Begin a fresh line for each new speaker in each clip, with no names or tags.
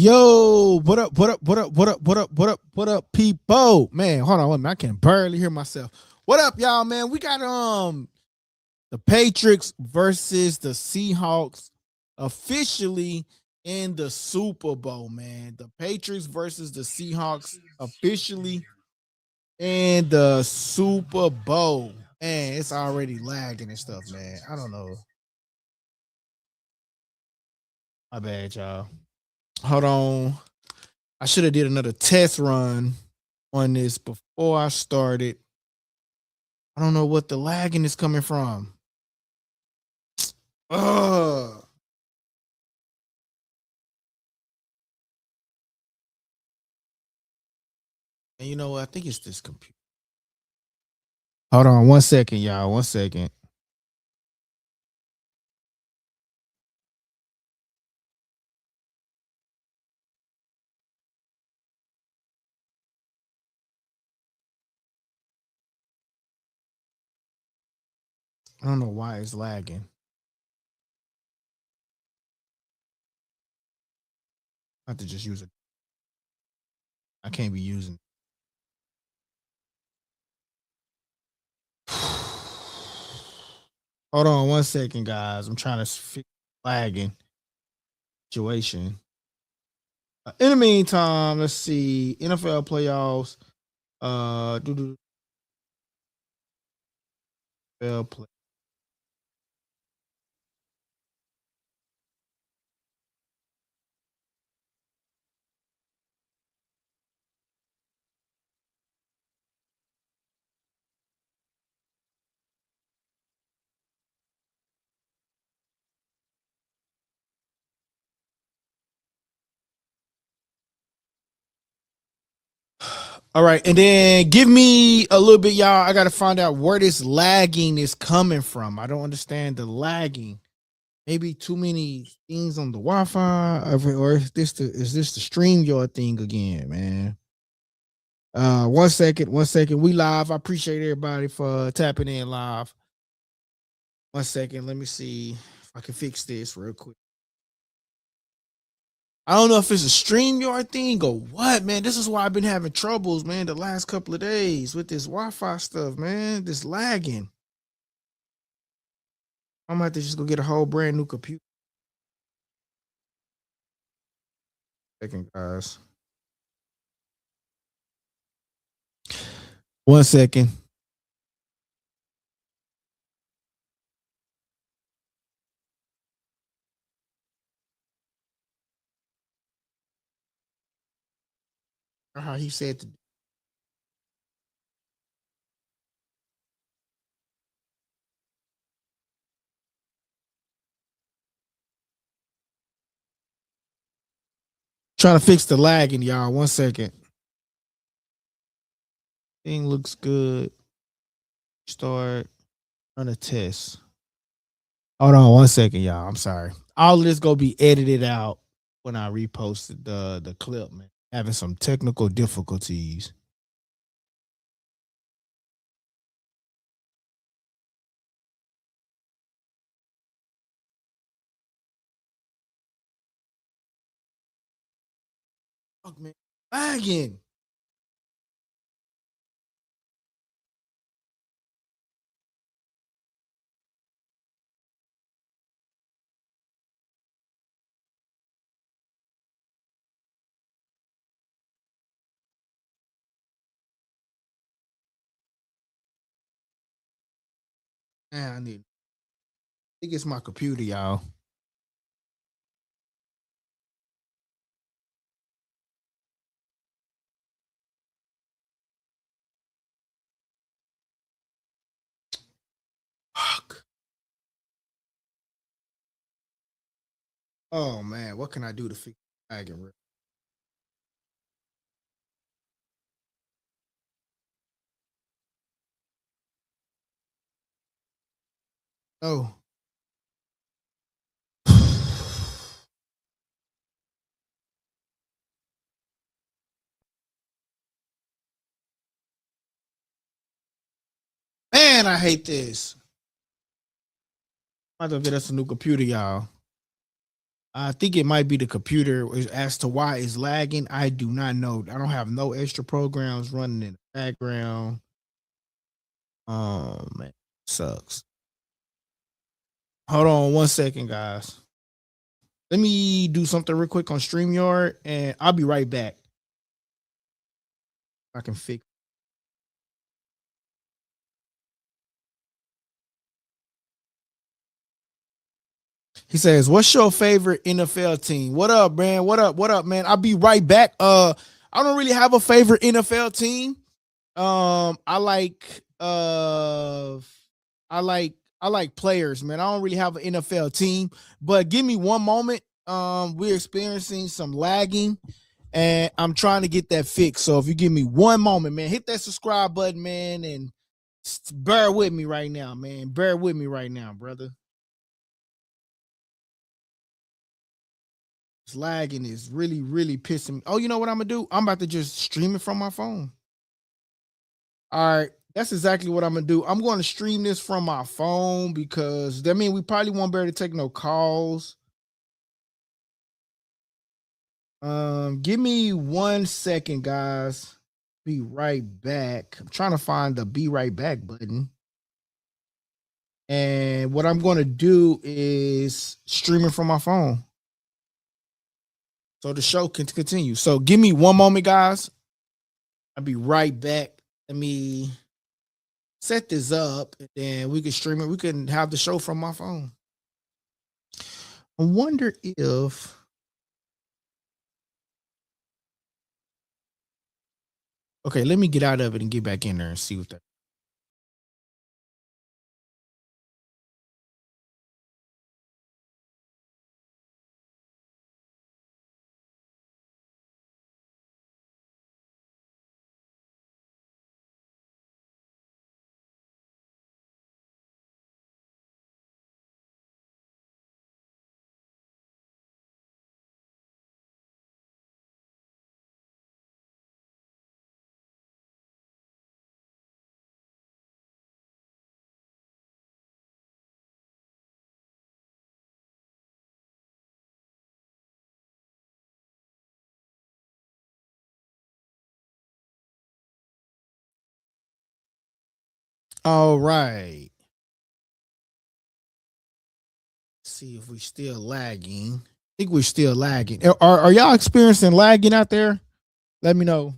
Yo, what up, what up, people? Man, hold on, wait a minute, I can barely hear myself. What up, y'all, man? We got the Patriots versus the Seahawks officially in the Super Bowl, man. The Patriots versus the Seahawks officially in the Super Bowl. Man, it's already lagging and stuff, man. I don't know. My bad, y'all. Hold on. I should have did another test run on this before I started. I don't know what the lagging is coming from. Ugh. And you know what? I think it's this computer. Hold on 1 second, y'all. 1 second. I don't know why it's lagging. I have to just use it. I can't be using. Hold on 1 second, guys. I'm trying to fix lagging situation. In the meantime, let's see NFL playoffs. Do NFL play. All right, and then give me a little bit, y'all. I got to find out where this lagging is coming from. I don't understand the lagging. Maybe too many things on the Wi-Fi, or is this the StreamYard thing again, man? 1 second, 1 second. We live. I appreciate everybody for tapping in live. 1 second. Let me see if I can fix this real quick. I don't know if it's a StreamYard thing or what, man. This is why I've been having troubles, man, the last couple of days with this Wi-Fi stuff, man. This lagging. I'm gonna have to just go get a whole brand new computer. Second, guys. 1 second. How he said to trying to fix the lagging, y'all. 1 second. Thing looks good. Start on a test. Hold on 1 second, y'all. I'm sorry. All of this gonna be edited out when I reposted the clip, man. Having some technical difficulties. Fuck, man. Lagging. Man, I think it's my computer, y'all. Fuck. Oh man, what can I do to fix lagging? Oh. Man, I hate this. I have to get us a new computer, y'all. I think it might be the computer as to why it's lagging. I do not know. I don't have no extra programs running in the background. Oh man, sucks. Hold on 1 second, guys. Let me do something real quick on StreamYard, and I'll be right back. I can fix. He says, "What's your favorite NFL team?" What up, man? What up? What up, man? I'll be right back. I don't really have a favorite NFL team. I like I like I like players, man. I don't really have an NFL team, but give me one moment. We're experiencing some lagging, and I'm trying to get that fixed. So if you give me one moment, man, hit that subscribe button, man, and bear with me right now, man. Bear with me right now, brother. It's lagging is really, really pissing me. Oh, you know what I'm gonna do? I'm about to just stream it from my phone. All right. That's exactly what I'm gonna do. I'm going to stream this from my phone because that means we probably won't be able to take no calls. Give me 1 second, guys. Be right back. I'm trying to find the be right back button. And what I'm going to do is stream it from my phone. So the show can continue. So give me one moment, guys. I'll be right back. Let me set this up and then we can stream it. We can have the show from my phone. I wonder if okay, let me get out of it and get back in there and see what that. All right. See if we still lagging. I think we're still lagging. Are y'all experiencing lagging out there? Let me know.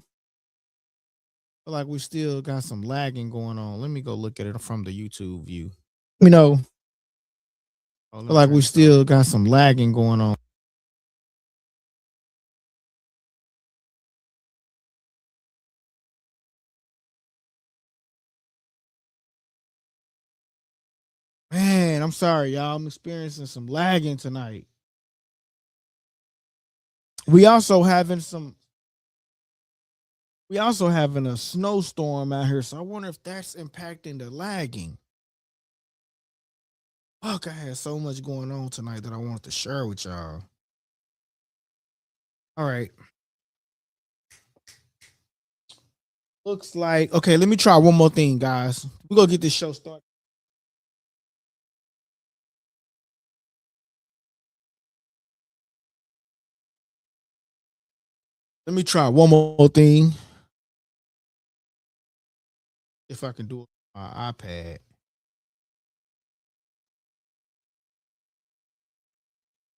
Feel like we still got some lagging going on. Let me go look at it from the YouTube view. You know, feel like we still got some lagging going on. Man, I'm sorry, y'all. I'm experiencing some lagging tonight. We also having some we also having a snowstorm out here, so I wonder if that's impacting the lagging. Fuck, I had so much going on tonight that I wanted to share with y'all. All right. Looks like okay, let me try one more thing, guys. We're gonna get this show started. Let me try one more thing. If I can do it on my iPad.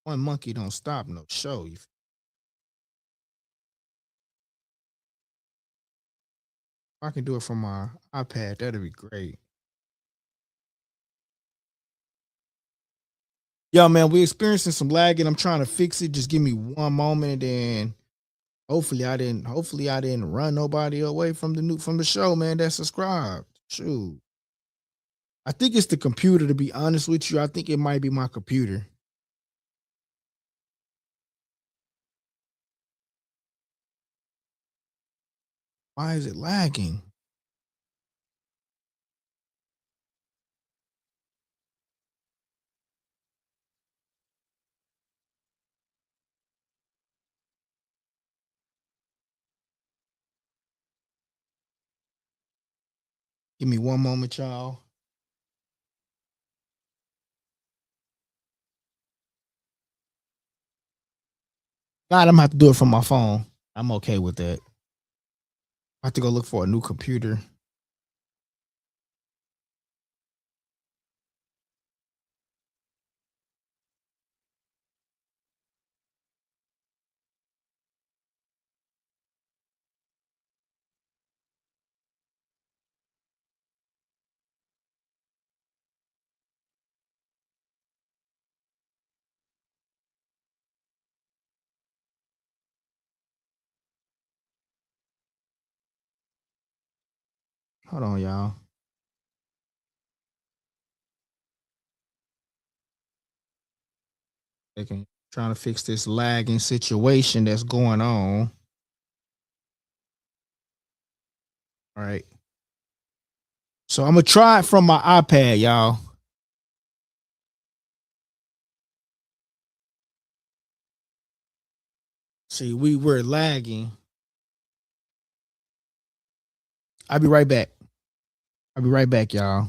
One monkey don't stop no show. If I can do it from my iPad, that'd be great. Yo, man, we experiencing some lag and I'm trying to fix it. Just give me one moment and hopefully I didn't run nobody away from the show, man. That subscribed. Shoot. I think it's the computer, to be honest with you. I think it might be my computer. Why is it lagging? Give me one moment, y'all. I'm gonna have to do it from my phone. I'm okay with that. I have to go look for a new computer. Hold on, y'all. Trying to fix this lagging situation that's going on. All right. So I'm gonna try it from my iPad, y'all. See, we were lagging. I'll be right back. I'll be right back, y'all.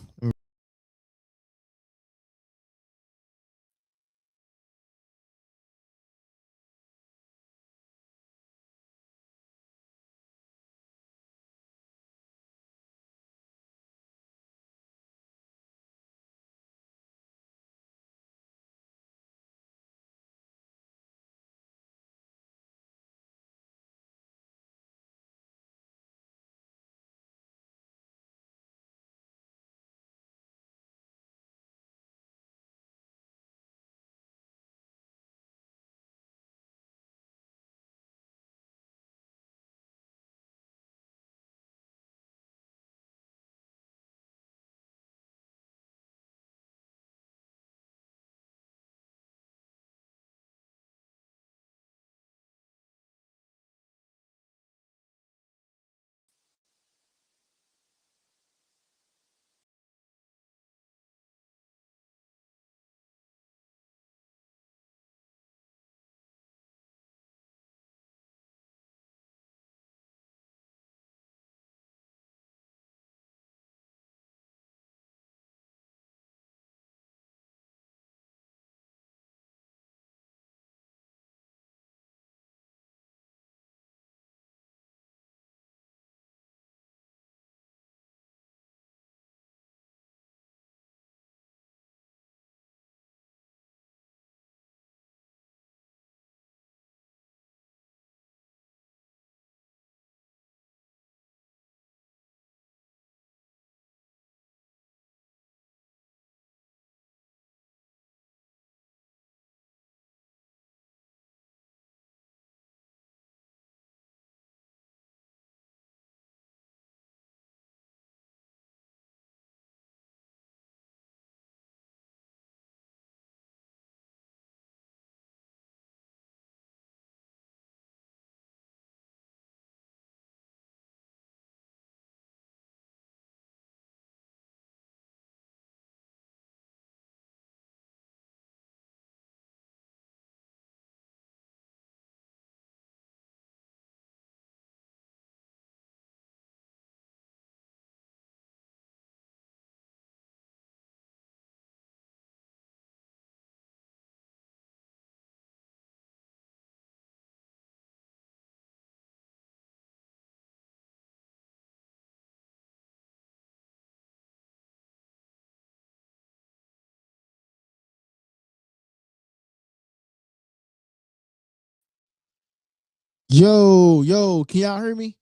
Yo, can y'all hear me?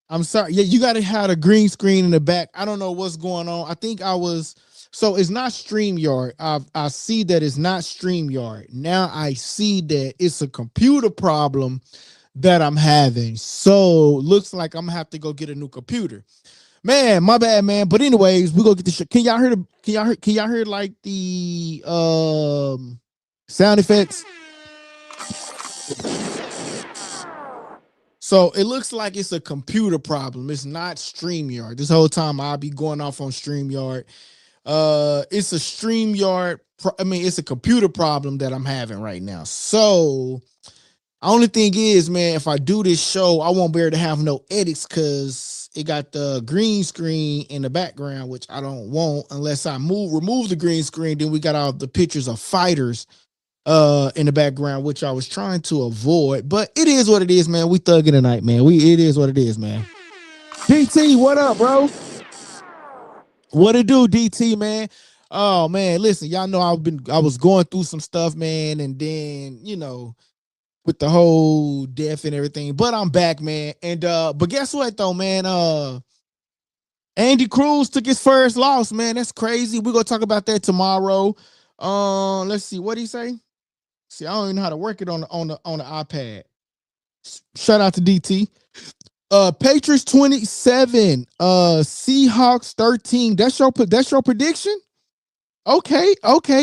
I'm sorry. Yeah, you got to have a green screen in the back. I don't know what's going on. I think I was. So it's not StreamYard. I see that it's not StreamYard. Now I see that it's a computer problem that I'm having. So looks like I'm gonna have to go get a new computer. Man, my bad, man. But anyways, we go get the shit. Can y'all hear the? Can y'all hear like the sound effects? So it looks like it's a computer problem. It's not StreamYard. This whole time I'll be going off on StreamYard. It's a StreamYard. I mean, it's a computer problem that I'm having right now. So only thing is, man, if I do this show, I won't be able to have no edits because it got the green screen in the background, which I don't want unless I remove the green screen. Then we got all the pictures of fighters in the background, which I was trying to avoid. But it is what it is, man. We thugging tonight, man. It is what it is, man. DT, what up, bro? What it do, DT, man? Oh man, listen, y'all know I was going through some stuff, man, and then with the whole death and everything. But I'm back, man. And but guess what though, man? Andy Cruz took his first loss, man. That's crazy. We're gonna talk about that tomorrow. Let's see what he say. See, I don't even know how to work it on the iPad. Shout out to DT. Patriots 27, Seahawks 13. That's your prediction? Okay,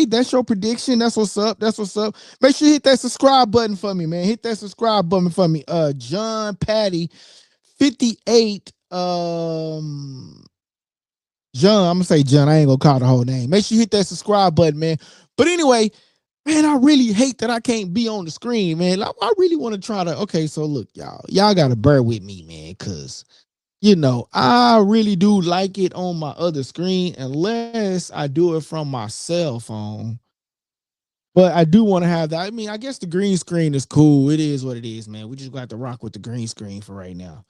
that's your prediction. That's what's up. That's what's up. Make sure you hit that subscribe button for me, man. Hit that subscribe button for me. John Patty 58. John, I'm gonna say John. I ain't gonna call the whole name. Make sure you hit that subscribe button, man. But anyway, man, I really hate that I can't be on the screen, man. I really want to try to. Okay, so look, y'all gotta bear with me, man, cause I really do like it on my other screen, unless I do it from my cell phone. But I do want to have that. I mean, I guess the green screen is cool. It is what it is, man. We just got to rock with the green screen for right now.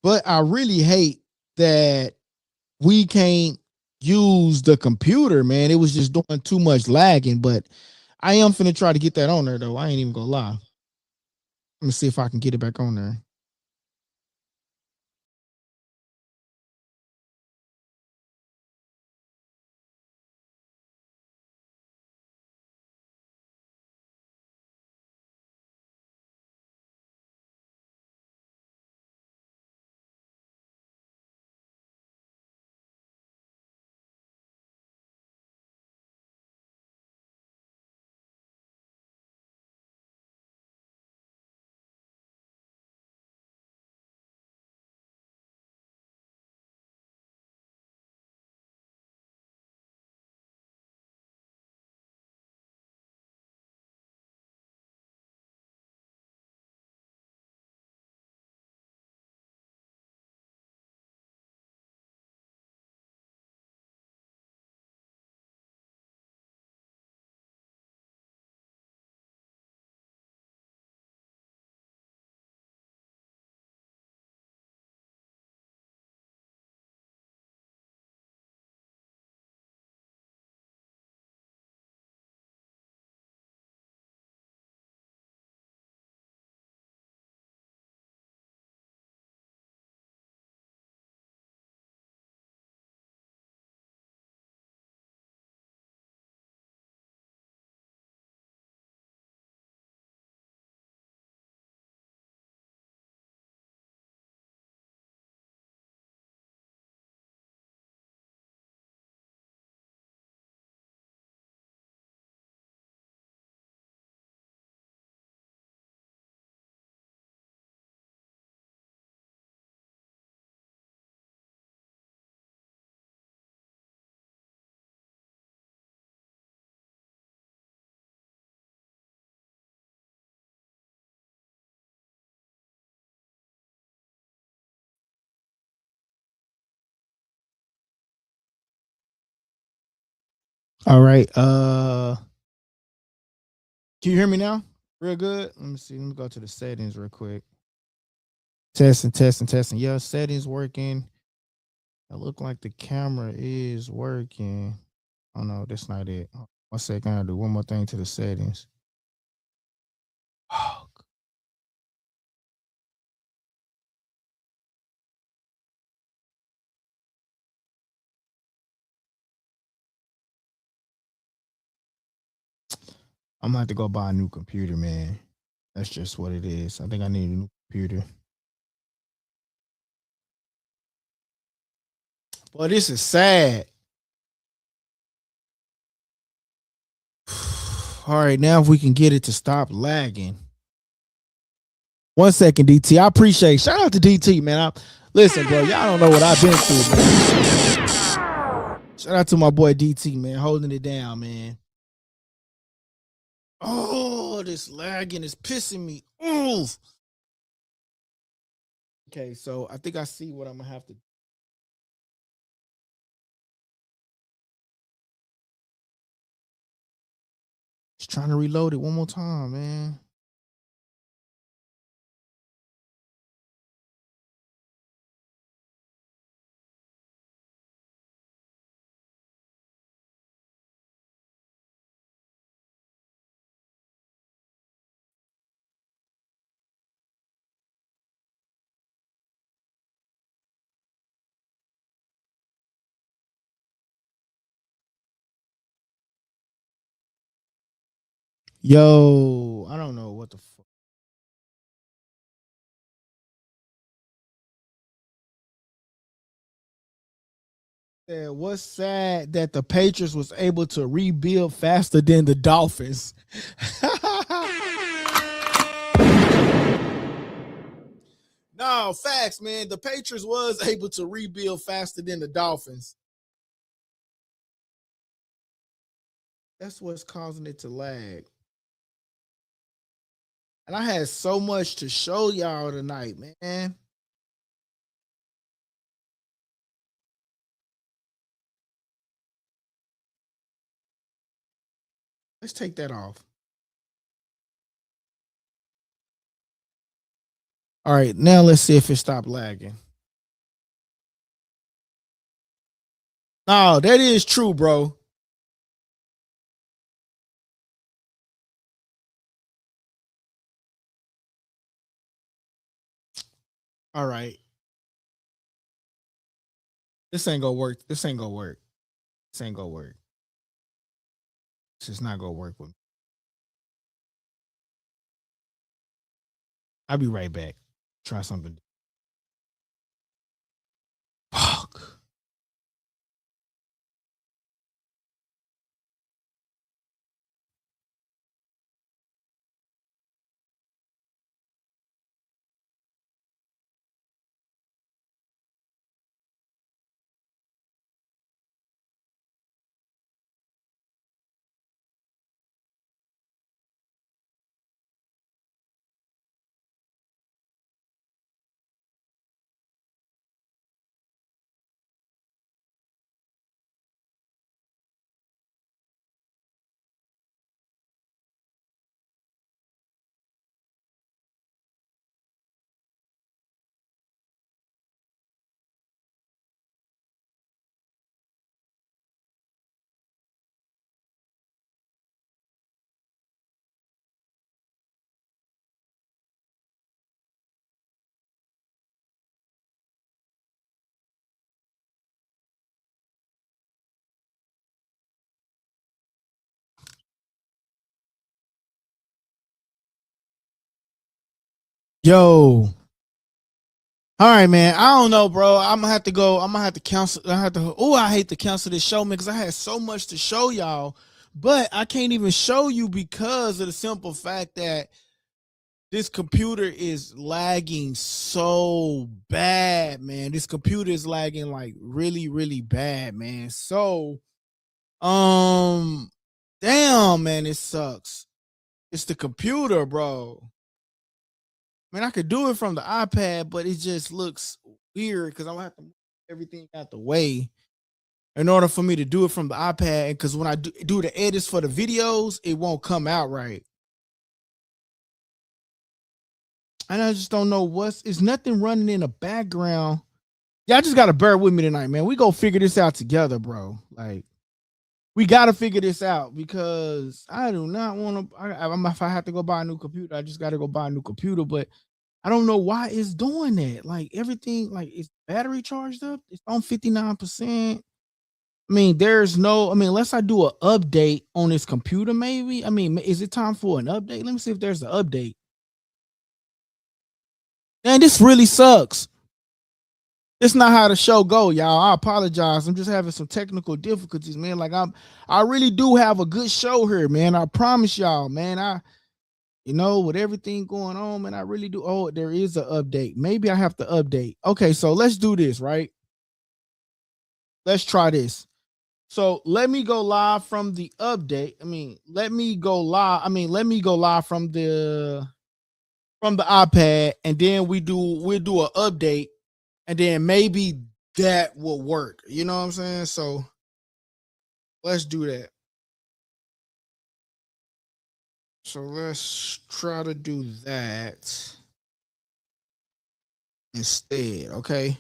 But I really hate that we can't use the computer, man. It was just doing too much lagging. But I am finna try to get that on there though. I ain't even gonna lie. Let me see if I can get it back on there. All right. Can you hear me now? Real good. Let me see. Let me go to the settings real quick. Testing, testing, testing. Yeah, settings working. It look like the camera is working. Oh no, that's not it. 1 second. I'll do one more thing to the settings. Oh, I'm gonna have to go buy a new computer, man. That's just what it is. I think I need a new computer. Well, this is sad. All right, now if we can get it to stop lagging. 1 second, DT. I appreciate. Shout out to DT, man. Listen, bro. Y'all don't know what I've been through, man. Shout out to my boy DT, man, holding it down, man. Oh, this lagging is pissing me off. Okay, so I think I see what I'm gonna have to. Just trying to reload it one more time, man. Yo, I don't know what the fuck. Yeah, what's sad that the Patriots was able to rebuild faster than the Dolphins. No, facts, man. The Patriots was able to rebuild faster than the Dolphins. That's what's causing it to lag. And I had so much to show y'all tonight, man. Let's take that off. All right, now let's see if it stopped lagging. No, that is true, bro. All right. This ain't gonna work. This ain't gonna work. This ain't gonna work. This is not gonna work with me. I'll be right back. Try something. Fuck. Yo. All right, man. I don't know, bro. I'm gonna have to go. I'm gonna have to cancel. I have to. Oh, I hate to cancel this show, man, because I had so much to show y'all, but I can't even show you because of the simple fact that this computer is lagging so bad, man. This computer is lagging like really, really bad, man. So, um, damn, man, it sucks. It's the computer, bro. I mean, I could do it from the iPad, but it just looks weird because I'm gonna have to move everything out the way in order for me to do it from the iPad. Because when I do the edits for the videos, it won't come out right. And I just don't know it's nothing running in the background. Yeah, I just gotta bear with me tonight, man. We go figure this out together, bro. Like we gotta figure this out because I do not want to. If I have to go buy a new computer, I just gotta go buy a new computer. But I don't know why it's doing that. Like everything, like it's battery charged up. It's on 59%. I mean, there's no. I mean, unless I do an update on this computer, maybe. I mean, is it time for an update? Let me see if there's an update. Man, this really sucks. It's not how the show go, y'all. I apologize. I'm just having some technical difficulties, man. I really do have a good show here, man. I promise y'all, man. With everything going on, man, I really do. Oh, there is an update. Maybe I have to update. Okay, so let's do this, right? Let's try this. So let me go live from the update. Let me go live. Let me go live from the iPad, and then we'll do an update, and then maybe that will work. You know what I'm saying? So let's do that. So let's try to do that instead, okay?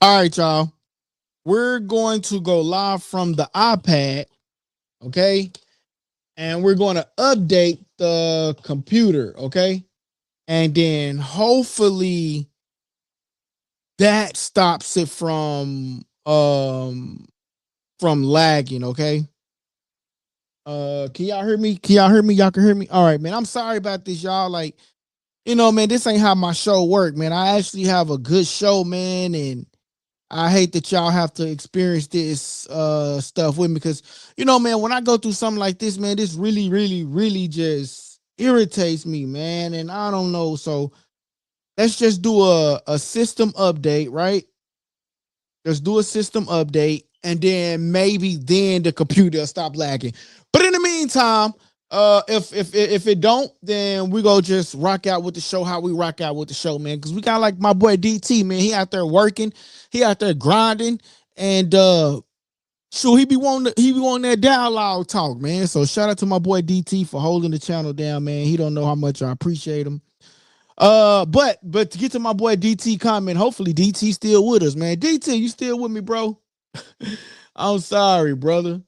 All right, y'all. We're going to go live from the iPad, okay? And we're going to update the computer, okay? And then hopefully that stops it from lagging, okay? Can y'all hear me? Can y'all hear me? Y'all can hear me? All right, man. I'm sorry about this, y'all. Like, man, this ain't how my show work, man. I actually have a good show, man, and I hate that y'all have to experience this stuff with me because, man, when I go through something like this, man, this really, really, really just irritates me, man. And I don't know. So let's just do a system update, right? Let's do a system update, and then maybe then the computer will stop lagging. But in the meantime, if it don't, then we go just rock out with the show how we rock out with the show, man. Because we got like my boy DT, man. He out there working, he out there grinding, and sure he be wanting that dialogue talk, man. So shout out to my boy DT for holding the channel down, man. He don't know how much I appreciate him. But to get to my boy DT comment, hopefully DT still with us, man. DT, you still with me, bro? I'm sorry, brother.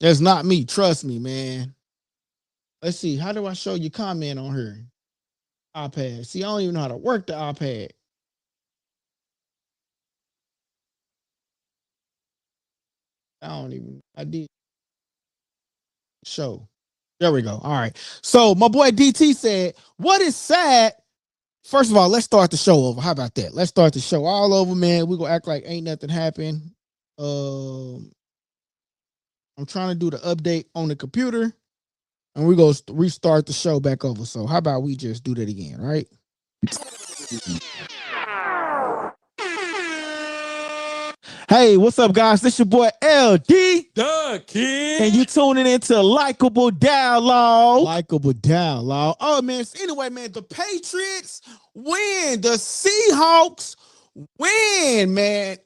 That's not me. Trust me, man. Let's see. How do I show you comment on her iPad? See, I don't even know how to work the iPad. I did show. There we go. All right. So my boy DT said, what is sad? First of all, let's start the show over. How about that? Let's start the show all over, man. We're gonna act like ain't nothing happened. I'm trying to do the update on the computer, and we're going to restart the show back over. So how about we just do that again, right? Hey, what's up, guys? This your boy LD, the Kid, and you tuning into Likeable Dialogue. Likeable Dialogue. Oh, man. So anyway, man, the Patriots win. The Seahawks win, man.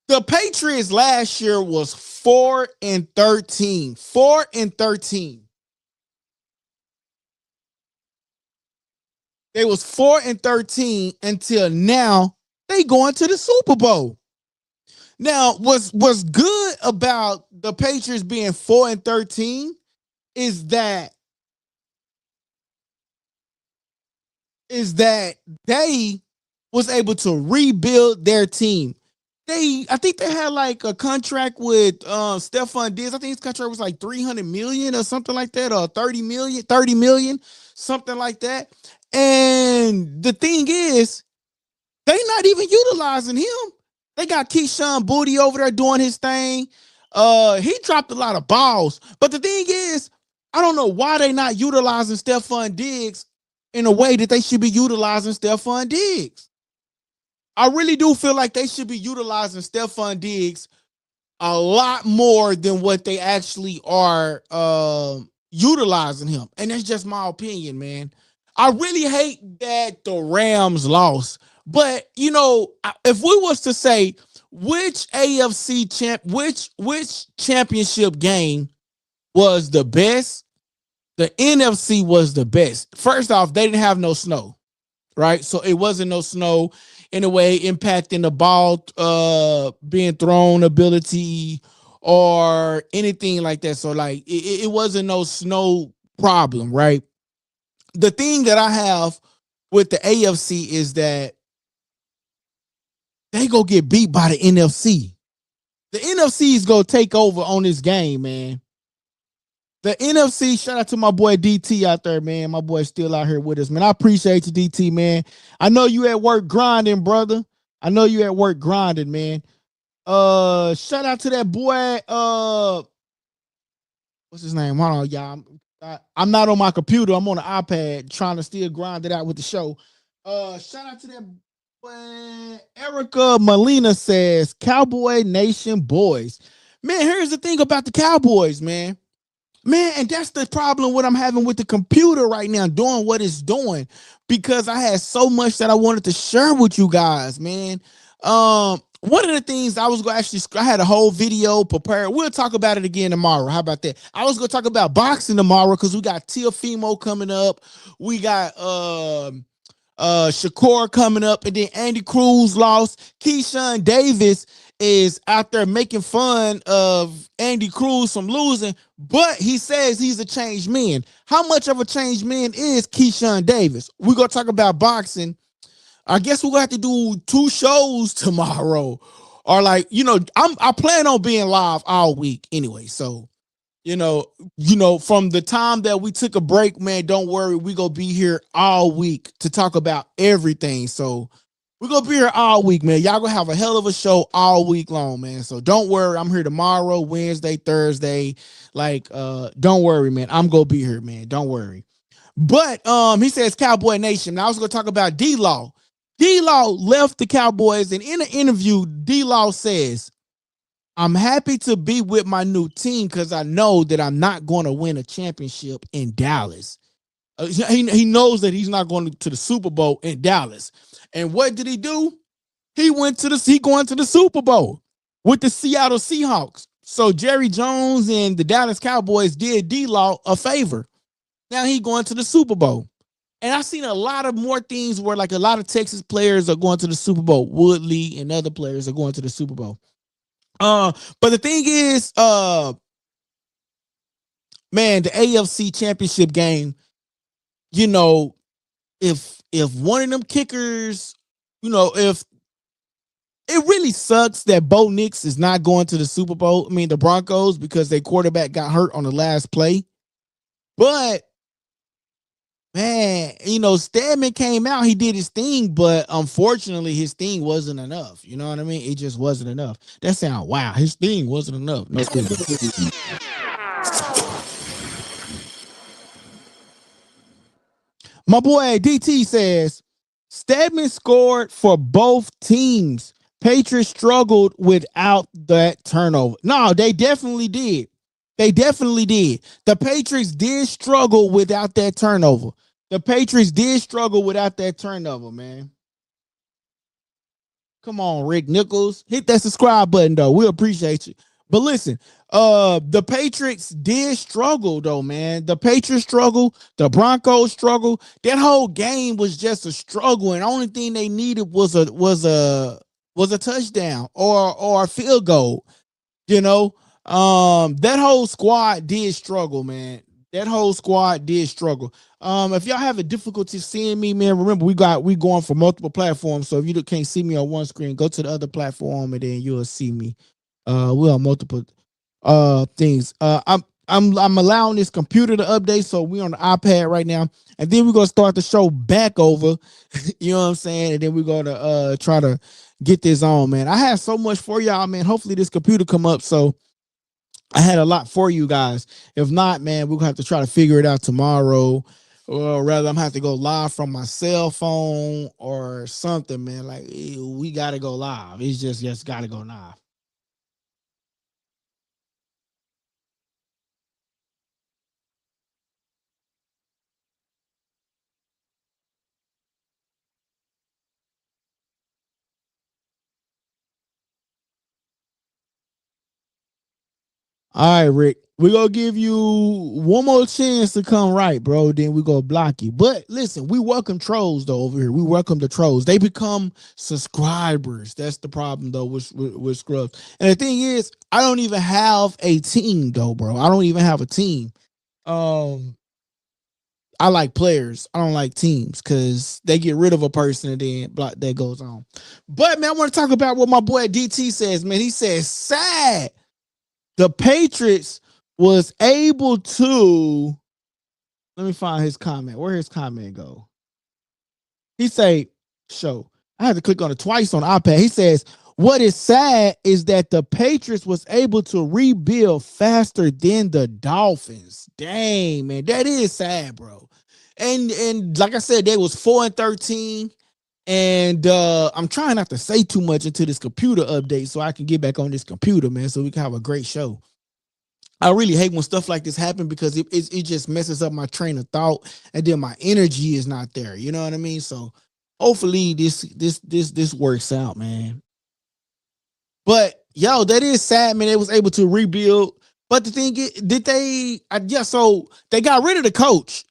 The Patriots last year was 4-13. 4-13. They was 4-13 until now. They going to the Super Bowl. Now, what's good about the Patriots being 4-13 is that they was able to rebuild their team. I think they had like a contract with Stephon Diggs. I think his contract was like 300 million or something like that, or 30 million, something like that. And the thing is, they not even utilizing him. They got Keyshawn Booty over there doing his thing. He dropped a lot of balls. But the thing is, I don't know why they not utilizing Stephon Diggs in a way that they should be utilizing Stephon Diggs. I really do feel like they should be utilizing Stephon Diggs a lot more than what they actually are utilizing him. And that's just my opinion, man. I really hate that the Rams lost. But, if we was to say which AFC which championship game was the best, the NFC was the best. First off, they didn't have no snow, right? So it wasn't no snow in a way impacting the ball being thrown ability or anything like that. So like it wasn't no snow problem, right? The thing that I have with the AFC is that they go get beat by the NFC. The NFC is gonna take over on this game, man. The NFC, shout out to my boy DT out there, man. My boy's still out here with us, man. I appreciate you, DT, man. I know you at work grinding, brother. I know you at work grinding, man. Shout out to that boy. What's his name? Hold on, y'all. I'm not on my computer. I'm on the iPad trying to still grind it out with the show. Shout out to that boy. Erica Molina says, Cowboy Nation boys. Man, here's the thing about the Cowboys, man. Man, and that's the problem what I'm having with the computer right now, doing what it's doing, because I had so much that I wanted to share with you guys, man. One of the things I was going to actually, I had a whole video prepared. We'll talk about it again tomorrow. How about that? I was going to talk about boxing tomorrow because we got Teofimo coming up. We got Shakur coming up, and then Andy Cruz lost. Keyshawn Davis is out there making fun of Andy Cruz from losing, but he says he's a changed man. How much of a changed man is Keyshawn Davis? We're going to talk about boxing. I guess we're going to have to do 2 shows tomorrow, or like, I plan on being live all week anyway. So, from the time that we took a break, man, don't worry. We going to be here all week to talk about everything. So we're going to be here all week, man. Y'all going to have a hell of a show all week long, man. So don't worry. I'm here tomorrow, Wednesday, Thursday. Like, don't worry, man. I'm going to be here, man. Don't worry. But he says Cowboy Nation. Now I was going to talk about D-Law. D-Law left the Cowboys, and in an interview, D-Law says, I'm happy to be with my new team because I know that I'm not going to win a championship in Dallas. He knows that he's not going to the Super Bowl in Dallas. And what did he do? He going to the Super Bowl with the Seattle Seahawks. So Jerry Jones and the Dallas Cowboys did D-Law a favor. Now he going to the Super Bowl. And I've seen a lot of more things where like a lot of Texas players are going to the Super Bowl. Woodley and other players are going to the Super Bowl. But the thing is, man, the AFC Championship game, if one of them kickers, if it really sucks that Bo Nix is not going to the Super Bowl. I mean, the Broncos, because their quarterback got hurt on the last play. But man, Stedman came out, he did his thing, but unfortunately his thing wasn't enough. You know what I mean? It just wasn't enough. That sound wow. His thing wasn't enough. No kidding. My boy DT says Stedman scored for both teams. Patriots struggled without that turnover. No, they definitely did. They definitely did. The Patriots did struggle without that turnover. The Patriots did struggle without that turnover, man. Come on, Rick Nichols. Hit that subscribe button, though. We appreciate you. But listen, the Patriots did struggle, though, man. The Patriots struggle. The Broncos struggle. That whole game was just a struggle, and the only thing they needed was a touchdown or a field goal. That whole squad did struggle, man. That whole squad did struggle. If y'all have a difficulty seeing me, man, remember we going for multiple platforms. So if you can't see me on one screen, go to the other platform and then you'll see me. We're on multiple things. I'm allowing this computer to update, so we're on the iPad right now, and then we're gonna start the show back over. You know what I'm saying? And then we're gonna try to get this on, man. I have so much for y'all, man. Hopefully this computer come up. So I had a lot for you guys. If not, man, we're gonna have to try to figure it out tomorrow. Or rather, I'm gonna have to go live from my cell phone or something, man. Like we gotta go live. It's just gotta go live. All right, Rick. We're gonna give you one more chance to come right, bro. Then we gonna block you. But listen, we welcome trolls though over here. We welcome the trolls. They become subscribers. That's the problem though with Scrubs. And the thing is, I don't even have a team though, bro. I don't even have a team. I like players. I don't like teams because they get rid of a person and then block that goes on. But man, I want to talk about what my boy DT says, man. He says sad. The Patriots was able to, let me find his comment. Where his comment go? He say, show. I had to click on it twice on iPad. He says, what is sad is that the Patriots was able to rebuild faster than the Dolphins. Dang, man, that is sad, bro. And like I said, they was 4-13. And I'm trying not to say too much into this computer update so I can get back on this computer, man, so we can have a great show. I really hate when stuff like this happen because it just messes up my train of thought, and then my energy is not there. You know what I mean? So hopefully this works out, man. But yo, that is sad, man. They was able to rebuild. But the thing is, so they got rid of the coach.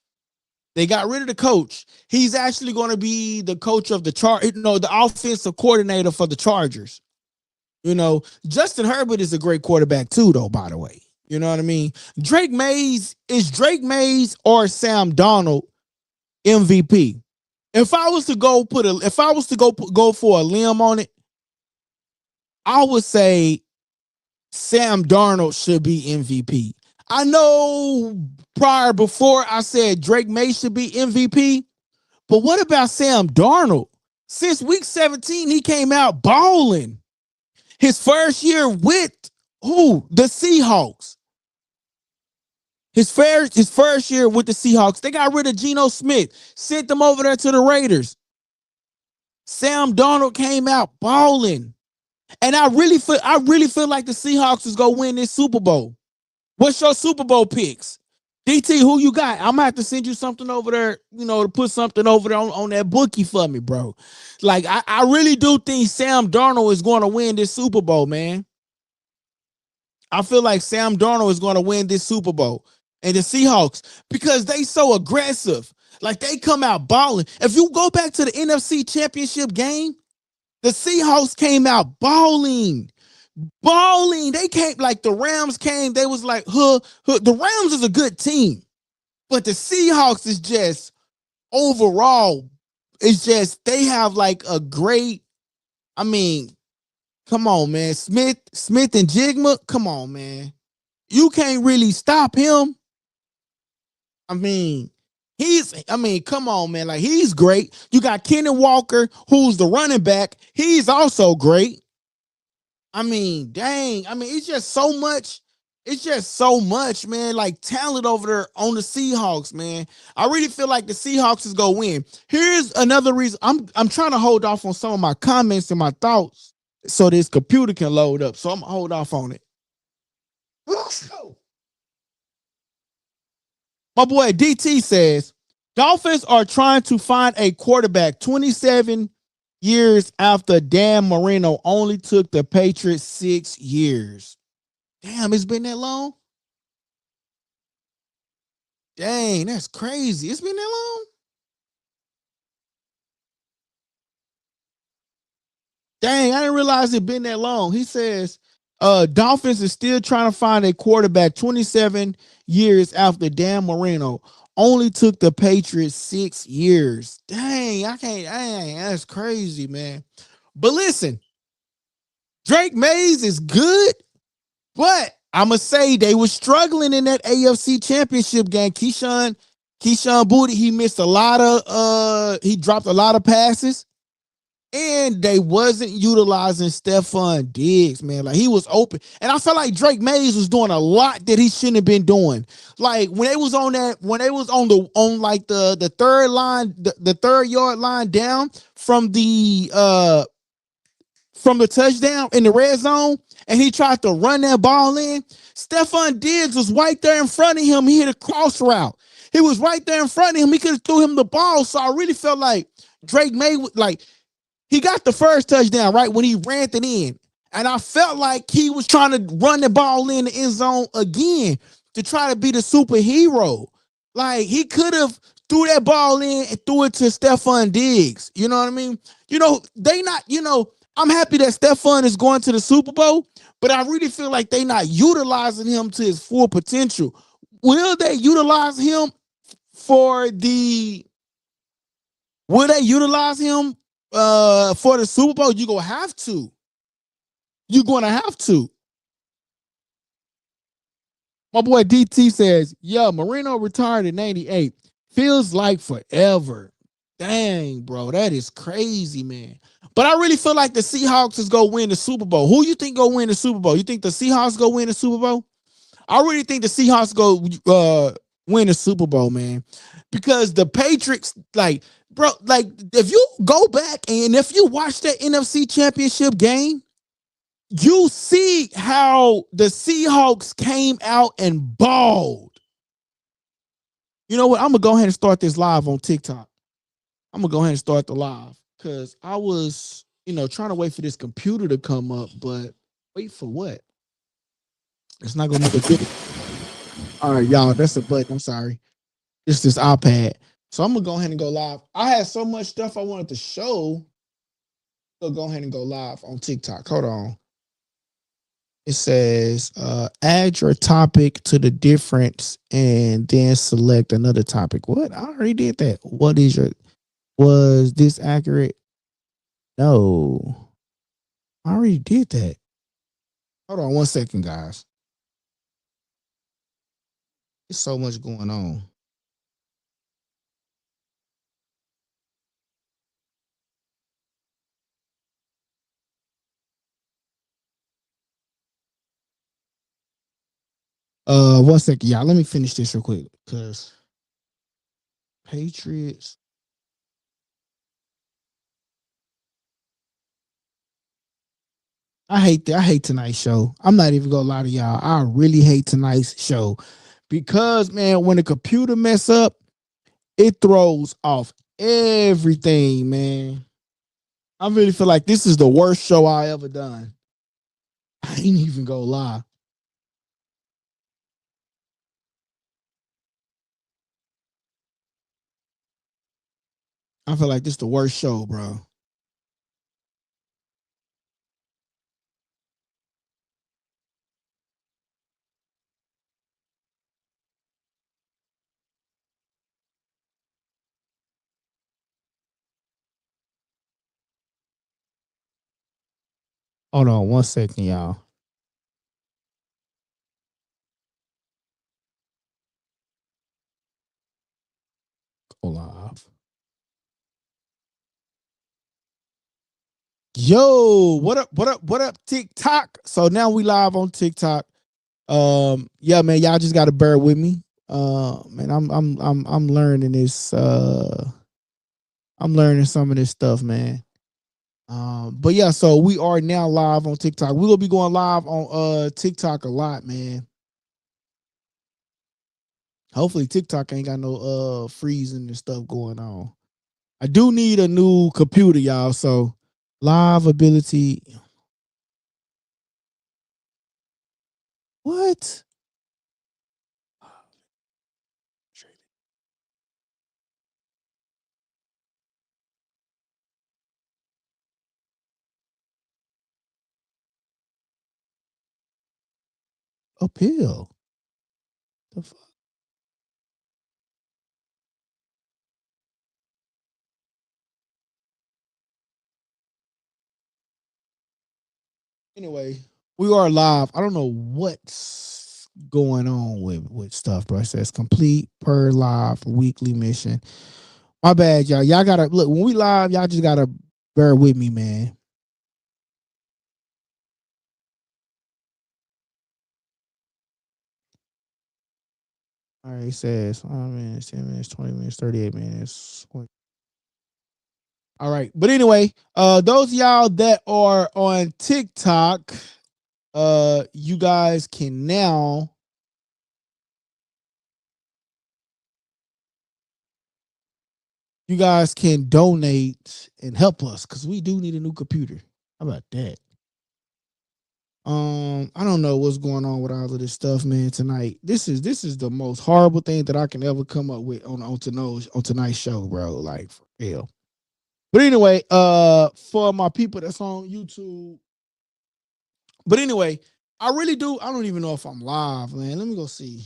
They got rid of the coach. He's actually going to be the coach of the offensive coordinator for the Chargers. Justin Herbert is a great quarterback too, though, by the way. You know what I mean? Drake Mays or Sam Darnold MVP? If I was to go go for a limb on it, I would say Sam Darnold should be MVP. I know before I said Drake Mays should be MVP, but what about Sam Darnold? Since week 17, he came out balling. His first year with who? The Seahawks. His first year with the Seahawks, they got rid of Geno Smith, sent them over there to the Raiders. Sam Darnold came out balling. And I really feel like the Seahawks is gonna win this Super Bowl. What's your Super Bowl picks? DT, who you got? I'm gonna have to send you something over there, to put something over there on that bookie for me, bro. Like, I really do think Sam Darnold is going to win this Super Bowl, man. I feel like Sam Darnold is going to win this Super Bowl. And the Seahawks, because they so aggressive. Like, they come out balling. If you go back to the NFC Championship game, the Seahawks came out balling. They came like the Rams came. They was like, the Rams is a good team, but the Seahawks is just overall. It's just they have like a great. I mean, come on, man. Smith and Jigma. Come on, man. You can't really stop him. I mean, come on, man. Like, he's great. You got Kenny Walker, who's the running back. He's also great. I mean, dang. I mean, it's just so much. It's just so much, man. Like, talent over there on the Seahawks, man. I really feel like the Seahawks is gonna win. Here's another reason. I'm trying to hold off on some of my comments and my thoughts so this computer can load up. So I'm gonna hold off on it. My boy DT says, Dolphins are trying to find a quarterback 27 years after Dan Marino only took the Patriots 6 years. Damn, it's been that long? Dang, that's crazy. It's been that long? Dang, I didn't realize it been that long. He says, Dolphins is still trying to find a quarterback 27 years after Dan Marino only took the Patriots 6 years. Dang, that's crazy, man. But listen, Drake Mays is good, but I'm going to say they were struggling in that AFC Championship game. Keyshawn Booty, he missed he dropped a lot of passes. And they wasn't utilizing Stephon Diggs, man. Like, he was open. And I felt like Drake Mays was doing a lot that he shouldn't have been doing. Like, when they was on the third line, the 3rd-yard line down from the touchdown in the red zone, and he tried to run that ball in, Stephon Diggs was right there in front of him. He hit a cross route. He was right there in front of him. He could have threw him the ball. So I really felt like Drake Mays, like, he got the first touchdown, right, when he ran it in. And I felt like he was trying to run the ball in the end zone again to try to be the superhero. Like, he could have threw that ball in and threw it to Stephon Diggs. You know what I mean? I'm happy that Stephon is going to the Super Bowl, but I really feel like they not utilizing him to his full potential. Will they utilize him for the Super Bowl? You're going to have to. You're going to have to. My boy DT says, yeah, Marino retired in 98. Feels like forever. Dang, bro. That is crazy, man. But I really feel like the Seahawks is going to win the Super Bowl. Who you think going to win the Super Bowl? You think the Seahawks going to win the Super Bowl? I really think the Seahawks go win the Super Bowl, man. Because the Patriots, like, bro, like, if you go back and if you watch that NFC Championship game, you see how the Seahawks came out and balled. You know what? I'm gonna go ahead and start this live on TikTok. I'm gonna go ahead and start the live because I was, trying to wait for this computer to come up, but wait for what? It's not gonna make a difference. All right, y'all, that's a button. I'm sorry. It's this iPad. So I'm gonna go ahead and go live. I had so much stuff I wanted to show. So go ahead and go live on TikTok. Hold on. It says add your topic to the difference and then select another topic. What? I already did that. Was this accurate? No. I already did that. Hold on 1 second, guys. There's so much going on. One second, y'all. Let me finish this real quick. Cause Patriots. I hate tonight's show. I'm not even gonna lie to y'all. I really hate tonight's show. Because man, when the computer mess up, it throws off everything, man. I really feel like this is the worst show I ever done. I ain't even gonna lie. I feel like this is the worst show, bro. Hold on 1 second, y'all. Go live. Yo, what up? What up? What up? TikTok. So now we live on TikTok. Yeah, man, y'all just gotta bear with me. Man, I'm learning this. I'm learning some of this stuff, man. But yeah, so we are now live on TikTok. We will be going live on TikTok a lot, man. Hopefully TikTok ain't got no freezing and stuff going on. I do need a new computer, y'all. So live ability. What? Uphill. The fuck? Anyway, we are live. I don't know what's going on with stuff, bro. It says complete per live weekly mission. My bad, y'all. Y'all gotta look when we live. Y'all just gotta bear with me, man. All right, it says 5 minutes, 10 minutes, 20 minutes, 38 minutes. All right, but anyway, those of y'all that are on TikTok, you guys can now. You guys can donate and help us because we do need a new computer. How about that? I don't know what's going on with all of this stuff, man. Tonight, this is the most horrible thing that I can ever come up with on tonight's show, bro. Like for real. But anyway, for my people that's on YouTube. But anyway, I really do. I don't even know if I'm live, man. Let me go see.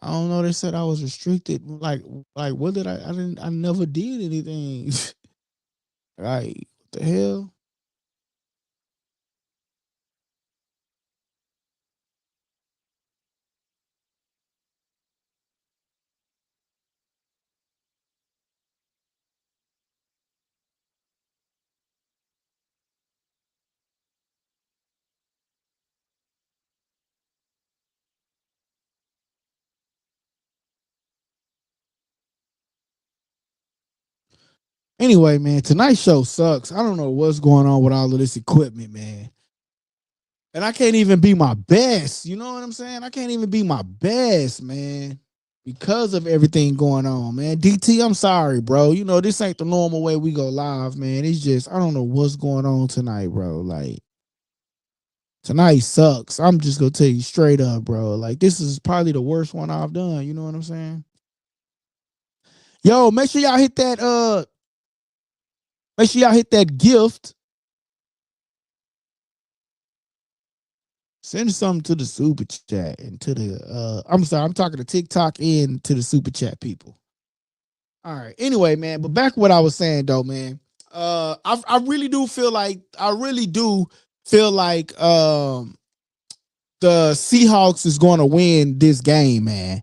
I don't know. They said I was restricted. Like what did I? I never did anything. Like what the hell? Anyway, man, tonight's show sucks. I don't know what's going on with all of this equipment, man. And I can't even be my best. You know what I'm saying? I can't even be my best, man, because of everything going on, man. DT, I'm sorry, bro. You know, this ain't the normal way we go live, man. It's just, I don't know what's going on tonight, bro. Like, tonight sucks. I'm just gonna tell you straight up, bro. Like, this is probably the worst one I've done. You know what I'm saying? Yo, make sure y'all hit that, make sure y'all hit that gift. Send something to the super chat and to the I'm sorry, I'm talking to TikTok and to the super chat people. All right. Anyway, man, but back to what I was saying though, man. I really do feel like the Seahawks is going to win this game, man.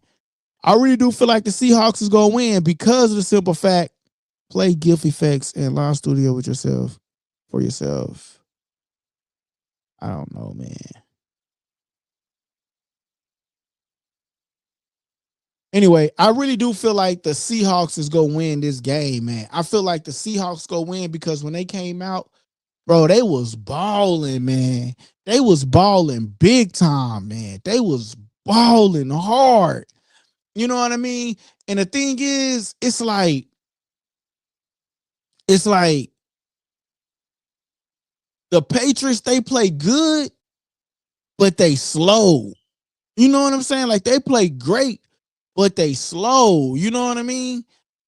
I really do feel like the Seahawks is going to win because of the simple fact play gift effects and live studio with yourself for yourself. I don't know, man. Anyway, I really do feel like the Seahawks is gonna win this game, man. I feel like the Seahawks gonna win because when they came out, bro, they was balling, man. They was balling big time, man. They was balling hard. You know what I mean? And the thing is, it's like the Patriots, they play good, but they slow. You know what I'm saying? Like they play great, but they slow. You know what I mean?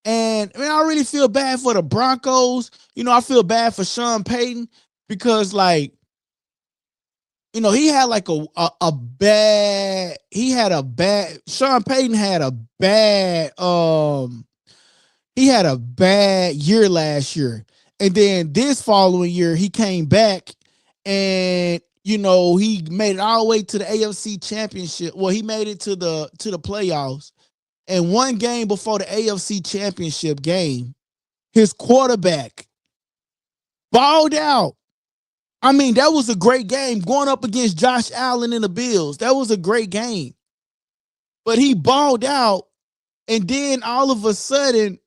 And I mean, I really feel bad for the Broncos. You know, I feel bad for Sean Payton because, like, you know, he had like a bad. He had a bad. Sean Payton had a bad. He had a bad year last year, and then this following year he came back, and you know he made it all the way to the AFC Championship. Well, he made it to the playoffs. And one game before the AFC Championship game, his quarterback balled out. I mean, that was a great game going up against Josh Allen and the Bills. That was a great game. But he balled out, and then all of a sudden,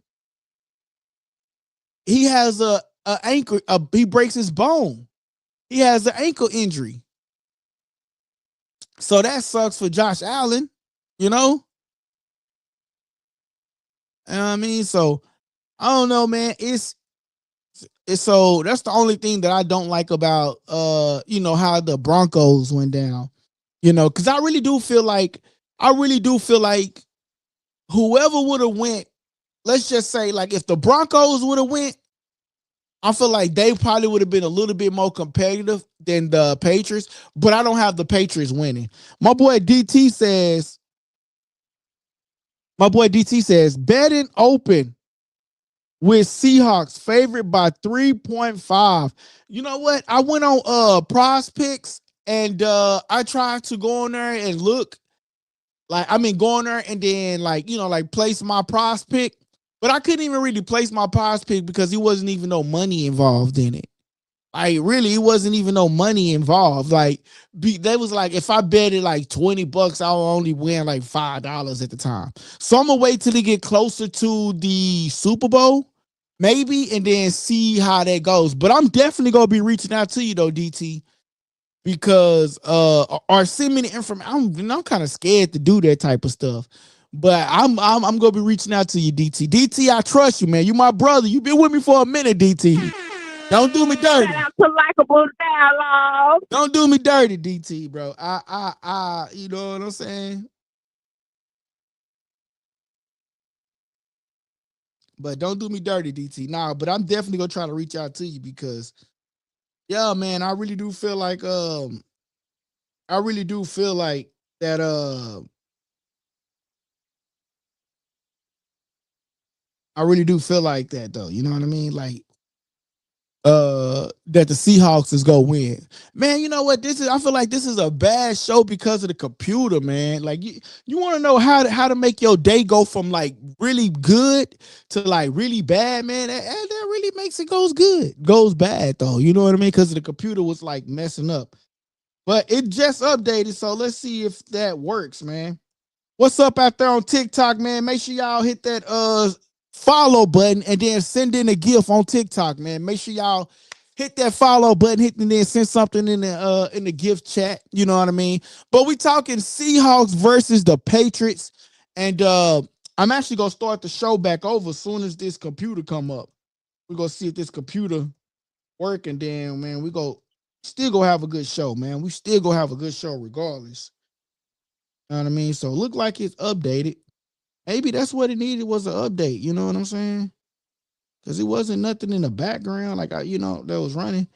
he has a ankle. He breaks his bone. He has an ankle injury. So that sucks for Josh Allen. You know, I mean, so I don't know, man. It's so that's the only thing that I don't like about you know how the Broncos went down. You know, because I really do feel like whoever would have went, let's just say like if the Broncos would have went, I feel like they probably would have been a little bit more competitive than the Patriots, but I don't have the Patriots winning. My boy DT says, betting open with Seahawks favored by 3.5. You know what? I went on Prize Picks and I tried to go on there and look. Like I mean go on there and then like you know like place my prize pick, but I couldn't even really place my prize pick because it wasn't even no money involved in it. Like really, it wasn't even no money involved. Like they was like if I bet it like $20, I'll only win like $5 at the time. So I'm gonna wait till they get closer to the Super Bowl, maybe, and then see how that goes. But I'm definitely gonna be reaching out to you though, DT, because or send me the information. I'm kind of scared to do that type of stuff. But I'm gonna be reaching out to you, DT. DT, I trust you, man. You my brother. You been with me for a minute, DT. Don't do me dirty.
Shout out to Likeable Dialogue.
Don't do me dirty, DT, bro. You know what I'm saying? But don't do me dirty, DT. Nah, but I'm definitely gonna try to reach out to you because, yeah, man, I really do feel like, I really do feel like that, I really do feel like that though. You know what I mean? Like that the Seahawks is gonna win. Man, you know what? I feel like this is a bad show because of the computer, man. Like you want to know how to make your day go from like really good to like really bad, man. That really makes it goes bad though. You know what I mean? Because the computer was like messing up. But it just updated, so let's see if that works, man. What's up out there on TikTok, man? Make sure y'all hit that follow button and then send in a GIF on TikTok, man. Make sure y'all hit that follow button, and then send something in the gift chat. You know what I mean? But we talking Seahawks versus the Patriots, and I'm actually gonna start the show back over as soon as this computer come up. We're gonna see if this computer work, and then man, we go still gonna have a good show, man. We still gonna have a good show regardless. You know what I mean? So it look like it's updated. Maybe that's what it needed was an update. You know what I'm saying? Because it wasn't nothing in the background like that was running.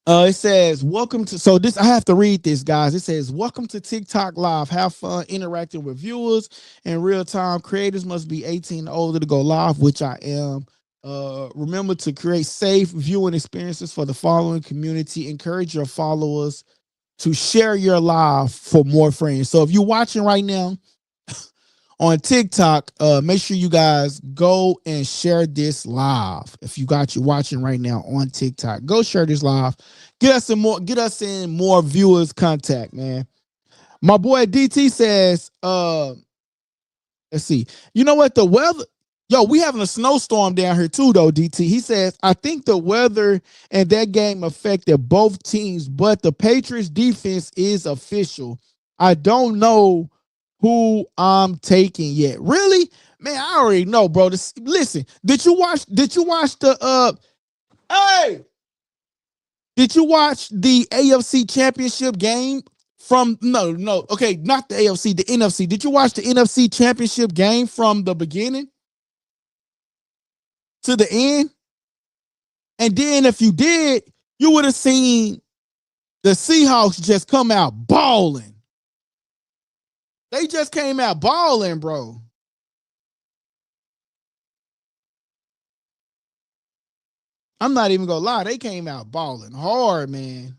It says, welcome to, so this, I have to read this, guys. It says, welcome to TikTok Live. Have fun interacting with viewers in real time. Creators must be 18 and older to go live, which I am. Remember to create safe viewing experiences for the following community. Encourage your followers to share your live for more friends. So if you're watching right now on TikTok, make sure you guys go and share this live. If you got you watching right now on TikTok, go share this live. Get us in more viewers contact, man. My boy DT says, let's see. You know what? The weather, yo, we having a snowstorm down here too, though, DT. He says, I think the weather and that game affected both teams, but the Patriots defense is official. I don't know who I'm taking yet. Really? Man, I already know, bro. Listen, did you watch the hey, did you watch the AFC championship game from no, okay, not the AFC, the NFC. Did you watch the NFC championship game from the beginning to the end? And then if you did, you would have seen the Seahawks just come out balling. They just came out balling, bro. I'm not even gonna lie, they came out balling hard, man.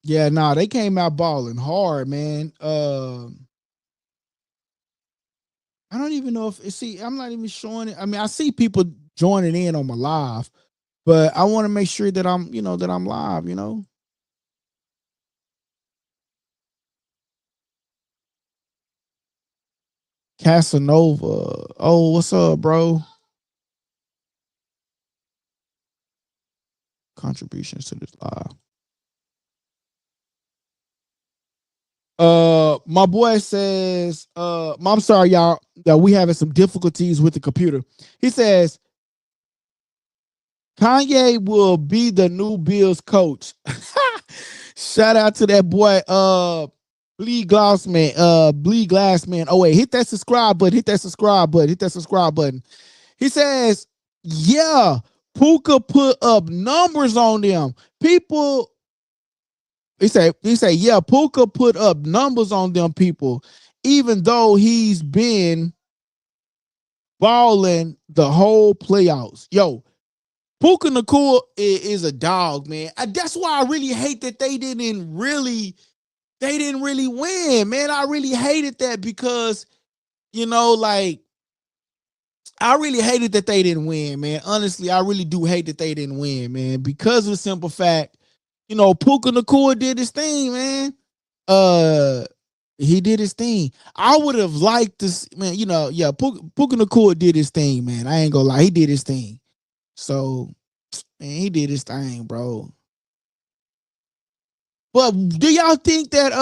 Yeah, nah, they came out balling hard, man. I don't even know if see, I'm not even showing it. I mean, I see people joining in on my live, but I want to make sure that I'm live, Casanova. Oh, what's up, bro? Contributions to this live. My boy says, I'm sorry, y'all, that we having some difficulties with the computer. He says Kanye will be the new Bills coach. Shout out to that boy, Bleed Glassman, Bleed Glassman. Oh wait, hit that subscribe button. Hit that subscribe button. Hit that subscribe button. He says, yeah, Puka put up numbers on them. People, he say, yeah, Puka put up numbers on them people, even though he's been balling the whole playoffs. Yo, Puka Nakua is a dog, man. That's why I really hate that they didn't really win, man. I really hated that because, like, I really hated that they didn't win, man. Honestly, I really do hate that they didn't win, man, because of the simple fact, Puka Nakua did his thing, man. Uh, he did his thing. I would have liked this, man. Yeah, Puka Nakua did his thing, man. I ain't gonna lie, he did his thing. So, man, he did his thing, bro. But do y'all think that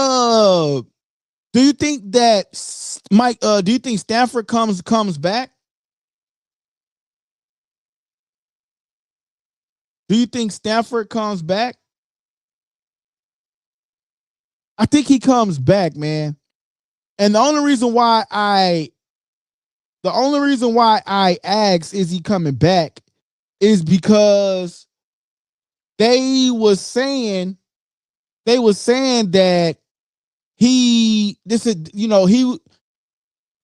do you think that Mike do you think Stanford comes back? Do you think Stanford comes back? I think he comes back, man. And the only reason why I asked is he coming back is because they was saying that he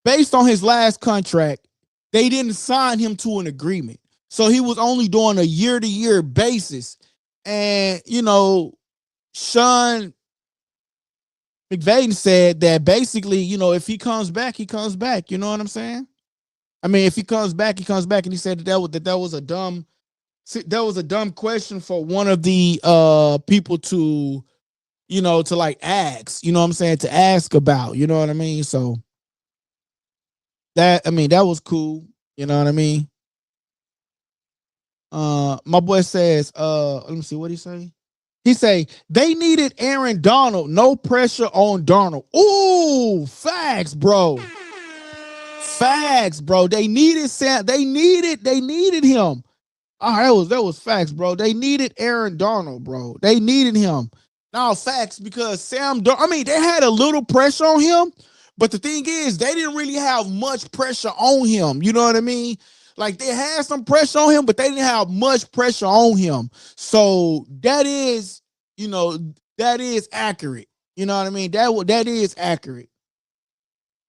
based on his last contract, they didn't sign him to an agreement. So he was only doing a year-to-year basis. And, Sean McVay said that basically, if he comes back, he comes back. You know what I'm saying? I mean, if he comes back, he comes back. And he said that was a dumb question for one of the people to, to like ask, you know what I'm saying, to ask about, you know what I mean? So that was cool, you know what I mean? My boy says, let me see what he say. He say they needed Aaron Donald, no pressure on Donald. Ooh, facts, bro. Facts, bro. They needed Sam. They needed him. That was facts, bro. They needed Aaron Donald, bro. They needed him. Now, facts, because they had a little pressure on him, but the thing is, they didn't really have much pressure on him. You know what I mean? Like, they had some pressure on him, but they didn't have much pressure on him. So that is, that is accurate. You know what I mean? That is accurate.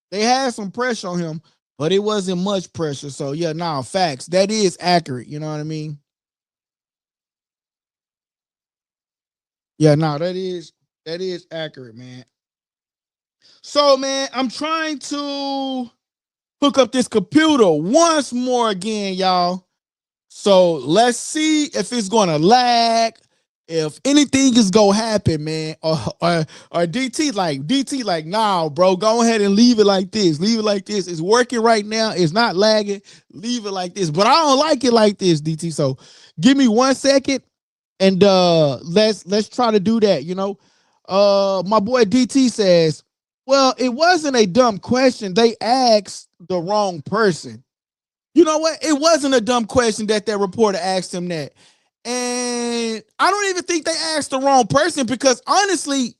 They had some pressure on him, but it wasn't much pressure. So yeah, facts. That is accurate. You know what I mean? Yeah, that is accurate, man. So man, I'm trying to hook up this computer once more again, y'all. So let's see if it's gonna lag, if anything is gonna happen, man. Or DT like, nah, bro, go ahead and leave it like this. Leave it like this. It's working right now. It's not lagging. Leave it like this. But I don't like it like this, DT. So give me 1 second and let's try to do that, my boy DT says, well, it wasn't a dumb question. They asked the wrong person. You know what? It wasn't a dumb question that reporter asked him that. And I don't even think they asked the wrong person because honestly,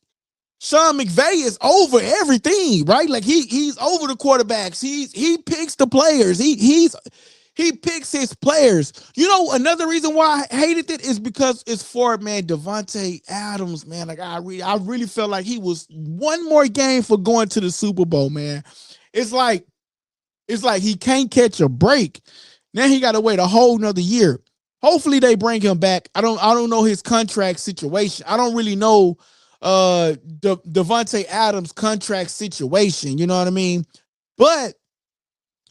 Sean McVay is over everything, right? Like he's over the quarterbacks. He picks the players. He picks his players. You know, another reason why I hated it is because it's for, man, Davante Adams, man. Like I really felt like he was one more game for going to the Super Bowl, man. It's like he can't catch a break. Now he got to wait a whole nother year. Hopefully they bring him back. I don't know his contract situation. I don't really know Davante Adams' contract situation. You know what I mean? But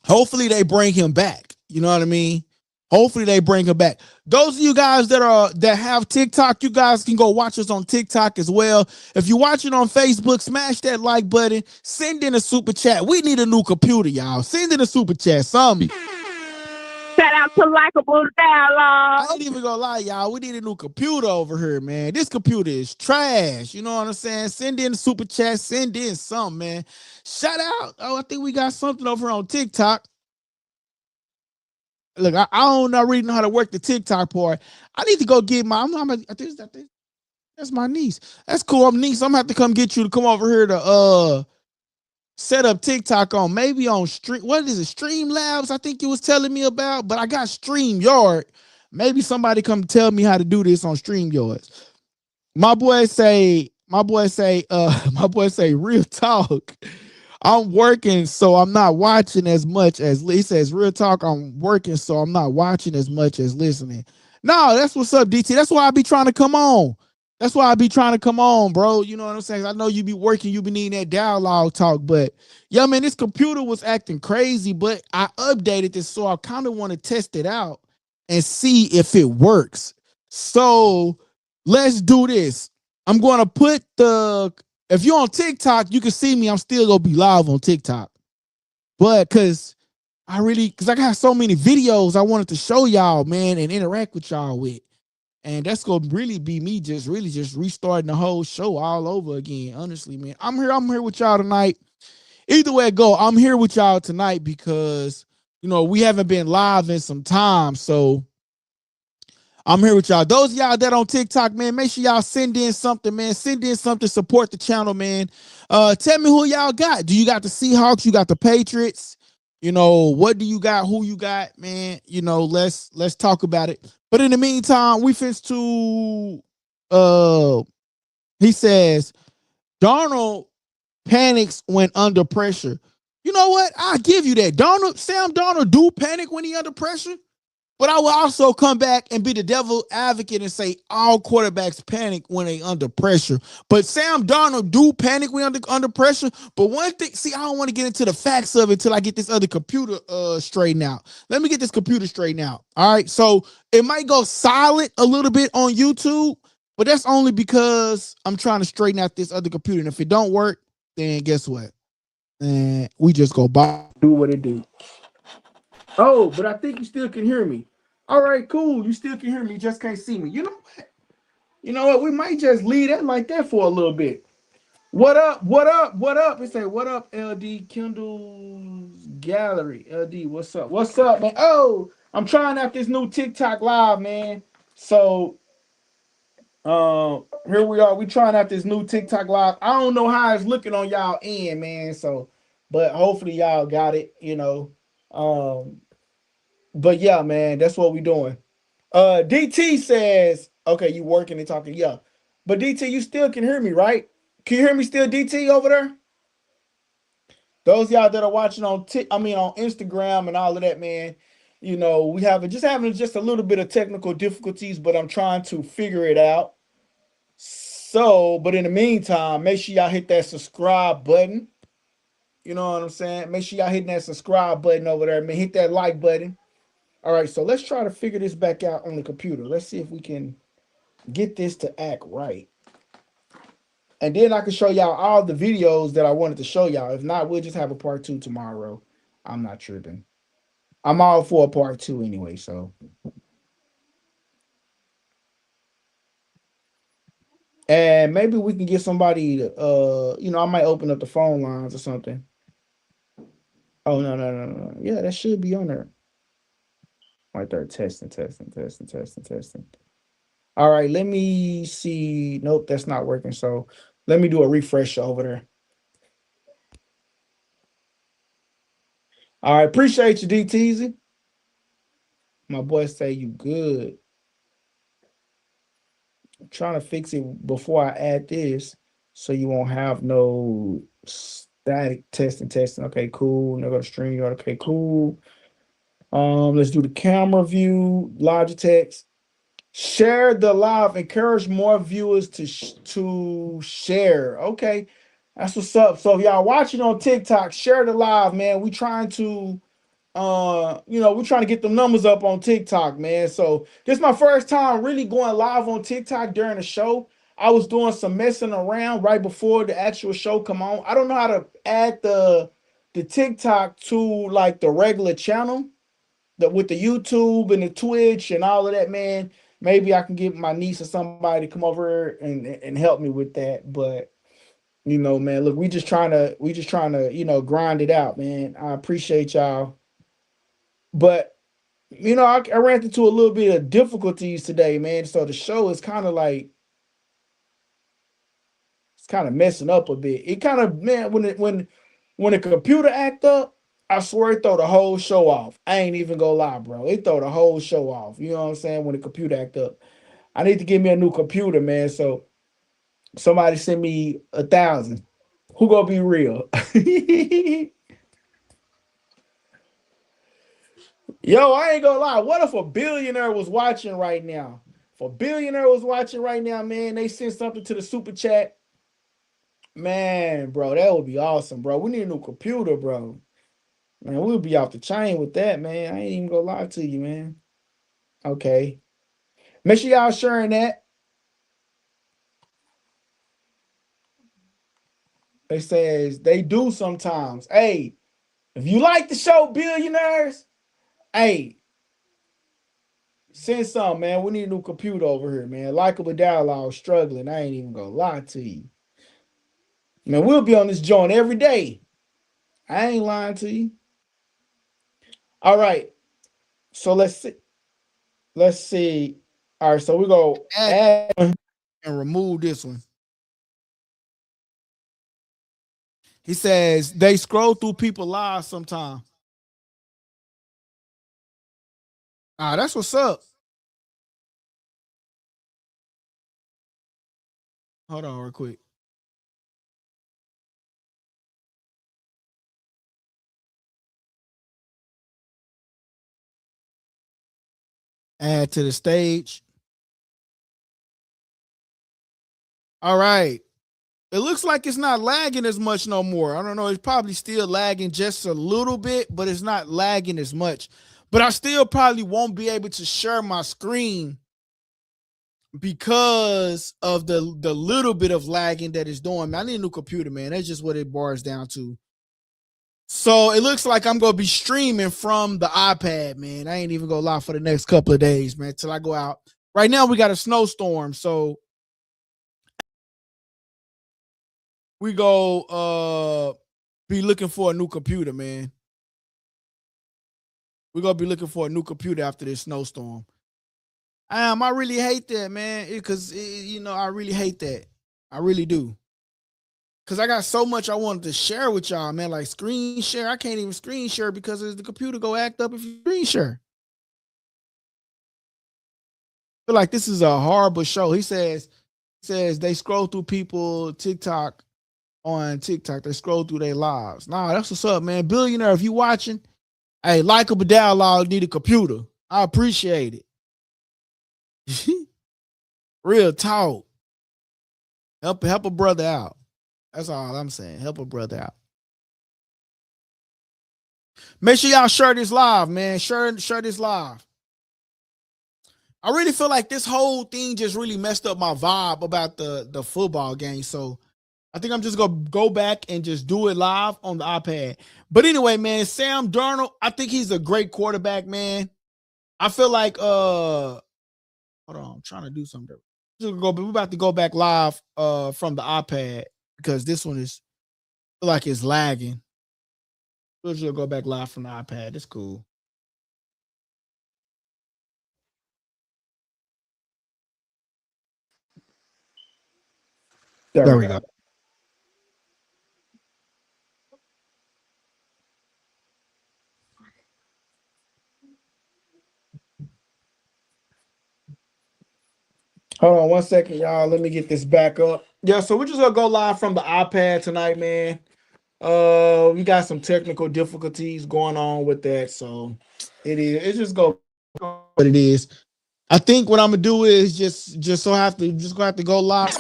hopefully they bring him back. You know what I mean? Hopefully they bring him back. Those of you guys that have TikTok, you guys can go watch us on TikTok as well. If you're watching on Facebook, smash that like button. Send in a super chat. We need a new computer, y'all. Send in a super chat. Something.
Shout out to LikeableDialogue.
I ain't even gonna lie, y'all. We need a new computer over here, man. This computer is trash. You know what I'm saying? Send in a super chat. Send in something, man. Shout out. Oh, I think we got something over here on TikTok. Look, I don't really know how to work the TikTok part. I need to go get my. I think that's my niece. That's cool. I'm niece. I'm gonna have to come get you to come over here to set up TikTok on maybe on stream. What is it? Streamlabs, I think you was telling me about, but I got StreamYard. Maybe somebody come tell me how to do this on StreamYard. My boy say, real talk. I'm working, so I'm not watching as much as he says. Real talk, I'm working, so I'm not watching as much as listening. No, that's what's up, DT. That's why I be trying to come on. That's why I be trying to come on, bro. You know what I'm saying? I know you be working, you be needing that dialogue talk, but yeah, man, this computer was acting crazy, but I updated this, so I kind of want to test it out and see if it works. So let's do this. I'm going to put if you're on TikTok, you can see me. I'm still going to be live on TikTok. But because I got so many videos I wanted to show y'all, man, and interact with y'all with. And that's going to really be me just restarting the whole show all over again. Honestly, man, I'm here with y'all tonight. Either way it go, I'm here with y'all tonight because, we haven't been live in some time. So I'm here with y'all. Those of y'all that on TikTok, man, make sure y'all send in something, man. Send in something, support the channel, man. Tell me who y'all got. Do you got the Seahawks? You got the Patriots? You know, what do you got? Who you got, man? You know, let's talk about it. But in the meantime, we finna to he says Darnold panics when under pressure. You know what? I'll give you that. Sam Darnold do panic when he under pressure. But I will also come back and be the devil advocate and say all quarterbacks panic when they under pressure. But Sam Darnold do panic when under pressure. But one thing, see, I don't want to get into the facts of it until I get this other computer straightened out. Let me get this computer straightened out. All right. So it might go silent a little bit on YouTube, but that's only because I'm trying to straighten out this other computer. And if it don't work, then guess what? And we just go by do what it do. Oh, but I think you still can hear me. All right, cool. You still can hear me. You just can't see me. You know what? You know what? We might just leave that like that for a little bit. What up? What up? What up? It say, what up, LD Kindle's Gallery. LD, what's up? What's up, man? Oh, I'm trying out this new TikTok live, man. So here we are. We trying out this new TikTok live. I don't know how it's looking on y'all end, man. So, but hopefully y'all got it, you know. But yeah, man, that's what we doing. DT says, okay, you working and talking, yeah. But DT, you still can hear me, right? Can you hear me still, DT, over there? Those of y'all that are watching on on Instagram and all of that, man, you know, we having just a little bit of technical difficulties, but I'm trying to figure it out. So, but in the meantime, make sure y'all hit that subscribe button. You know what I'm saying? Make sure y'all hitting that subscribe button over there, man. Hit that like button. All right, so let's try to figure this back out on the computer. Let's see if we can get this to act right. And then I can show y'all all the videos that I wanted to show y'all. If not, we'll just have a part 2 tomorrow. I'm not tripping. I'm all for a part 2 anyway, so. And maybe we can get somebody to, I might open up the phone lines or something. Oh, no. Yeah, that should be on there. Right there, testing. All right, let me see. Nope, that's not working. So let me do a refresh over there. All right, appreciate you, DTZ. My boy say you good. I'm trying to fix it before I add this so you won't have no static testing. Okay, cool. Now go to stream. Okay, cool. Let's do the camera view, Logitech. Share the live. Encourage more viewers to share. Okay, that's what's up. So if y'all watching on TikTok, share the live, man. We trying to we're trying to get the numbers up on TikTok, man. So this is my first time really going live on TikTok during the show. I was doing some messing around right before the actual show come on. I don't know how to add the TikTok to like the regular channel, with the YouTube and the Twitch and all of that, man. Maybe I can get my niece or somebody to come over and help me with that. But man, look, we just trying to grind it out, man. I appreciate y'all. But I ran into a little bit of difficulties today, man. So the show is kind of like it's kind of messing up a bit. It kind of, man, when the computer act up, I swear it throw the whole show off. I ain't even gonna lie, bro. It throw the whole show off. You know what I'm saying? When the computer act up, I need to get me a new computer, man. So somebody send me 1,000. Who gonna be real? Yo, I ain't gonna lie. What if a billionaire was watching right now? If a billionaire was watching right now, man, they send something to the super chat. Man, bro, that would be awesome, bro. We need a new computer, bro. Man, we'll be off the chain with that, man. I ain't even gonna lie to you, man. Okay. Make sure y'all sharing that. They says they do sometimes. Hey, if you like the show, billionaires, hey, send some, man. We need a new computer over here, man. LikeableDialogue struggling. I ain't even gonna lie to you. Man, we'll be on this joint every day. I ain't lying to you. All right. So let's see. Let's see. All right, so we go add and remove this one. He says they scroll through people lives sometime. That's what's up. Hold on real quick. Add to the stage. All right. It looks like it's not lagging as much no more. I don't know. It's probably still lagging just a little bit, but it's not lagging as much. But I still probably won't be able to share my screen because of the little bit of lagging that it's doing. Man, I need a new computer, man. That's just what it boils down to. So it looks like I'm gonna be streaming from the iPad, man. I ain't even gonna lie for the next couple of days, man, till I go out. Right now we got a snowstorm, so we go be looking for a new computer, man. We're gonna be looking for a new computer after this snowstorm. I really hate that, man, because I really hate that. I really do. Cause I got so much I wanted to share with y'all, man. Like screen share, I can't even screen share because the computer go act up if you screen share. I feel like this is a horrible show. He says they scroll through people TikTok on TikTok. They scroll through their lives. Nah, that's what's up, man. Billionaire, if you watching, hey, LikeableDialogue need a computer. I appreciate it. Real talk. Help a brother out. That's all I'm saying. Help a brother out. Make sure y'all share this live, man. Share this live. I really feel like this whole thing just really messed up my vibe about the football game. So I think I'm just gonna go back and just do it live on the iPad. But anyway, man, Sam Darnold, I think he's a great quarterback, man. I feel like hold on, I'm trying to do something. We're about to go back live from the iPad because this one is feel like it's lagging. We'll just go back live from the iPad. It's cool. There we go. Hold on 1 second, y'all. Let me get this back up. Yeah, so we're just gonna go live from the iPad tonight, man. We got some technical difficulties going on with that, so it's just go what it is. I think what I'm gonna do is just gonna have to go live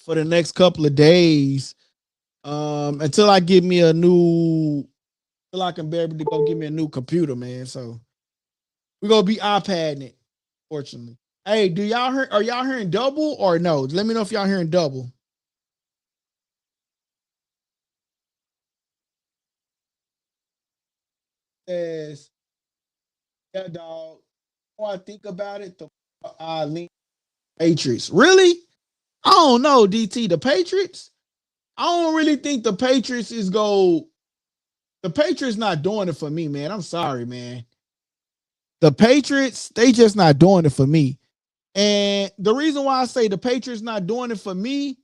for the next couple of days. Until I get me a new until I can be able to go get me a new computer, man. So we're gonna be iPadding it, fortunately. Hey, are y'all hearing double or no? Let me know if y'all hearing double. Says, yeah, dog. When I think about it, the Patriots. Really? I don't know, DT. The Patriots? I don't really think the Patriots the Patriots not doing it for me, man. I'm sorry, man. The Patriots, they just not doing it for me. And the reason why I say the Patriots not doing it for me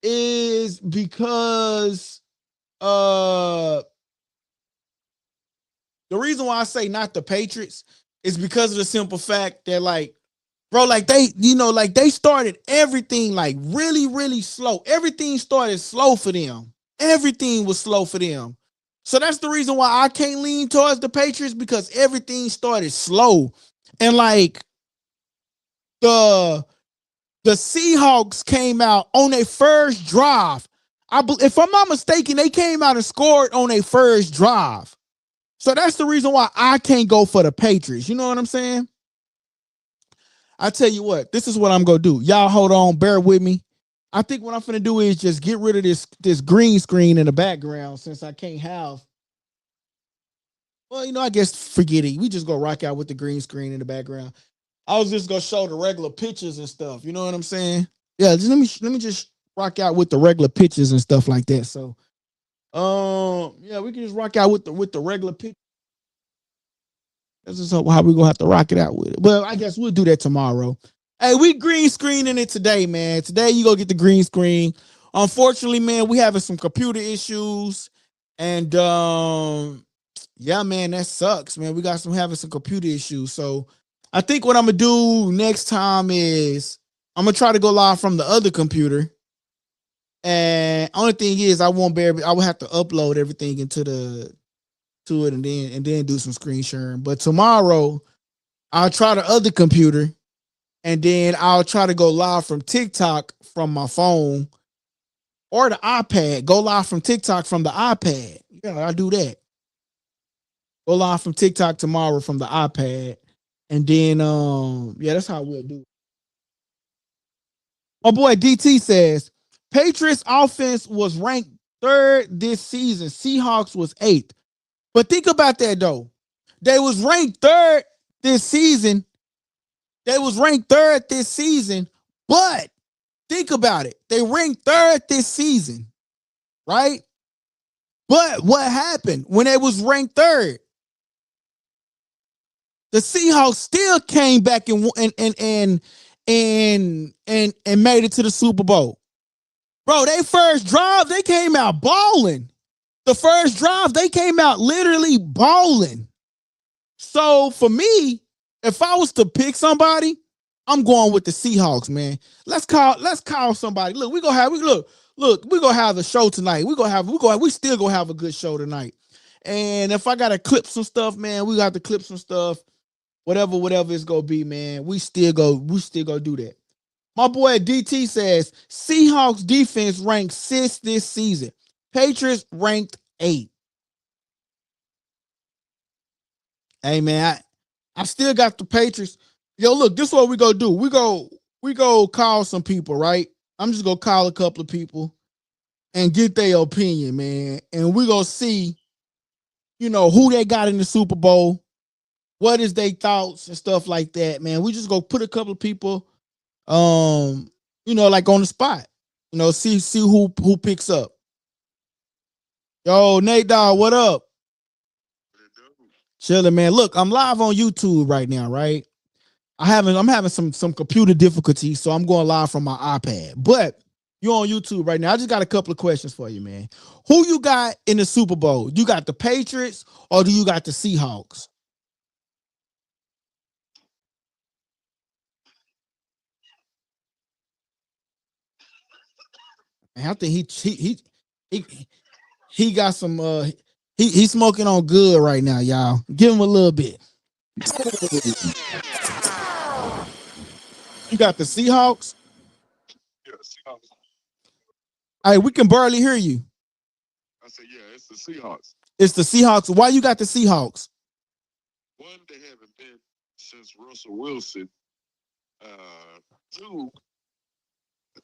is because the reason why I say not the Patriots is because of the simple fact that like bro, like they started everything like really, really slow. Everything started slow for them. Everything was slow for them. So that's the reason why I can't lean towards the Patriots because everything started slow. And like the Seahawks came out on their first drive. If I'm not mistaken, they came out and scored on their first drive. So that's the reason why I can't go for the Patriots. You know what I'm saying? I tell you what, this is what I'm gonna do. Y'all hold on, bear with me. I think what I'm gonna do is just get rid of this green screen in the background since I can't have. Well, I guess forget it. We just go rock out with the green screen in the background. I was just gonna show the regular pictures and stuff. You know what I'm saying? Yeah, just let me just rock out with the regular pictures and stuff like that. So, yeah, we can just rock out with the regular pictures. That's just how we gonna have to rock it out with it. Well, I guess we'll do that tomorrow. Hey, we green screening it today, man. Today you go get the green screen. Unfortunately, man, we having some computer issues, and yeah, man, that sucks, man. We got having some computer issues. So I think what I'm gonna do next time is I'm gonna try to go live from the other computer. And only thing is, I won't be able. I will have to upload everything into it, and then do some screen sharing. But tomorrow, I'll try the other computer, and then I'll try to go live from TikTok from my phone or the iPad. Go live from TikTok from the iPad. Yeah, I'll do that. Go live from TikTok tomorrow from the iPad, and then yeah, that's how we'll do it. My boy DT says Patriots offense was ranked 3rd this season. Seahawks was 8th. But think about that though. They was ranked 3rd this season. But think about it. They ranked 3rd this season, right? But what happened when they was ranked 3rd? The Seahawks still came back and made it to the Super Bowl. Bro, they first drive, they came out balling. The first drive, they came out literally balling. So for me, if I was to pick somebody, I'm going with the Seahawks, man. Let's call somebody. Look, we gonna have the show tonight. We still gonna have a good show tonight. And if I gotta clip some stuff, man, we got to clip some stuff. Whatever it's gonna be, man. We still go do that. My boy DT says Seahawks defense ranked 6th this season. Patriots ranked 8th. Hey man, I still got the Patriots. Yo, look, this is what we go do. We go call some people, right? I'm just gonna call a couple of people and get their opinion, man. And we gonna see, who they got in the Super Bowl. What is their thoughts and stuff like that, man? We just go put a couple of people, like on the spot. See who picks up. Yo, Nate Dogg, what up? Chilling, man. Look, I'm live on YouTube right now, right? I'm having some computer difficulties, so I'm going live from my iPad. But you're on YouTube right now. I just got a couple of questions for you, man. Who you got in the Super Bowl? You got the Patriots or do you got the Seahawks? And I think he got some he's smoking on good right now, y'all. Give him a little bit. You got the Seahawks?
Yeah, Seahawks.
Hey, we can barely hear you.
I said, yeah, it's the Seahawks.
It's the Seahawks. Why you got the Seahawks?
One, they haven't been since Russell Wilson. Two,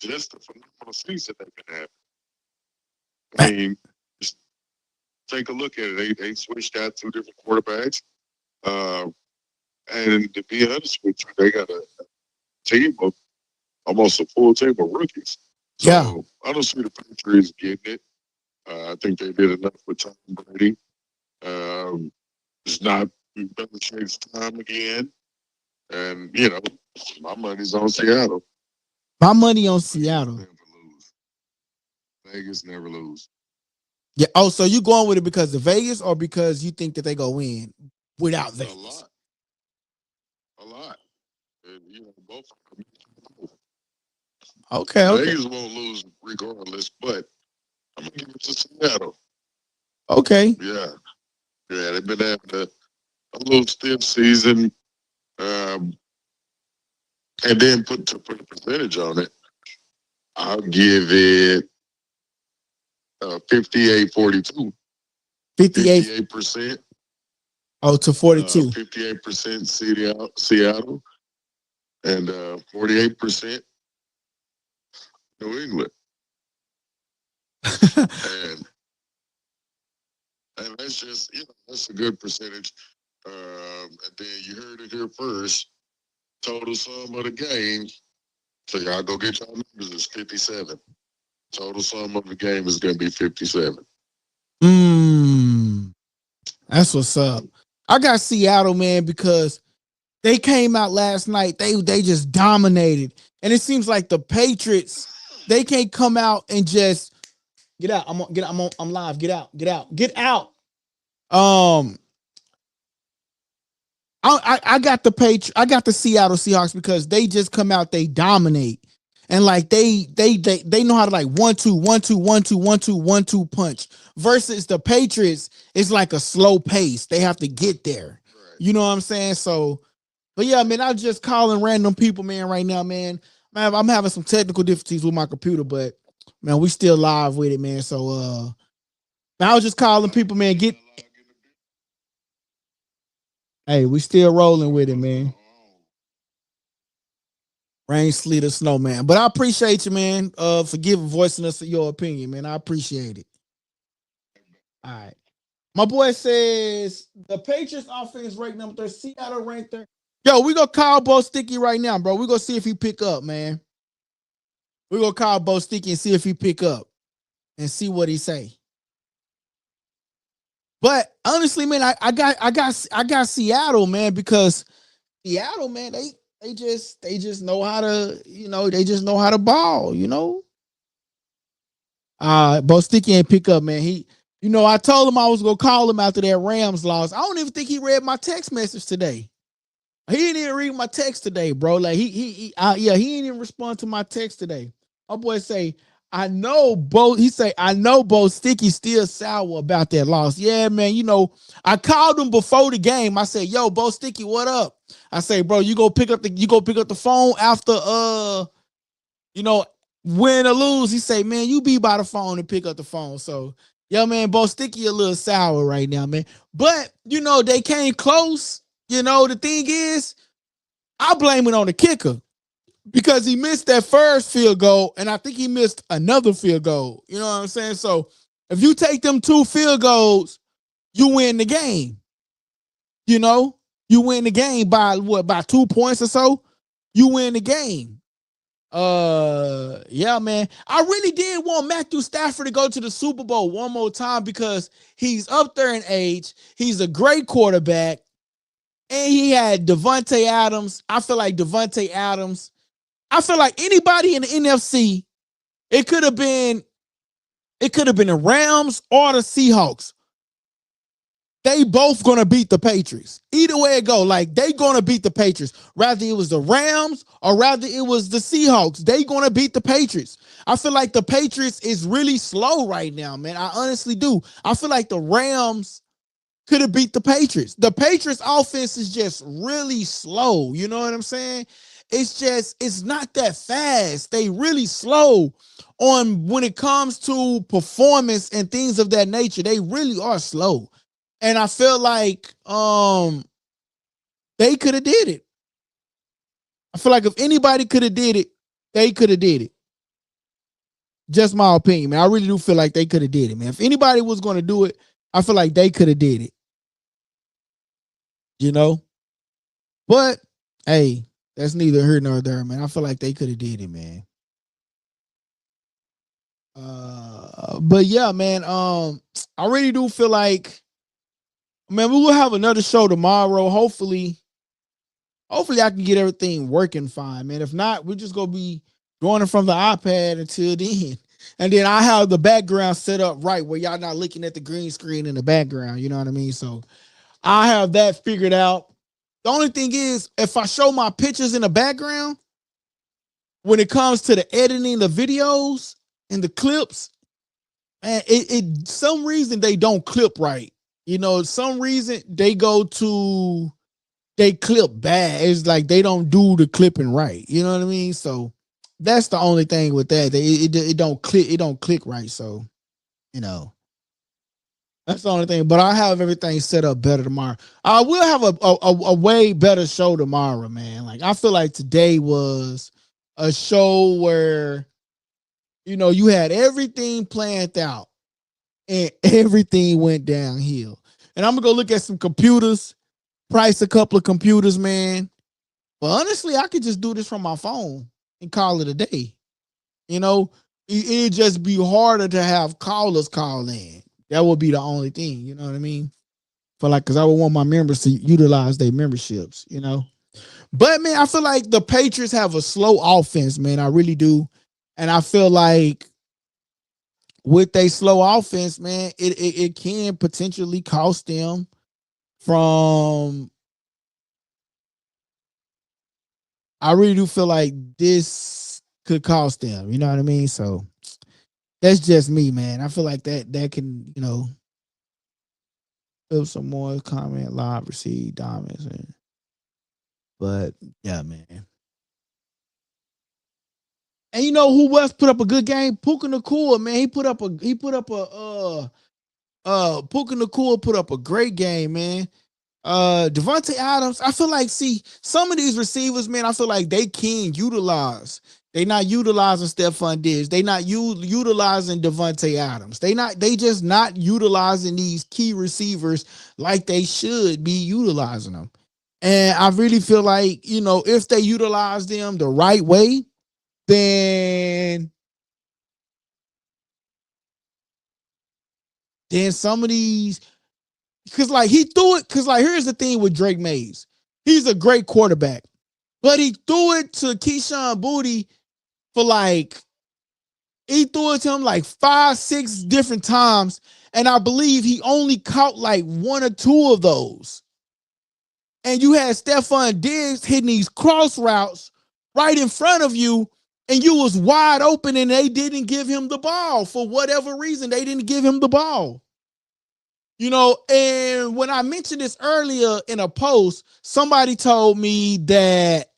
just the phenomenal season they've been having. I mean, just take a look at it. They switched out 2 different quarterbacks. And to be honest with you, they got a team of almost a full team of rookies. So
Yeah.
I don't see the Patriots getting it. I think they did enough with Tom Brady. It's not Belichick's time again. And, my money's on Seattle.
My money on Seattle.
Never lose. Vegas never lose.
Yeah. Oh, so you going with it because of Vegas or because you think that they go win without Vegas?
A lot. And, both.
Okay.
Vegas won't lose regardless, but I'm going to give it to Seattle.
Okay.
Yeah. Yeah, they've been having a little stiff season. And then put a percentage on it, I'll give it 58-42. 58%.
Oh, to 42.
58% Seattle, and 48% New England. and that's just that's a good percentage. And then you heard it here first. Total sum of the game. So y'all go get y'all numbers. It's 57. Total sum of the game is going to be 57.
That's what's up. I got Seattle, man, because they came out last night. They just dominated. And it seems like the Patriots, they can't come out and just get out. I'm live. Get out. Get out. Get out. Um I got I got the Seattle Seahawks because they just come out, they dominate. And like they know how to like 1-2, 1-2, 1-2, 1-2, 1-2 punch. Versus the Patriots, it's like a slow pace. They have to get there. You know what I'm saying? So, but yeah, man, I'm just calling random people, man, right now, man. I'm having some technical difficulties with my computer, but man, we still live with it, man. So I was just calling people, man. Hey, we still rolling with it, man. Rain, sleet, or snow, man. But I appreciate you, man, for voicing us your opinion, man. I appreciate it. All right. My boy says the Patriots offense ranked number 3, Seattle ranked 3rd. Yo, we gonna call Bo Sticky right now, bro. We gonna see if he pick up, man. We gonna call Bo Sticky and see if he pick up and see what he say. But honestly, man, I got Seattle, man, because Seattle, man, they just know how to, they just know how to ball, Bo Sticky ain't pick up, man. I told him I was gonna call him after that Rams loss. I don't even think he read my text message today. He didn't even read my text today, bro. Like he didn't even respond to my text today. My boy say, I know Bo Sticky still sour about that loss. Yeah, man. I called him before the game. I said, yo, Bo Sticky, what up? I say, bro, you go pick up the phone after win or lose. He say, man, you be by the phone and pick up the phone. So, yo, man, Bo Sticky a little sour right now, man. But they came close. The thing is, I blame it on the kicker because he missed that first field goal, and I think he missed another field goal. You know what I'm saying? So if you take them 2 field goals, you win the game. You win the game by what? By 2 points or so. You win the game. Yeah, man. I really did want Matthew Stafford to go to the Super Bowl one more time because he's up there in age. He's a great quarterback. And he had Devontae Adams. I feel like anybody in the NFC, it could have been the Rams or the Seahawks. They both gonna beat the Patriots. Either way it go, like they gonna beat the Patriots. Rather it was the Rams or rather it was the Seahawks. They gonna beat the Patriots. I feel like the Patriots is really slow right now, man. I honestly do. I feel like the Rams could have beat the Patriots. The Patriots offense is just really slow. You know what I'm saying? It's not that fast. They really slow on when it comes to performance and things of that nature. They really are slow. And I feel like they could have did it. I feel like if anybody could have did it, they could have did it. Just my opinion, man. I really do feel like they could have did it, man. If anybody was going to do it, I feel like they could have did it. But hey, that's neither here nor there, man. I feel like they could have did it, man. But yeah, man. I really do feel like, man, we will have another show tomorrow. Hopefully I can get everything working fine, man. If not, we're just gonna be doing it from the iPad until then. And then I have the background set up right where y'all not looking at the green screen in the background. You know what I mean? So I have that figured out. The only thing is, if I show my pictures in the background, when it comes to the editing the videos and the clips, man, it some reason they don't clip right. Some reason they clip bad. It's like they don't do the clipping right. You know what I mean? So that's the only thing with that. It don't click right. So, that's the only thing. But I have everything set up better tomorrow. I will have a way better show tomorrow, man. Like I feel like today was a show where, you had everything planned out and everything went downhill. And I'm gonna go look at some computers, price a couple of computers, man. But honestly, I could just do this from my phone and call it a day. It'd just be harder to have callers call in. That would be the only thing. You know what I mean? For like, because I would want my members to utilize their memberships, you know. But man, I feel like the Patriots have a slow offense, man. I really do. And I feel like with a slow offense, man, it can potentially cost them from. I really do feel like this could cost them. You know what I mean? So that's just me, man. I feel like that can, you know, build some more comment, live, receive, diamonds, but yeah, man. And you know who else put up a good game? Puka Nacua, man. Puka Nacua put up a great game, man. Devontae Adams, I feel like, see, some of these receivers, man, I feel like they can utilize. They not utilizing Stephon Diggs. They not utilizing Devontae Adams. They just not utilizing these key receivers like they should be utilizing them. And I really feel like, you know, if they utilize them the right way, then some of these, because like he threw it, because like here's the thing with Drake Mays. He's a great quarterback, but he threw it to Keyshawn Boutte for like, he threw it to him like 5-6 different times. And I believe he only caught like 1 or 2 of those. And you had Stephon Diggs hitting these cross routes right in front of you, and you was wide open, and they didn't give him the ball. For whatever reason, they didn't give him the ball. You know, and when I mentioned this earlier in a post, somebody told me that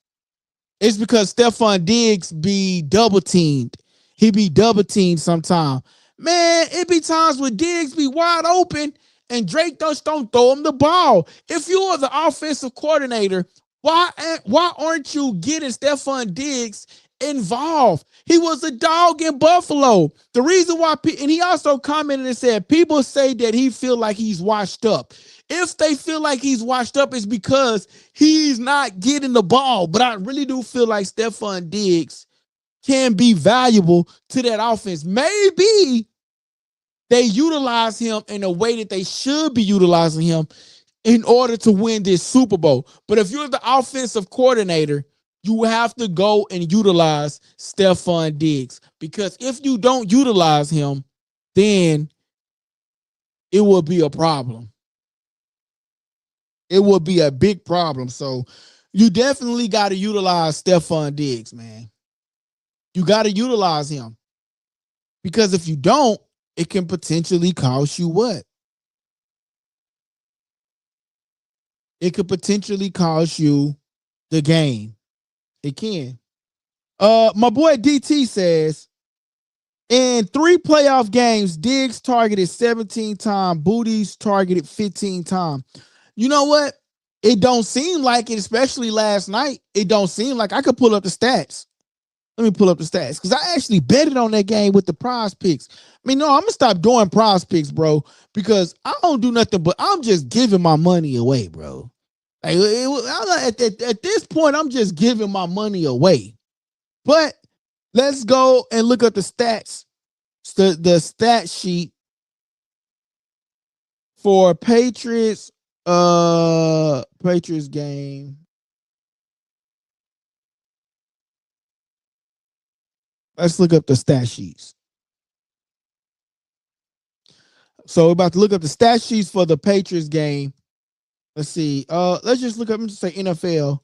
it's because Stephon Diggs be double teamed. He be double teamed sometime. Man, it be times where Diggs be wide open and Drake don't throw him the ball. If you are the offensive coordinator, why aren't you getting Stephon Diggs involved? He was a dog in Buffalo. The reason why, and he also commented and said, people say that he feel like he's washed up. If they feel like he's washed up, it's because he's not getting the ball. But I really do feel like Stephon Diggs can be valuable to that offense. Maybe they utilize him in a way that they should be utilizing him in order to win this Super Bowl. But if you're the offensive coordinator, you have to go and utilize Stephon Diggs, because if you don't utilize him, then it will be a problem. It will be a big problem. So you definitely got to utilize Stephon Diggs, man. You got to utilize him, because if you don't, it can potentially cost you what? It could potentially cost you the game. It can. My boy DT says, in 3 playoff games, Diggs targeted 17 times, Boutte's targeted 15 times. You know what? It don't seem like it, especially last night. It don't seem like, I could pull up the stats. Let me pull up the stats, because I actually betted on that game with the prize picks. I mean, no, I'm going to stop doing prize picks, bro, because I don't do nothing, but I'm just giving my money away, bro. Like, at this point, I'm just giving my money away. But let's go and look at the stats, the stat sheet for Patriots game. Let's look up the stat sheets. So we're about to look up the stat sheets for the Patriots game. Let's see. Let's just look up and just say NFL.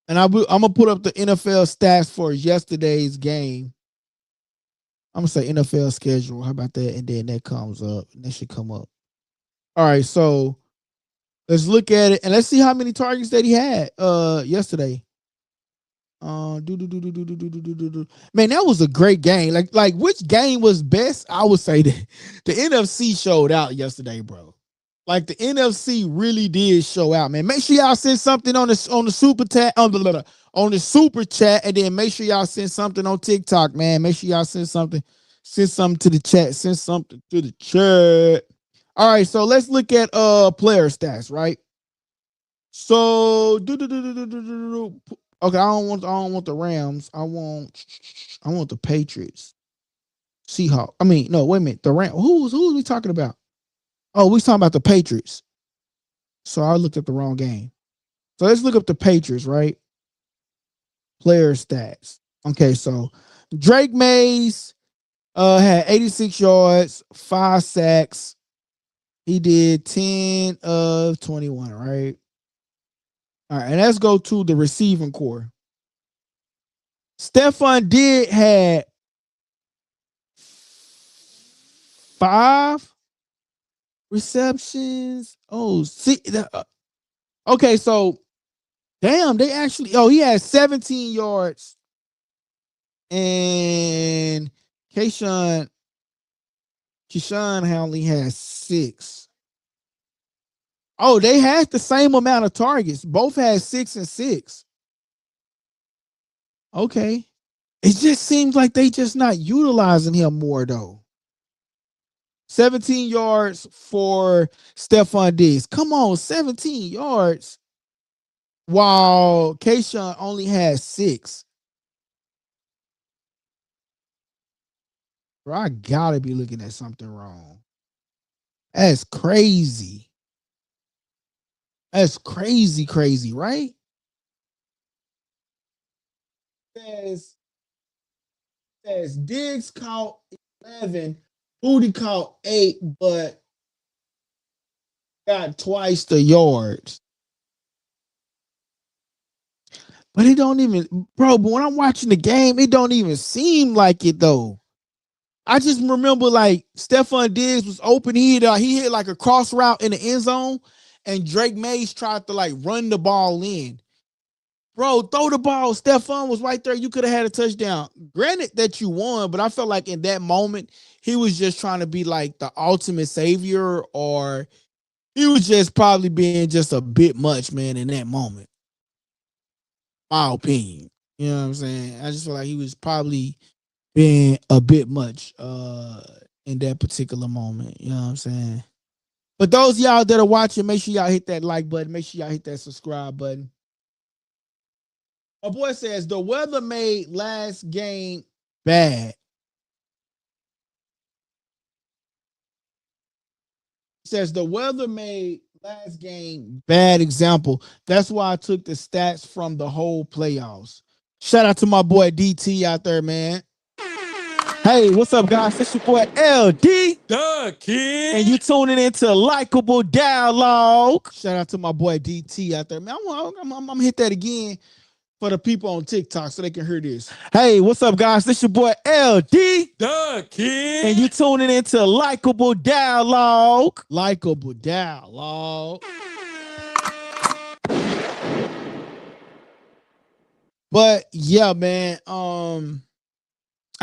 And I'm gonna put up the NFL stats for yesterday's game. I'm gonna say NFL schedule. How about that? And then that comes up. And that should come up. All right, so let's look at it and let's see how many targets that he had yesterday. Man, that was a great game. Like which game was best? I would say that the NFC showed out yesterday, bro. Like the NFC really did show out, man. Make sure y'all send something on the super chat on the super chat, and then make sure y'all send something on TikTok, man. Make sure y'all send something to the chat. Send something to the chat. All right, so let's look at player stats, right? So okay, I don't want the Rams. I want the Patriots. Seahawks. I mean, no, wait a minute. The Rams. Who's we talking about? Oh, we talking about the Patriots. So I looked at the wrong game. So let's look up the Patriots, right? Player stats. Okay, so Drake Mays had 86 yards, 5 sacks. He did 10 of 21, right? All right, and let's go to the receiving core. Stephon Diggs had 5 receptions. Oh, see, okay, so damn, they actually. Oh, he had 17 yards, and Keyshawn only has 6. Oh, they had the same amount of targets. Both had 6 and 6. Okay, it just seems like they just not utilizing him more though. 17 yards for Stephon Diggs. Come on, 17 yards. While Keyshawn only has 6. Bro, I gotta be looking at something wrong. That's crazy. That's crazy, right? Says Diggs caught 11, Booty caught 8, but got twice the yards. But it don't even, bro, but when I'm watching the game, it don't even seem like it though. I just remember like Stephon Diggs was open. He hit like a cross route in the end zone, and Drake Mays tried to like run the ball in. Bro, throw the ball. Stephon was right there. You could have had a touchdown. Granted that you won, but I felt like in that moment, he was just trying to be like the ultimate savior, or he was just probably being just a bit much, man, in that moment. My opinion. You know what I'm saying? I just feel like he was probably being a bit much in that particular moment. You know what I'm saying? But those of y'all that are watching, make sure y'all hit that like button. Make sure y'all hit that subscribe button. My boy says the weather made last game bad. He says the weather made last game bad example. That's why I took the stats from the whole playoffs. Shout out to my boy DT out there, man. Hey, what's up, guys? It's your boy LD.
The kid.
And you tuning into Likeable Dialogue. Shout out to my boy DT out there, man. I'm gonna hit that again for the people on TikTok so they can hear this. Hey, what's up, guys? This your boy LD.
The kid.
And you tuning into Likeable Dialogue. Likeable Dialogue. But yeah, man.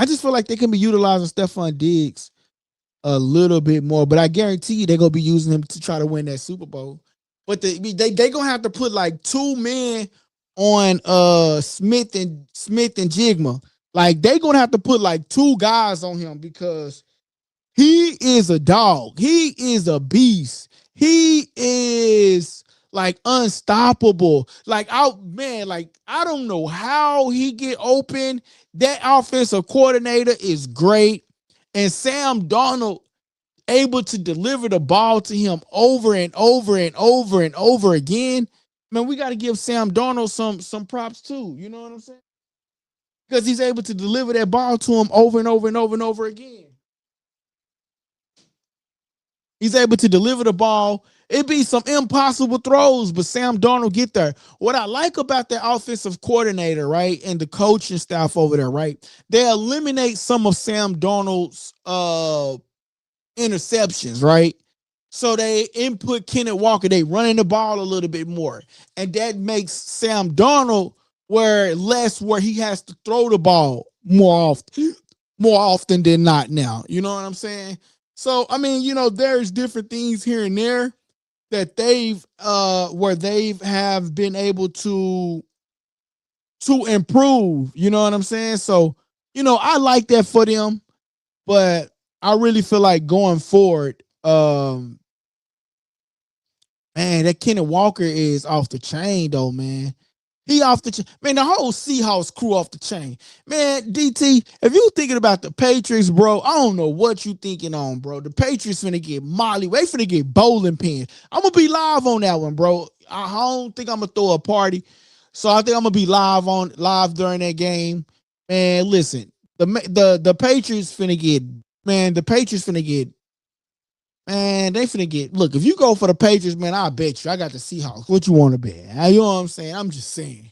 I just feel like they can be utilizing Stephon Diggs a little bit more, but I guarantee you they're gonna be using him to try to win that Super Bowl. But they gonna have to put like 2 men on Smith and Jigma. Like they gonna have to put like 2 guys on him because he is a dog. He is a beast. He is like unstoppable. Like I don't know how he get open. That offensive coordinator is great. And Sam Darnold able to deliver the ball to him over and over and over and over again. Man, we got to give Sam Darnold some props too. You know what I'm saying? Because he's able to deliver that ball to him over and over and over and over again. He's able to deliver the ball. It be some impossible throws, but Sam Darnold get there. What I like about that offensive coordinator, right, and the coaching staff over there, right, they eliminate some of Sam Darnold's interceptions, right? So they input Kenneth Walker. They running the ball a little bit more, and that makes Sam Darnold where he has to throw the ball more often than not. Now, you know what I'm saying? So I mean, there's different things here and there that they've where they have been able to improve. You know what I'm saying? So I like that for them, but I really feel like going forward, man, that Kenneth Walker is off the chain though, man. He off the chain. Man, the whole Seahawks crew off the chain. Man, DT, if you thinking about the Patriots, bro, I don't know what you thinking on, bro. The Patriots finna get molly. They finna get bowling pins. I'm going to be live on that one, bro. I don't think I'm going to throw a party. So I think I'm going to be live during that game. Man, listen, the Patriots finna get, man, the Patriots finna get, man, they finna get, look, if you go for the Patriots, man, I bet you I got the Seahawks. What you want to bet? You know what I'm saying? I'm just saying.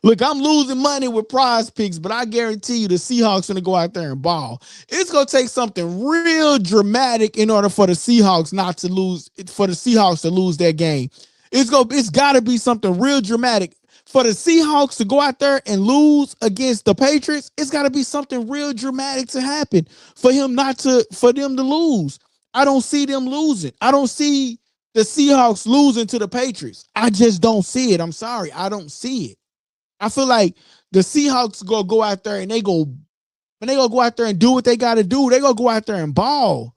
Look, I'm losing money with prize picks, but I guarantee you the Seahawks gonna go out there and ball. It's gonna take something real dramatic in order for the Seahawks not to lose, for the Seahawks to lose that game. It's gotta be something real dramatic. For the Seahawks to go out there and lose against the Patriots, it's gotta be something real dramatic to happen for them to lose. I don't see them losing. I don't see the Seahawks losing to the Patriots. I just don't see it. I'm sorry. I don't see it. I feel like the Seahawks gonna go out there and they gonna go out there and do what they gotta do. They gonna go out there and ball.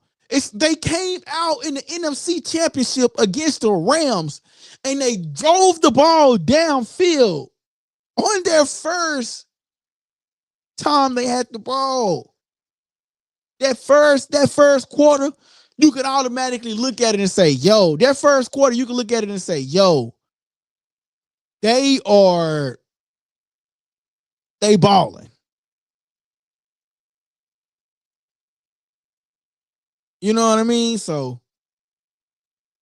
They came out in the NFC Championship against the Rams and they drove the ball downfield on their first time they had the ball. That first quarter, you could automatically look at it and say, yo, that first quarter, you can look at it and say, yo, they balling. You know what I mean? So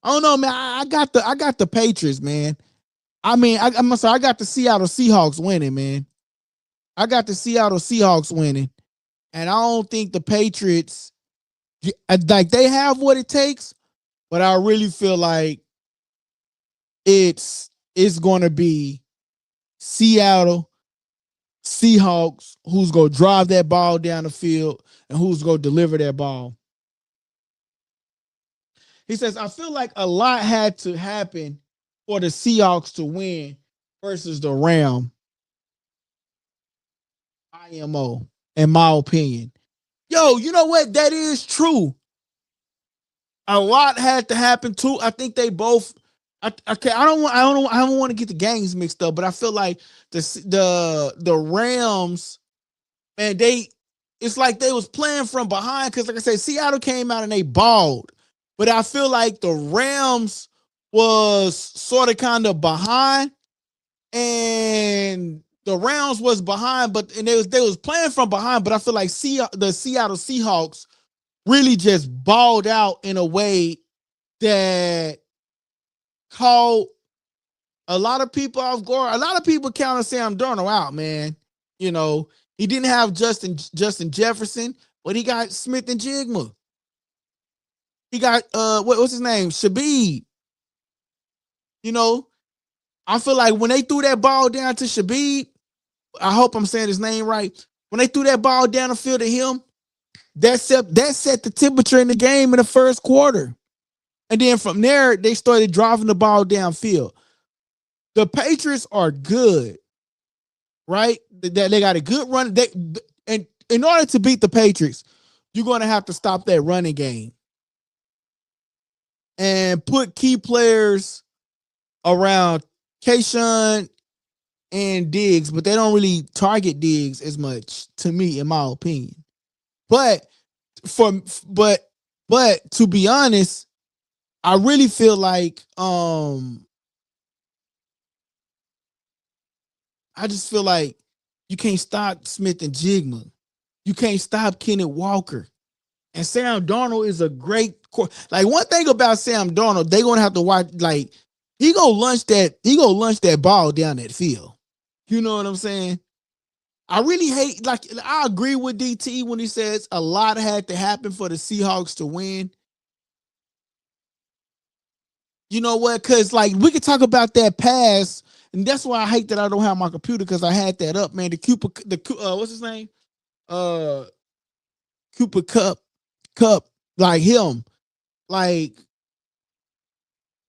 I don't know, man. I got the Patriots, man. I mean, I'm sorry, I got the Seattle Seahawks winning, man. I got the Seattle Seahawks winning. And I don't think the Patriots, like, they have what it takes, but I really feel like it's going to be Seattle Seahawks who's going to drive that ball down the field and who's going to deliver that ball. He says, I feel like a lot had to happen for the Seahawks to win versus the Rams. IMO, in my opinion. Yo, you know what? That is true. A lot had to happen too. I think they both. I don't want to get the games mixed up, but I feel like the Rams, man, it's like they was playing from behind because, like I said, Seattle came out and they balled, but I feel like the Rams was sort of kind of behind, and the Rams was behind, and they was playing from behind. But I feel like the Seattle Seahawks really just balled out in a way that caught a lot of people off guard. A lot of people counted Sam Darnold out, man. You know, he didn't have Justin Jefferson, but he got Smith and Jigma. He got what's his name? Shabib. You know, I feel like when they threw that ball down to Shabib, I hope I'm saying his name right. When they threw that ball down the field to him, that set the temperature in the game in the first quarter. And then from there, they started driving the ball downfield. The Patriots are good, right? They got a good run. And in order to beat the Patriots, you're going to have to stop that running game and put key players around Kayshawn and Diggs, but they don't really target Diggs as much, to me, in my opinion. But to be honest, I really feel like I just feel like you can't stop Smith and Jigma. You can't stop Kenneth Walker. And Sam Darnold is a great like, one thing about Sam Darnold, they're gonna have to watch, like, he gonna lunch that ball down that field. You know what I'm saying? I really hate, like, I agree with DT when he says a lot had to happen for the Seahawks to win. You know what? Because, like, we could talk about that pass, and that's why I hate that I don't have my computer, because I had that up, man. What's his name? Cooper Cup, like him. Like,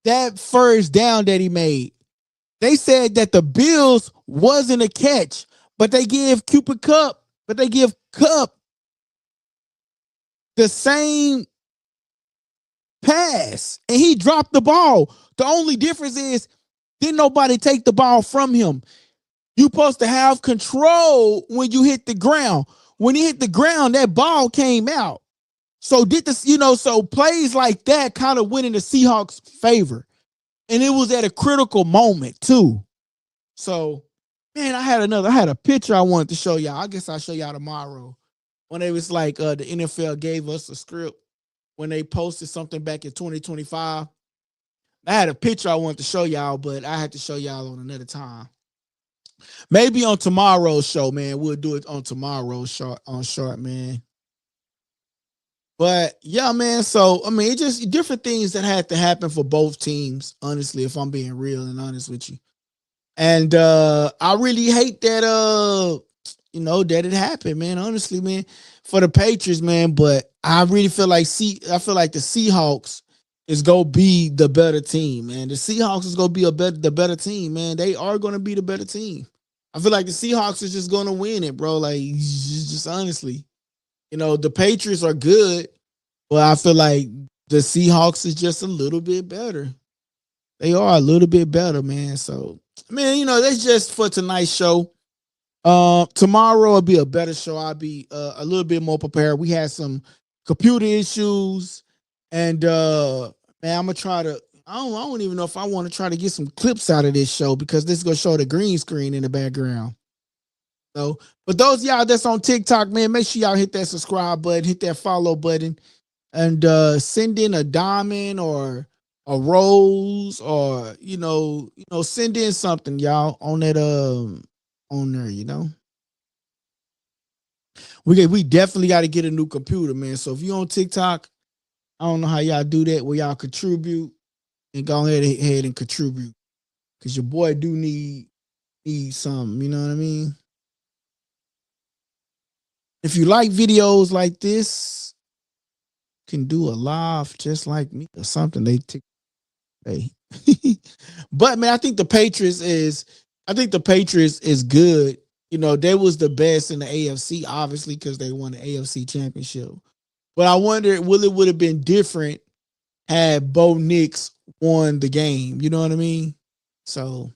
that first down that he made, they said that the Bills wasn't a catch, but they give Cup the same pass, and he dropped the ball. The only difference is, didn't nobody take the ball from him. You supposed to have control when you hit the ground. When he hit the ground, that ball came out. So did this, so plays like that kind of went in the Seahawks' favor. And it was at a critical moment too. So, man, I had a picture I wanted to show y'all. I guess I'll show y'all tomorrow. When it was like the NFL gave us a script when they posted something back in 2025. I had a picture I wanted to show y'all, but I had to show y'all on another time. Maybe on tomorrow's show, man. We'll do it on tomorrow's short, man. But yeah, man. So I mean, it just different things that had to happen for both teams. Honestly, if I'm being real and honest with you, and I really hate that that it happened, man. Honestly, man, for the Patriots, man. But I really feel like the Seahawks is gonna be the better team, man. The Seahawks is gonna be the better team, man. They are gonna be the better team. I feel like the Seahawks is just gonna win it, bro. Like just honestly, the Patriots are good, but I feel like the Seahawks is just a little bit better. They are a little bit better, man. So, man, that's just for tonight's show. Tomorrow will be a better show. I'll be a little bit more prepared. We had some computer issues, and man, I'm gonna try to. I don't even know if I want to try to get some clips out of this show because this is gonna show the green screen in the background. So, but those of y'all that's on TikTok, man, make sure y'all hit that subscribe button, hit that follow button, and send in a diamond or a rose or send in something, y'all, on that on there, We definitely got to get a new computer, man. So if you're on TikTok, I don't know how y'all do that, where y'all contribute and go ahead and contribute. Cause your boy do need something, you know what I mean? If you like videos like this, can do a live just like me or something. Hey. But man, I think the Patriots is good. They was the best in the AFC, obviously, because they won the AFC championship. But I wonder, it would have been different had Bo Nix won the game. You know what I mean? So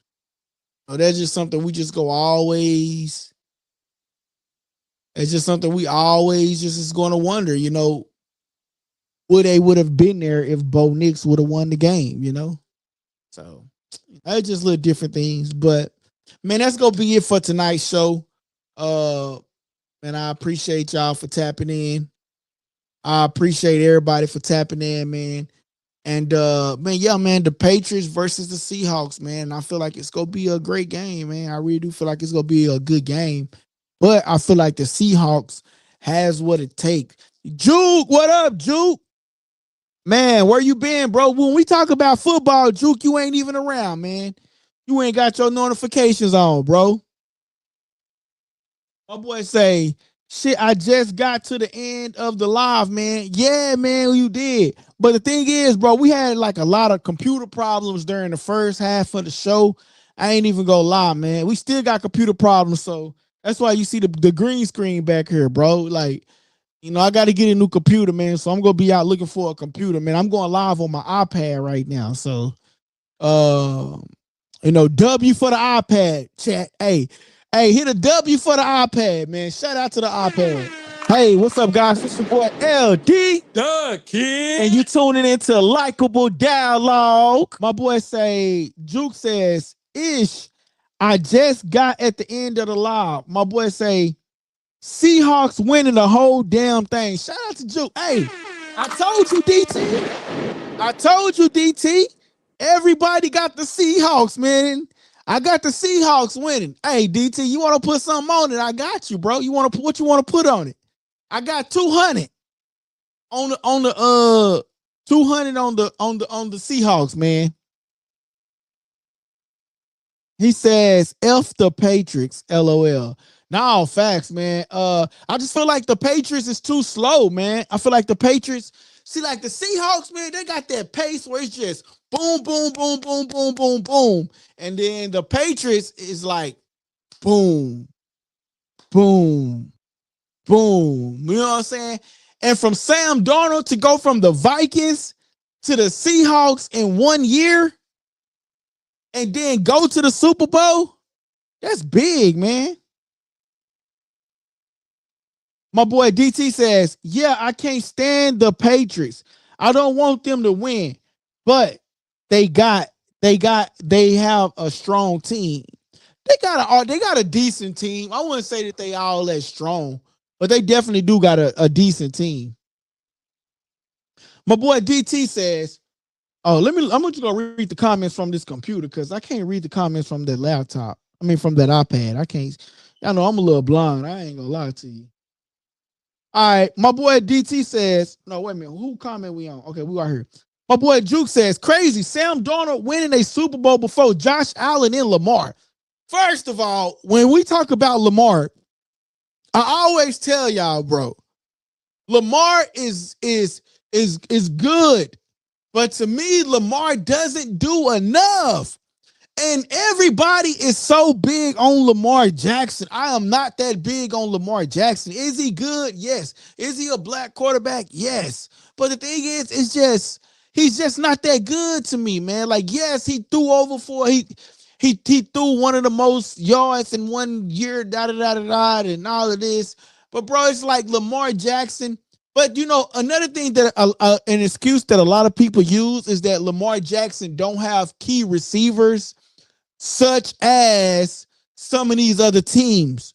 that's just something we just go always. It's just something we always just is going to wonder, would they would have been there if Bo Nix would have won the game, So that's just little different things. But man, that's gonna be it for tonight's show. And I appreciate y'all for tapping in. I appreciate everybody for tapping in, man. And man, the Patriots versus the Seahawks, man. I feel like it's gonna be a great game, man. I really do feel like it's gonna be a good game. But I feel like the Seahawks has what it takes. Juke, what up, Juke? Man, where you been, bro? When we talk about football, Juke, you ain't even around, man. You ain't got your notifications on, bro. My boy say, shit, I just got to the end of the live, man. Yeah, man, you did. But the thing is, bro, we had like a lot of computer problems during the first half of the show. I ain't even gonna lie, man. We still got computer problems, so that's why you see the green screen back here, bro. Like, I got to get a new computer, man. So I'm gonna be out looking for a computer, man. I'm going live on my iPad right now. So, W for the iPad, chat. Hey, hit a W for the iPad, man. Shout out to the iPad. Hey, what's up, guys? It's your boy LD.
The Kid.
And you tuning into Likeable Dialogue. My boy Juke says, Ish, I just got at the end of the live. My boy say, Seahawks winning the whole damn thing. Shout out to Juke. Hey, I told you, DT. Everybody got the Seahawks, man. I got the Seahawks winning. Hey, DT, you want to put something on it? I got you, bro. What you want to put on it? I got 200 on the 200 on the Seahawks, man. He says F the Patriots, LOL. No, facts, man. I just feel like the Patriots is too slow, man. I feel like the Patriots, like the Seahawks, man, they got that pace where it's just boom, boom, boom, boom, boom, boom, boom. And then the Patriots is like boom, boom, boom. You know what I'm saying? And from Sam Darnold to go from the Vikings to the Seahawks in 1 year and then go to the Super Bowl. That's big, man. My boy DT says, yeah, I can't stand the Patriots. I don't want them to win, but they have a strong team. They got a decent team. I wouldn't say that they all that strong, but they definitely do got a decent team. My boy DT says, oh, I'm just gonna read the comments from this computer because I can't read the comments from that laptop. I mean, from that iPad. I can't. I know I'm a little blind. I ain't gonna lie to you. All right, my boy DT says, no, wait a minute. Who comment we on? Okay, we are here. My boy Juke says, crazy. Sam Darnold winning a Super Bowl before Josh Allen and Lamar. First of all, when we talk about Lamar, I always tell y'all, bro, Lamar is good, but to me, Lamar doesn't do enough. And everybody is so big on Lamar Jackson. I am not that big on Lamar Jackson. Is he good? Yes. Is he a black quarterback? Yes. But the thing is, he's just not that good to me, man. Like, yes, he threw over for he threw one of the most yards in 1 year, and all of this. But bro, it's like Lamar Jackson. But you know, another thing that an excuse that a lot of people use is that Lamar Jackson don't have key receivers such as some of these other teams.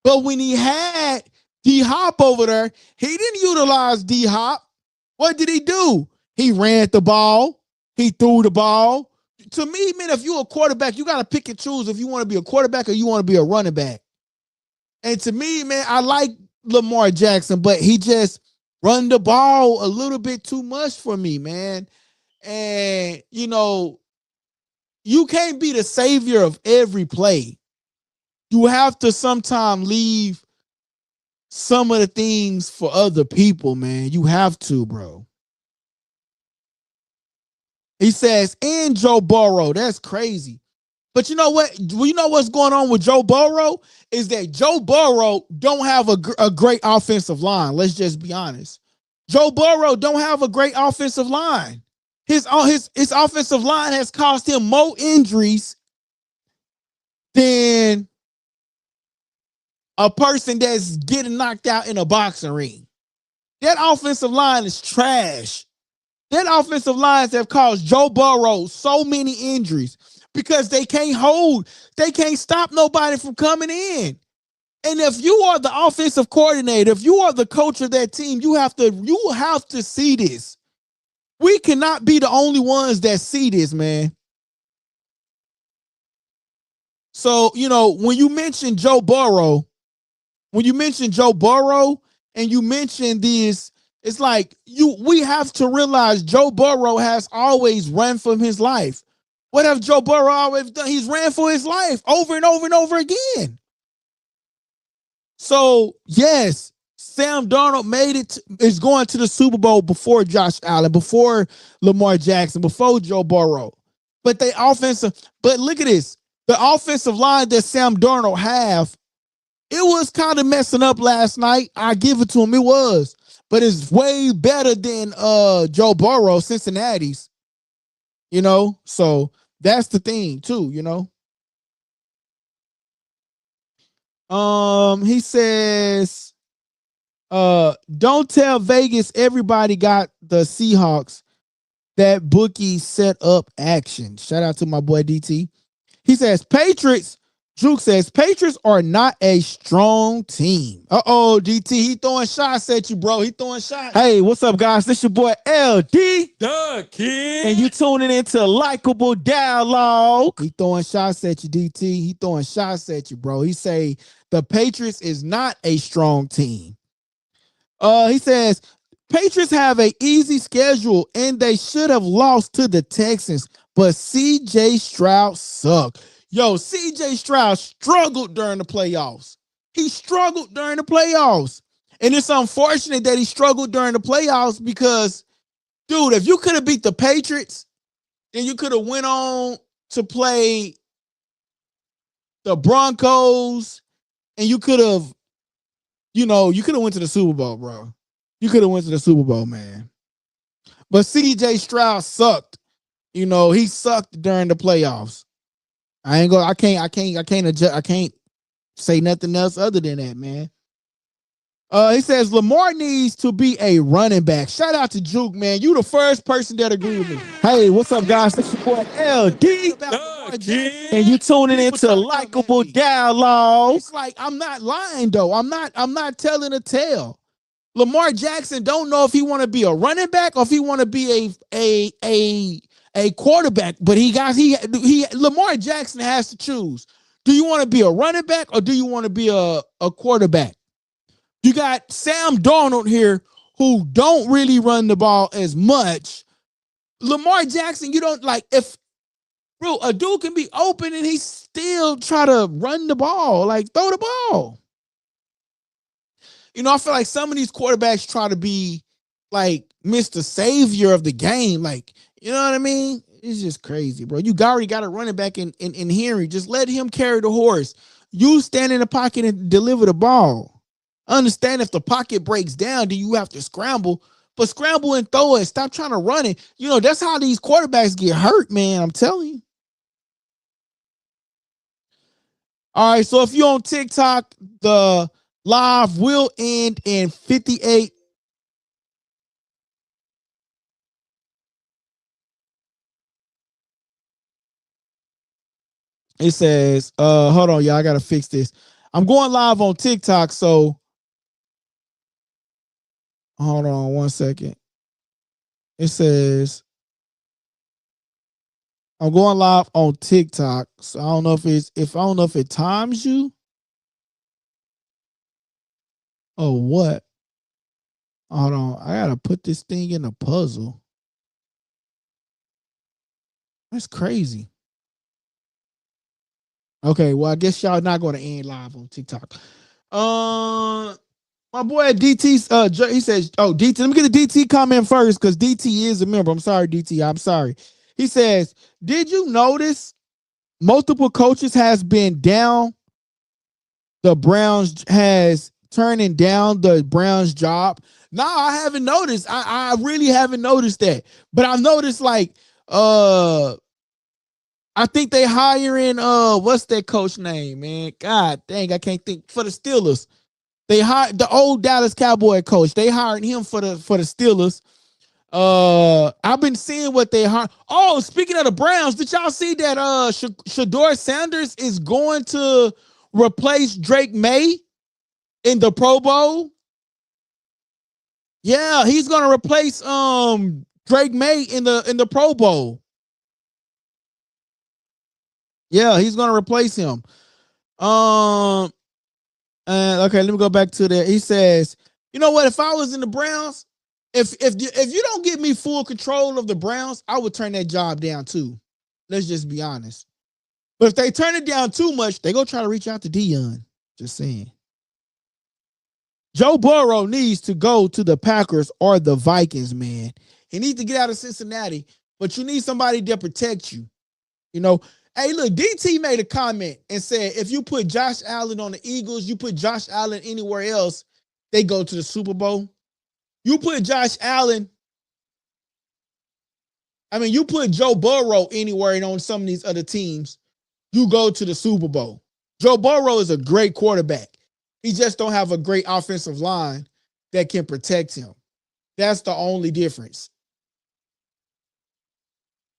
But when he had D-Hop over there, he didn't utilize D-Hop. What did he do? He ran the ball. He threw the ball. To me, man, if you're a quarterback, you got to pick and choose if you want to be a quarterback or you want to be a running back. And to me, man, I like Lamar Jackson, but he just run the ball a little bit too much for me, man. And, you know, you can't be the savior of every play. You have to sometimes leave some of the things for other people, man. You have to, bro. He says, and Joe Burrow. That's crazy. But you know what? You know what's going on with Joe Burrow? Is that Joe Burrow don't have a great offensive line. Let's just be honest. Joe Burrow don't have a great offensive line. His offensive line has caused him more injuries than a person that's getting knocked out in a boxing ring. That offensive line is trash. That offensive lines have caused Joe Burrow so many injuries because they can't stop nobody from coming in. And if you are the offensive coordinator, if you are the coach of that team, you have to see this. We cannot be the only ones that see this, man. So, you know, when you mention Joe Burrow and you mention this, it's like we have to realize Joe Burrow has always run for his life. What have Joe Burrow always done? He's ran for his life over and over and over again. So, yes, Sam Darnold is going to the Super Bowl before Josh Allen, before Lamar Jackson, before Joe Burrow. But look at this. The offensive line that Sam Darnold have, it was kind of messing up last night. I give it to him. It was. But it's way better than Joe Burrow, Cincinnati's. You know? So that's the thing, too, you know. He says, don't tell Vegas everybody got the Seahawks. That bookie set up action. Shout out to my boy DT. He says, Juke says, Patriots are not a strong team. Uh-oh, DT, he throwing shots at you, bro. He throwing shots. Hey, what's up, guys? This your boy LD.
The Kid.
And you tuning into Likeable Dialogue. He throwing shots at you, DT. He throwing shots at you, bro. He say the Patriots is not a strong team. He says, Patriots have an easy schedule and they should have lost to the Texans, but CJ Stroud sucked. Yo, CJ Stroud struggled during the playoffs. He struggled during the playoffs. And it's unfortunate that he struggled during the playoffs because, dude, if you could have beat the Patriots, then you could have went on to play the Broncos and you could have, went to the Super Bowl, bro. You could have went to the Super Bowl, man. But CJ Stroud sucked. You know, he sucked during the playoffs. I can't say nothing else other than that, man. He says Lamar needs to be a running back. Shout out to Juke, man. You the first person that agreed with me. Hey, what's up, guys? This is your boy LD. And you tuning into Likeable Dialogue. It's like I'm not lying though. I'm not telling a tale. Lamar Jackson don't know if he want to be a running back or if he want to be a quarterback. But Lamar Jackson has to choose. Do you want to be a running back or do you want to be a quarterback? You got Sam Darnold here who don't really run the ball as much. Lamar Jackson, you don't like if bro, a dude can be open and he still try to run the ball, like throw the ball. You know, I feel like some of these quarterbacks try to be like Mr. Savior of the game. Like, you know what I mean? It's just crazy, bro. You already got a running back in Henry. Just let him carry the horse. You stand in the pocket and deliver the ball. Understand if the pocket breaks down, then you have to scramble. But scramble and throw it. Stop trying to run it. You know, that's how these quarterbacks get hurt, man. I'm telling you. All right, so if you're on TikTok, the live will end in 58. It says, hold on, y'all. I gotta fix this. I'm going live on TikTok, so hold on 1 second. It says I'm going live on TikTok, so I don't know if it times you or what. Hold on, I gotta put this thing in a puzzle. That's crazy. Okay, well, I guess y'all not going to end live on TikTok. My boy DT, he says, oh, DT, let me get the DT comment first because DT is a member. I'm sorry, DT. I'm sorry. He says, did you notice multiple coaches has been down? The Browns has turning down the Browns job. No, I haven't noticed. I really haven't noticed that. But I noticed like, I think they hiring what's that coach name, man? God dang, I can't think for the Steelers. They hired the old Dallas Cowboy coach. They hired him for the Steelers. I've been seeing what they hired. Oh, speaking of the Browns, did y'all see that Shador Sanders is going to replace Drake May in the Pro Bowl? Yeah, he's gonna replace Drake May in the Pro Bowl. Yeah, he's gonna replace him. And okay, let me go back to that. He says, you know what? If I was in the Browns, if you don't give me full control of the Browns, I would turn that job down too. Let's just be honest. But if they turn it down too much, they go try to reach out to Dion. Just saying. Joe Burrow needs to go to the Packers or the Vikings, man. He needs to get out of Cincinnati, but you need somebody to protect you. You know, hey, look, DT made a comment and said, if you put Josh Allen on the Eagles, you put Josh Allen anywhere else, they go to the Super Bowl. You put Josh Allen, you put Joe Burrow anywhere and on some of these other teams, you go to the Super Bowl. Joe Burrow is a great quarterback. He just don't have a great offensive line that can protect him. That's the only difference.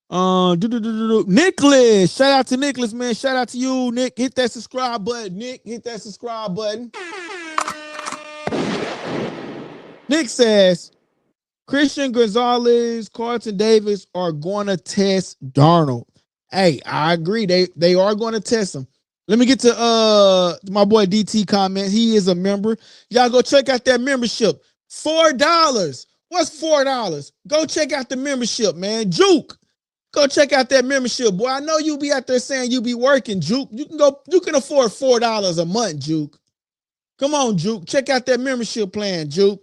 Nicholas, shout out to Nicholas, man. Shout out to you, Nick. Hit that subscribe button. Nick, hit that subscribe button. Nick says Christian Gonzalez, Carlton Davis are going to test Darnold. Hey, I agree. They are going to test him. Let me get to my boy DT comment. He is a member. Y'all go check out that membership. $4. What's $4? Go check out the membership, man. Juke. Go check out that membership, boy. I know you be out there saying you be working, Juke. You can afford $4 a month, Juke. Come on, Juke. Check out that membership plan, Juke.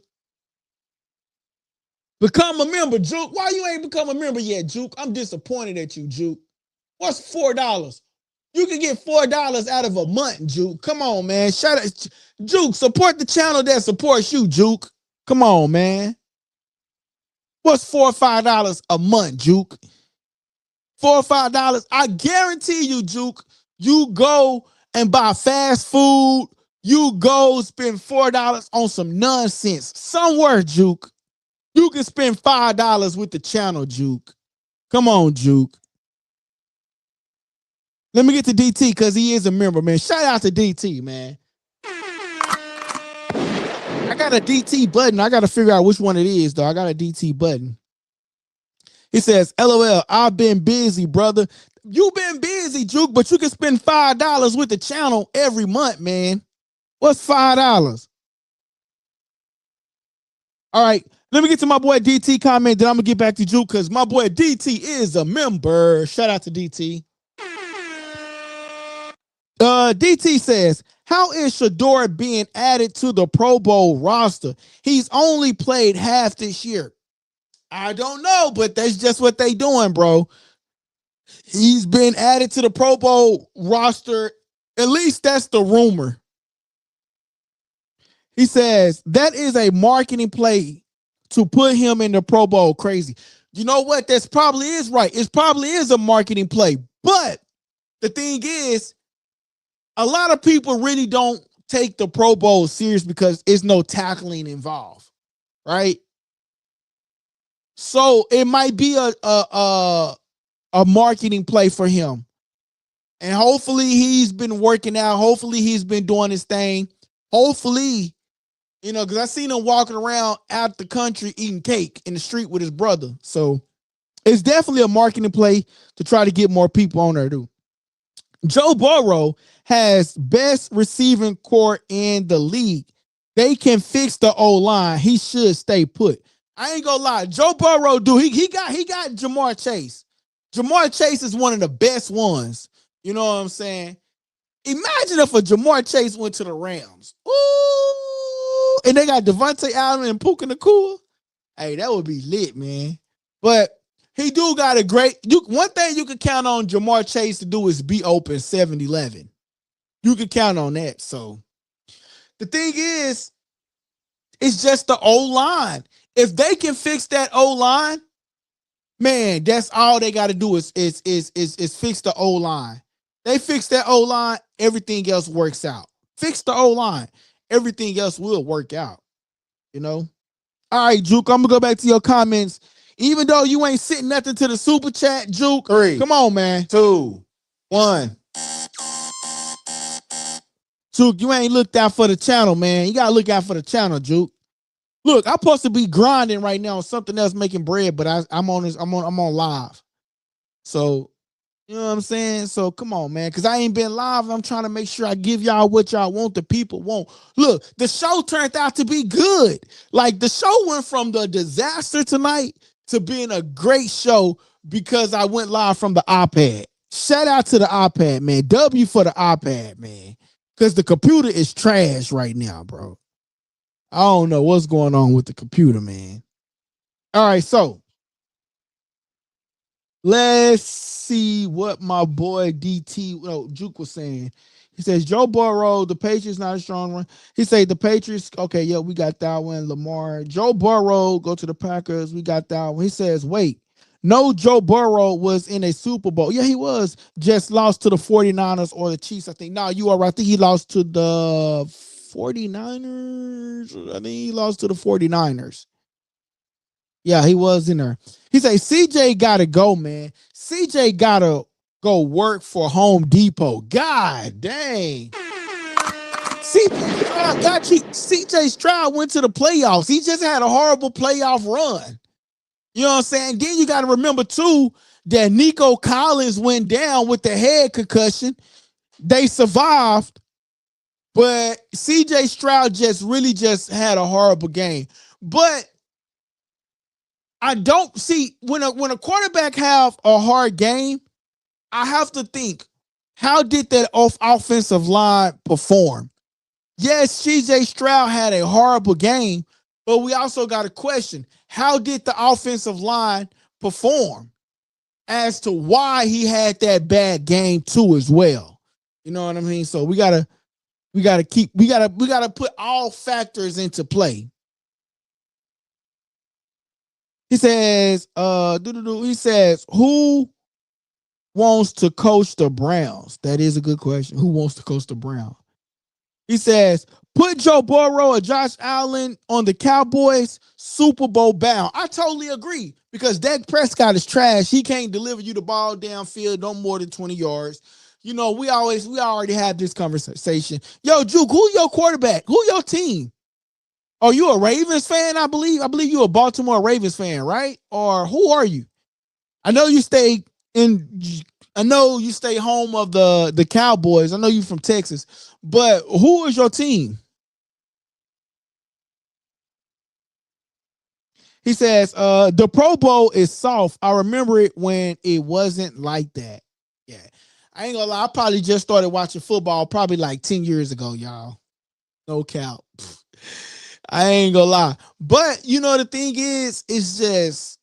Become a member, Juke. Why you ain't become a member yet, Juke? I'm disappointed at you, Juke. What's $4? You can get $4 out of a month, Juke. Come on, man. Shout out, Juke. Support the channel that supports you, Juke. Come on, man. What's $4 or $5 a month, Juke? $4 or $5, I guarantee you, Juke, you go and buy fast food. You go spend $4 on some nonsense somewhere, Juke. You can spend $5 with the channel, Juke. Come on, Juke. Let me get to DT because he is a member, man. Shout out to DT, man. I got a DT button. I got to figure out which one it is, though. I got a DT button. He says, LOL, I've been busy, brother. You been busy, Juke, but you can spend $5 with the channel every month, man. What's $5? All right, let me get to my boy DT comment, then I'm going to get back to Juke because my boy DT is a member. Shout out to DT. DT says, how is Shador being added to the Pro Bowl roster? He's only played half this year. I don't know, but that's just what they doing, bro. He's been added to the Pro Bowl roster. At least that's the rumor. He says, that is a marketing play to put him in the Pro Bowl. Crazy. You know what? That's probably is right. It probably is a marketing play. But the thing is, a lot of people really don't take the Pro Bowl serious because there's no tackling involved, right? So it might be a marketing play for him. And hopefully he's been working out. Hopefully he's been doing his thing. Hopefully, you know, because I seen him walking around out the country eating cake in the street with his brother. So it's definitely a marketing play to try to get more people on there, too. Joe Burrow has best receiving core in the league. They can fix the O-line. He should stay put. I ain't gonna lie. Joe Burrow, dude, he got Jamar Chase. Jamar Chase is one of the best ones. You know what I'm saying? Imagine if a Jamar Chase went to the Rams. Ooh, and they got Devontae Allen and Puka Nacua. Hey, that would be lit, man. But he do got a great, one thing you can count on Jamar Chase to do is be open 7-11. You can count on that. So the thing is, it's just the O-line. If they can fix that O-line, man, that's all they got to do is fix the O-line. They fix that O-line, everything else works out. Fix the O-line, everything else will work out. You know? All right, Juke, I'm going to go back to your comments. Even though you ain't sitting nothing to the super chat, Juke.
3,
come on, man.
2, 1.
Juke, you ain't looked out for the channel, man. You got to look out for the channel, Juke. Look, I'm supposed to be grinding right now on something else making bread, but I'm on live. So, you know what I'm saying? So come on, man. Cause I ain't been live. I'm trying to make sure I give y'all what y'all want, the people want. Look, the show turned out to be good. Like the show went from the disaster tonight to being a great show because I went live from the iPad. Shout out to the iPad, man. W for the iPad, man. Cause the computer is trash right now, bro. I don't know what's going on with the computer, man. All right, so let's see what my boy Juke was saying. He says, Joe Burrow, the Patriots not a strong run. He said the Patriots, okay, yeah, we got that one. Lamar. Joe Burrow, go to the Packers, we got that one. He says, wait, no, Joe Burrow was in a Super Bowl. Yeah, he was. Just lost to the 49ers or the Chiefs, I think. No, you are right. I think he lost to the 49ers. I think he lost to the 49ers. Yeah, he was in there. He said, CJ got to go, man. CJ got to go work for Home Depot. God dang. CJ Stroud went to the playoffs. He just had a horrible playoff run. You know what I'm saying? Then you got to remember, too, that Nico Collins went down with the head concussion. They survived, but CJ Stroud just had a horrible game. But I don't see when a quarterback have a hard game, I have to think, how did that offensive line perform? Yes, CJ Stroud had a horrible game, but we also got a question. How did the offensive line perform as to why he had that bad game too as well? You know what I mean? So we gotta put all factors into play. He says, who wants to coach the Browns? That is a good question. Who wants to coach the Browns? He says, put Joe Burrow or Josh Allen on the Cowboys, Super Bowl bound. I totally agree because Dak Prescott is trash. He can't deliver you the ball downfield no more than 20 yards. You know, we already had this conversation. Yo, Juke, who your quarterback? Who your team? Are you a Ravens fan? I believe you're a Baltimore Ravens fan, right? Or who are you? I know you stay home of the Cowboys. I know you from Texas, but who is your team? He says, the Pro Bowl is soft. I remember it when it wasn't like that. Yeah. I ain't gonna lie. I probably just started watching football probably like 10 years ago, y'all. No cap. I ain't gonna lie. But you know, the thing is, it's just,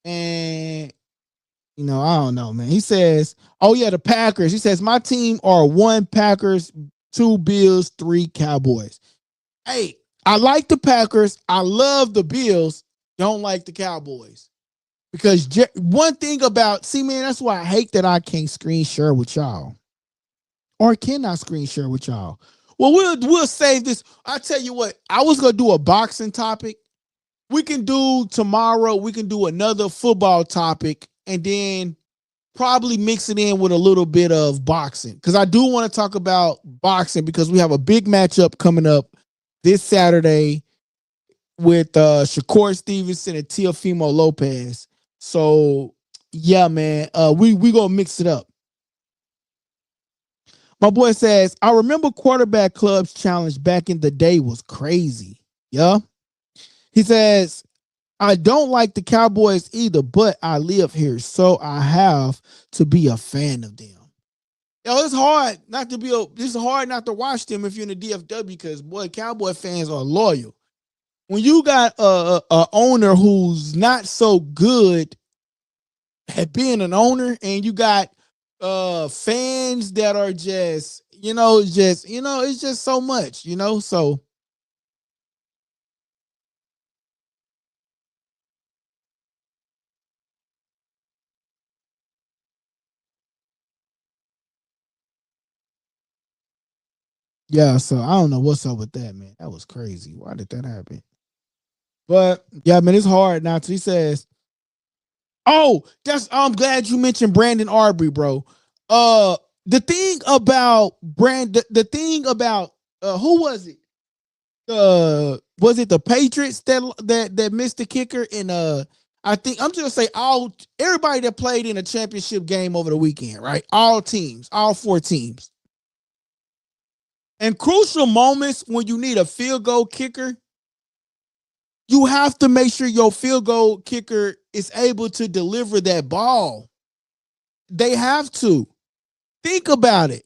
and you know, I don't know, man. He says, oh yeah, the Packers. He says, my team are 1 Packers, 2 Bills, 3 Cowboys. Hey, I like the Packers. I love the Bills. Don't like the Cowboys. Because one thing about, see, man, that's why I hate that I can't screen share with y'all. Or cannot screen share with y'all. Well, we'll save this. I tell you what, I was gonna do a boxing topic. We can do tomorrow, we can do another football topic, and then probably mix it in with a little bit of boxing. Because I do want to talk about boxing because we have a big matchup coming up this Saturday with Shakur Stevenson and Teofimo Lopez. So yeah, man, we gonna mix it up. My boy says, I remember quarterback clubs challenge back in the day was crazy. Yeah. He says, I don't like the Cowboys either, but I live here, so I have to be a fan of them. Yo, it's hard not to it's hard not to watch them if you're in the DFW because boy, Cowboy fans are loyal. When you got a owner who's not so good at being an owner, and you got fans that are just, it's just so much, so yeah, so I don't know what's up with that, man. That was crazy. Why did that happen? But yeah, man, it's hard now. He says, oh, I'm glad you mentioned Brandon Aubrey, bro. The thing about the thing about who was it? Was it the Patriots that missed the kicker? And I think I'm just gonna say everybody that played in a championship game over the weekend, right? All teams, all 4 teams. And crucial moments when you need a field goal kicker, you have to make sure your field goal kicker is able to deliver that ball. They have to. Think about it.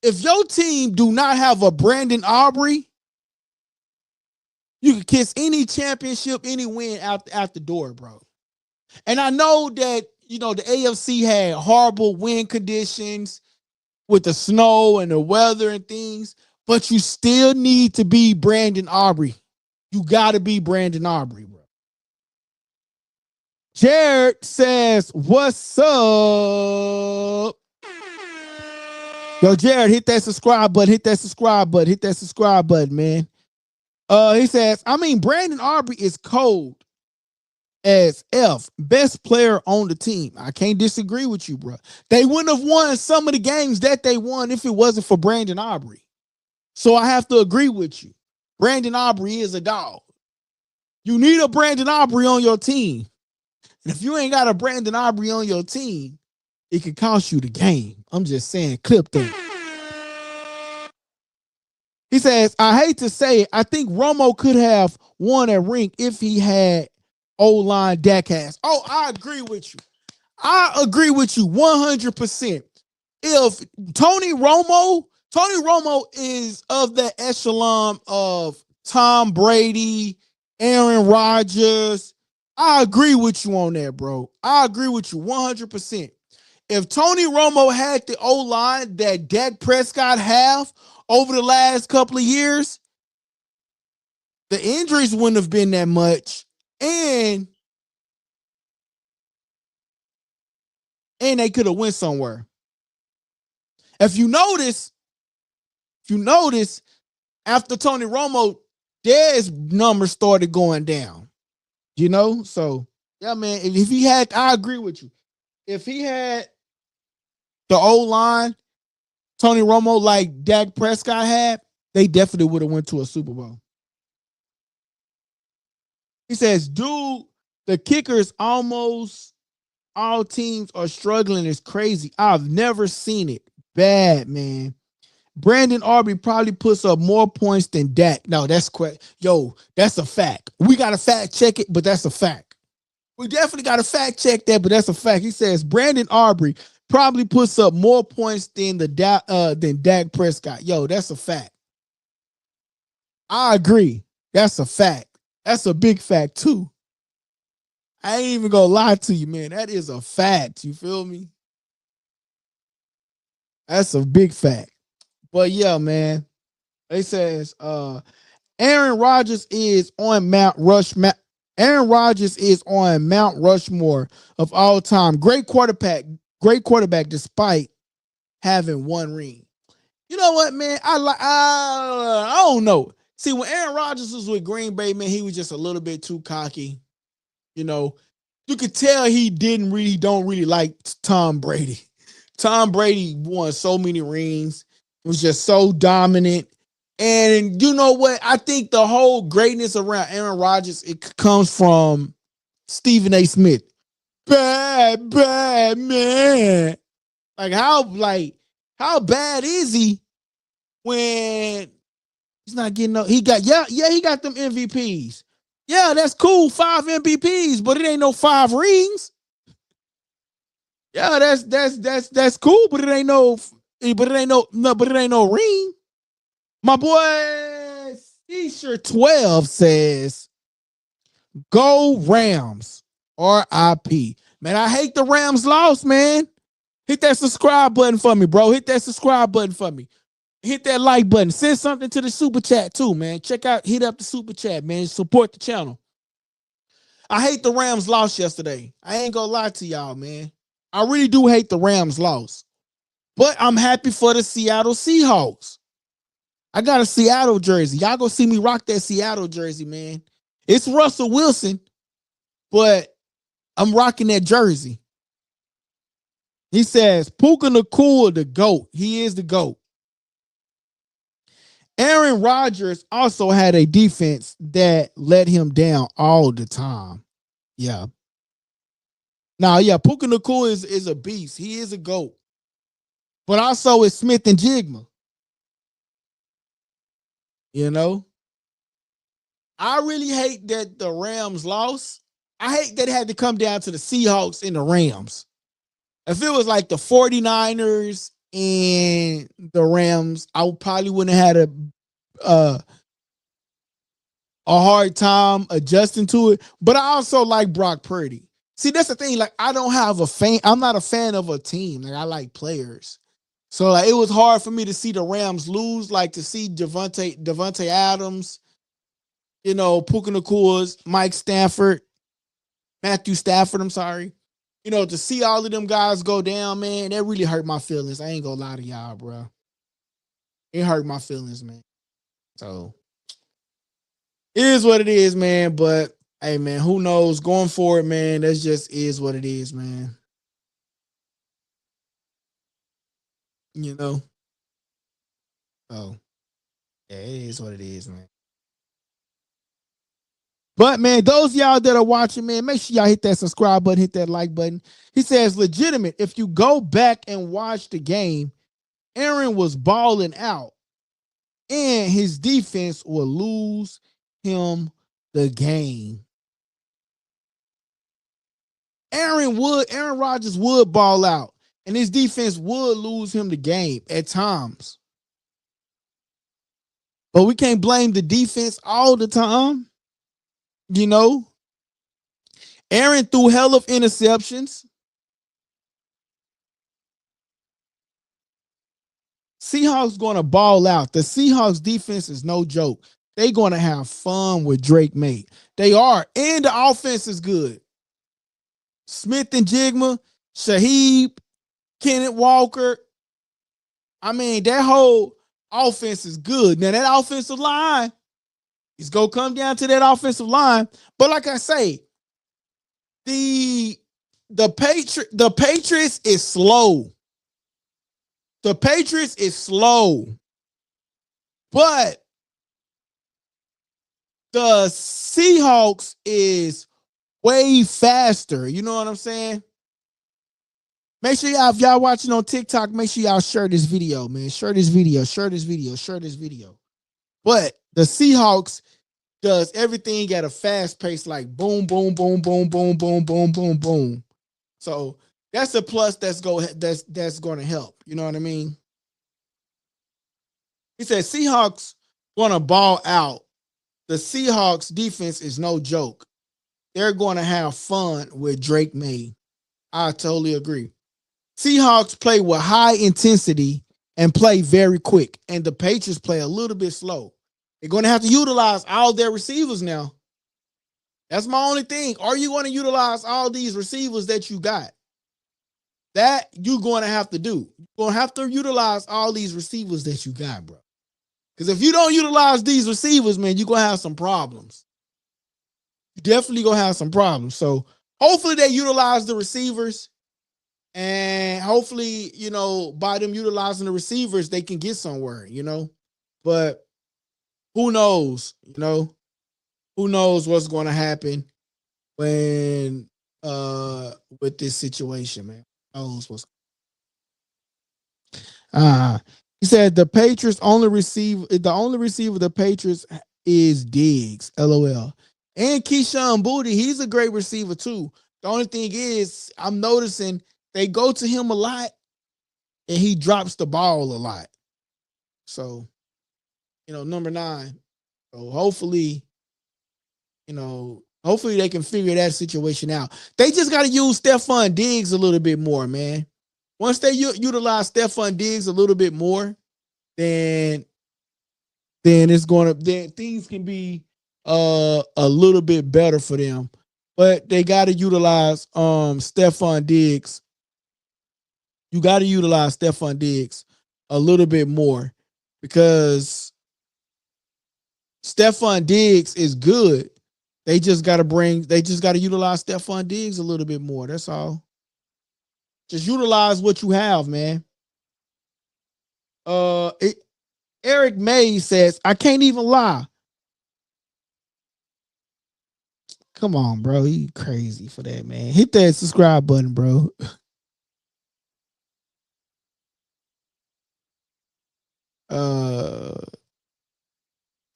If your team do not have a Brandon Aubrey, you can kiss any championship, any win out the door, bro. And I know that, the AFC had horrible wind conditions with the snow and the weather and things, but you still need to be Brandon Aubrey. You got to be Brandon Aubrey, bro. Jared says, what's up? Yo, Jared, hit that subscribe button. Hit that subscribe button. Hit that subscribe button, man. He says, Brandon Aubrey is cold as F. Best player on the team. I can't disagree with you, bro. They wouldn't have won some of the games that they won if it wasn't for Brandon Aubrey. So I have to agree with you. Brandon Aubrey is a dog. You need a Brandon Aubrey on your team. And if you ain't got a Brandon Aubrey on your team, it could cost you the game. I'm just saying, clip that. He says, I hate to say it, I think Romo could have won a ring if he had O-line Dak has. Oh, I agree with you. I agree with you 100%. If Tony Romo is of the echelon of Tom Brady, Aaron Rodgers. I agree with you on that, bro. I agree with you 100%. If Tony Romo had the O-line that Dak Prescott have over the last couple of years, the injuries wouldn't have been that much. And and they could have went somewhere. If you notice, after Tony Romo, Dez numbers started going down. You know, so yeah, man. If he had, I agree with you. If he had the O-line, Tony Romo, like Dak Prescott had, they definitely would have went to a Super Bowl. He says, dude, the kickers almost all teams are struggling is crazy. I've never seen it. Bad, man. Brandon Aubrey probably puts up more points than Dak. No, that's that's a fact. We got to fact check it, but that's a fact. We definitely got to fact check that, but that's a fact. He says Brandon Aubrey probably puts up more points than Dak Prescott. Yo, that's a fact. I agree. That's a fact. That's a big fact too. I ain't even gonna lie to you, man. That is a fact. You feel me? That's a big fact. But yeah, man. It says Aaron Rodgers is on Mount Rushmore. Aaron Rodgers is on Mount Rushmore of all time. Great quarterback despite having one ring. You know what, man? I don't know. See, when Aaron Rodgers was with Green Bay, man, he was just a little bit too cocky. You know, you could tell he don't really like Tom Brady. Tom Brady won so many rings, was just so dominant. And you know what? I think the whole greatness around Aaron Rodgers, it comes from Stephen A. Smith. Bad man. Like how bad is he when he's not getting he got them MVPs. Yeah, that's cool. 5 MVPs, but it ain't no 5 rings. Yeah, that's cool, but it ain't no ring. My boy T-shirt 12 says, "Go Rams, RIP." Man, I hate the Rams lost, man. Hit that subscribe button for me, bro. Hit that subscribe button for me. Hit that like button. Send something to the super chat too, man. Hit up the super chat, man. Support the channel. I hate the Rams lost yesterday. I ain't gonna lie to y'all, man. I really do hate the Rams loss. But I'm happy for the Seattle Seahawks. I got a Seattle jersey. Y'all go see me rock that Seattle jersey, man. It's Russell Wilson, but I'm rocking that jersey. He says, Puka Nacua, the GOAT. He is the GOAT. Aaron Rodgers also had a defense that let him down all the time. Yeah. Now, yeah, Puka Nacua is a beast. He is a GOAT. But also it's Smith and Jigma. You know? I really hate that the Rams lost. I hate that it had to come down to the Seahawks and the Rams. If it was like the 49ers and the Rams, I probably wouldn't have had a hard time adjusting to it. But I also like Brock Purdy. See, that's the thing. Like, I'm not a fan of a team. Like, I like players. So like, it was hard for me to see the Rams lose, like to see Devontae Adams, you know, Puka Nacua, Matthew Stafford, I'm sorry. You know, to see all of them guys go down, man, that really hurt my feelings. I ain't gonna lie to y'all, bro. It hurt my feelings, man. So, it is what it is, man. But, hey, man, who knows? Going forward, man, that just is what it is, man. You know? Oh, yeah, it is what it is, man. But, man, those of y'all that are watching, man, make sure y'all hit that subscribe button, hit that like button. He says, legitimate, if you go back and watch the game, Aaron was balling out, and his defense will lose him the game. Aaron Rodgers would ball out, and his defense would lose him the game at times. But we can't blame the defense all the time. You know, Aaron threw hell of interceptions. Seahawks going to ball out. The Seahawks defense is no joke. They're going to have fun with Drake May. They are. And the offense is good. Smith and Jigma, Shaheed, Kenneth Walker. I mean, that whole offense is good. Now, that offensive line is going to come down to that offensive line. But like I say, the Patriots is slow. The Patriots is slow. But the Seahawks is way faster. You know what I'm saying? Make sure y'all, if y'all watching on TikTok, make sure y'all share this video, man. Share this video. But the Seahawks does everything at a fast pace, like boom, boom, boom, boom, boom, boom, boom, boom, boom. So that's a plus that's going to help. You know what I mean? He said Seahawks going to ball out. The Seahawks defense is no joke. They're going to have fun with Drake May. I totally agree. Seahawks play with high intensity and play very quick, and the Patriots play a little bit slow. They're going to have to utilize all their receivers now. That's my only thing. Are you going to utilize all these receivers that you got? That you're going to have to do. You're going to have to utilize all these receivers that you got, bro. Because if you don't utilize these receivers, man, you're going to have some problems. You definitely going to have some problems. So hopefully they utilize the receivers. And hopefully, you know, by them utilizing the receivers, they can get somewhere, you know. But who knows, you know? Who knows what's going to happen when with this situation, man. Who knows what's he said the Patriots the only receiver the Patriots is Diggs, LOL. And Keyshawn Boutte, he's a great receiver too. The only thing is, I'm noticing they go to him a lot and he drops the ball a lot. So, you know, number 9. So hopefully they can figure that situation out. They just got to use Stephon Diggs a little bit more, man. Once they utilize Stephon Diggs a little bit more, then things can be a little bit better for them. But they got to utilize Stephon Diggs. You got to utilize Stephon Diggs a little bit more because Stephon Diggs is good. They just got to utilize Stephon Diggs a little bit more. That's all. Just utilize what you have, man. Eric May says, I can't even lie. Come on, bro. He crazy for that, man. Hit that subscribe button, bro.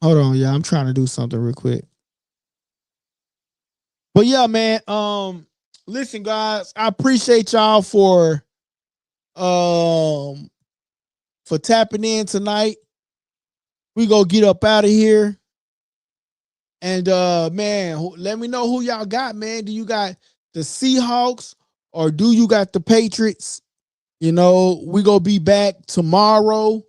Hold on, yeah. I'm trying to do something real quick. But yeah, man. Listen, guys, I appreciate y'all for tapping in tonight. We go get up out of here. And man, let me know who y'all got, man. Do you got the Seahawks or do you got the Patriots? You know, we gonna be back tomorrow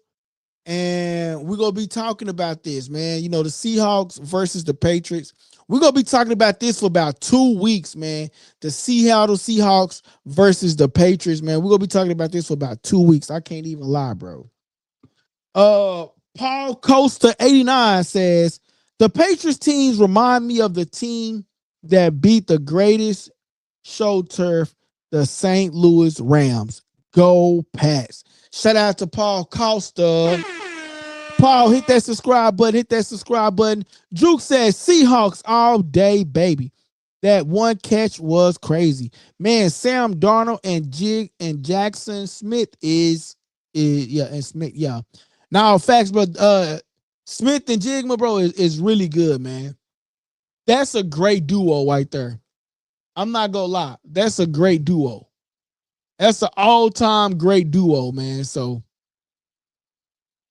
and we're gonna be talking about this, man. You know, the Seahawks versus the Patriots. We're gonna be talking about this for about 2 weeks, man. The Seattle Seahawks versus the Patriots, man. We're gonna be talking about this for about 2 weeks. I can't even lie, bro. Paul Costa 89 says the Patriots teams remind me of the team that beat the greatest show turf, the St. Louis Rams. Go Pats. Shout out to Paul Costa. Paul, hit that subscribe button. Juke says Seahawks all day, baby. That one catch was crazy. Man, Sam Darnold and Jackson Smith is Smith, yeah. Now, facts, but Smith and Jigma, bro, is really good, man. That's a great duo right there. I'm not gonna lie. That's a great duo. That's an all-time great duo, man. So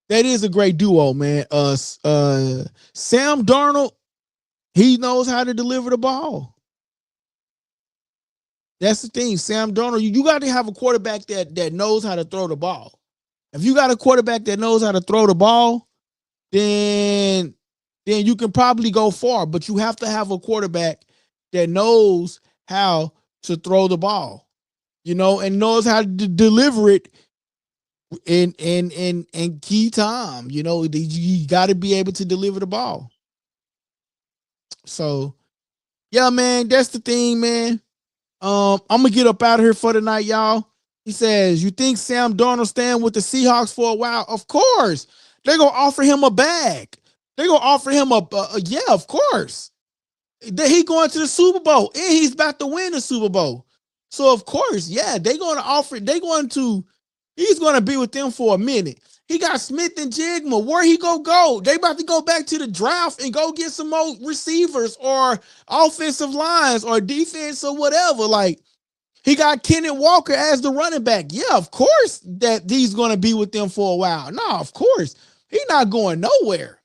that is a great duo, man. Sam Darnold, he knows how to deliver the ball. That's the thing. Sam Darnold, you got to have a quarterback that knows how to throw the ball. If you got a quarterback that knows how to throw the ball, then you can probably go far. But you have to have a quarterback that knows how to throw the ball. and knows how to deliver it in key time. You got to be able to deliver the ball. So, yeah, man, that's the thing, man. I'm gonna get up out of here for the night, y'all. He says, "You think Sam Darnold stand with the Seahawks for a while? Of course, they're gonna offer him a bag. They're gonna offer him yeah, of course. He going to the Super Bowl and he's about to win the Super Bowl. So of course, yeah, they're gonna offer. He's gonna be with them for a minute. He got Smith and Jigma. Where he go? They about to go back to the draft and go get some more receivers or offensive lines or defense or whatever. Like, he got Kenneth Walker as the running back. Yeah, of course that he's going to be with them for a while. No, of course. He's not going nowhere.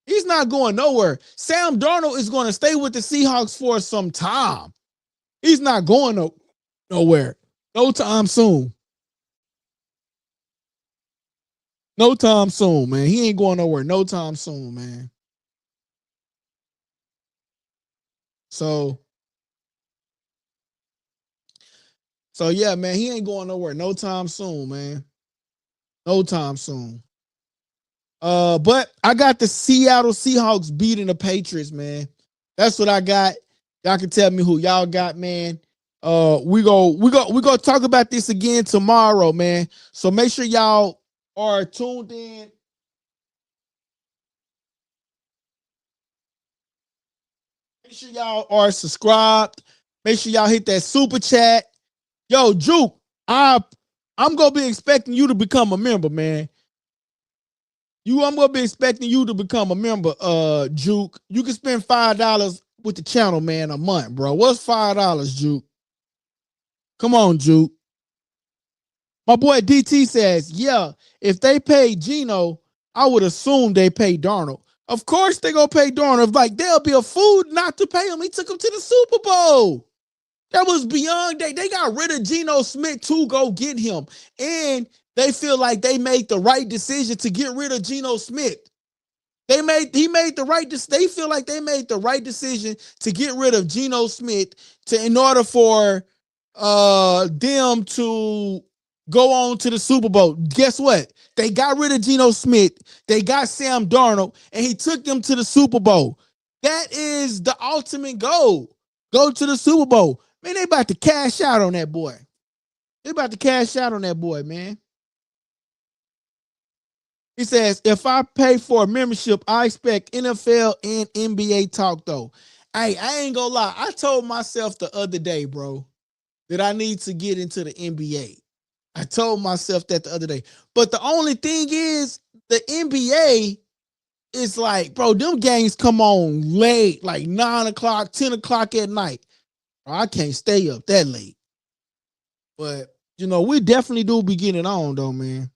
He's not going nowhere. Sam Darnold is going to stay with the Seahawks for some time. He's not going nowhere. No time soon. No time soon, man. He ain't going nowhere. No time soon, man. So yeah, man, he ain't going nowhere. No time soon, man. No time soon. But I got the Seattle Seahawks beating the Patriots, man. That's what I got. Y'all can tell me who y'all got, man. We go talk about this again tomorrow, man. So make sure y'all are tuned in. Make sure y'all are subscribed. Make sure y'all hit that super chat. Yo, Juke, I'm gonna be expecting you to become a member, man. I'm gonna be expecting you to become a member, Juke. You can spend $5 with the channel, man, a month, bro. What's $5, Juke? Come on, Juke. My boy DT says, yeah, if they pay Geno, I would assume they pay Darnold. Of course they gonna pay Darnold. Like, they'll be a fool not to pay him. He took him to the Super Bowl. That was beyond. They got rid of Geno Smith to go get him. And they feel like they made the right decision to get rid of Geno Smith. They feel like they made the right decision to get rid of Geno Smith in order for them to go on to the Super Bowl. Guess what? They got rid of Geno Smith. They got Sam Darnold, and he took them to the Super Bowl. That is the ultimate goal. Go to the Super Bowl. Man, they about to cash out on that boy. They about to cash out on that boy, man. He says, if I pay for a membership, I expect NFL and NBA talk, though. Hey, I ain't gonna lie. I told myself the other day, bro, that I need to get into the NBA. I told myself that the other day. But the only thing is, the NBA is like, bro, them games come on late, like 9 o'clock, 10 o'clock at night. I can't stay up that late. But, we definitely do be getting on, though, man.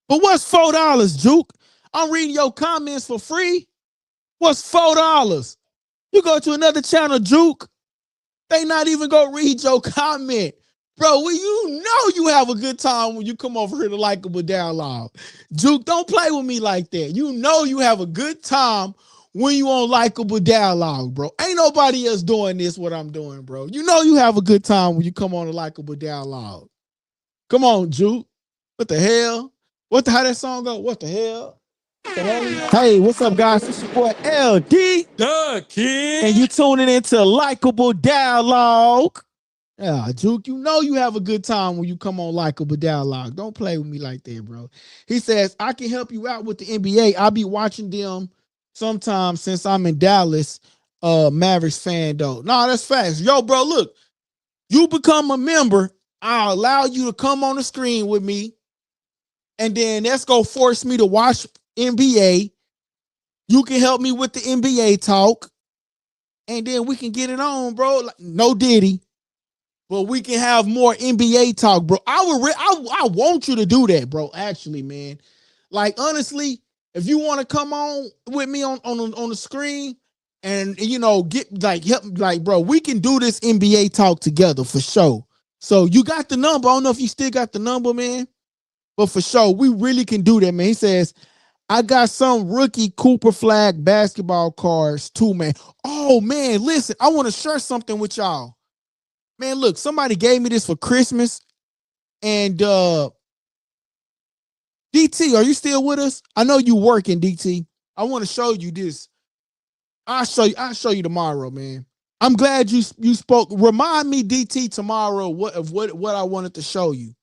But what's $4, Juke? I'm reading your comments for free. What's $4? You go to another channel, Juke. They not even gonna read your comment. Bro, you have a good time when you come over here to Likeable Dialogue. Juke, don't play with me like that. You have a good time when you on Likeable Dialogue, bro. Ain't nobody else doing this what I'm doing, bro. You have a good time when you come on to Likeable Dialogue. Come on, Juke. What the hell? How that song go? What the hell? Hey, what's up, guys? It's your boy LD, the Kid, and you tuning into Likeable Dialogue. Yeah, Juke, you have a good time when you come on Likeable Dialogue. Don't play with me like that, bro. He says, I can help you out with the NBA. I'll be watching them sometimes since I'm in Dallas, Mavericks fan, though. No, that's facts. Yo, bro, look, you become a member, I'll allow you to come on the screen with me. And then that's going to force me to watch NBA. You can help me with the NBA talk. And then we can get it on, bro. Like, no Diddy. But we can have more NBA talk, bro. I want you to do that, bro. Actually, man. Like, honestly, if you want to come on with me on the screen and, get like help, like, bro, we can do this NBA talk together for sure. So you got the number. I don't know if you still got the number, man. But for sure, we really can do that, man. He says, I got some rookie Cooper Flag basketball cards too, man. Oh, man, listen, I want to share something with y'all. Man, look, somebody gave me this for Christmas. And DT, are you still with us? I know you working, DT. I want to show you this. I'll show you tomorrow, man. I'm glad you spoke. Remind me, DT, tomorrow what I wanted to show you.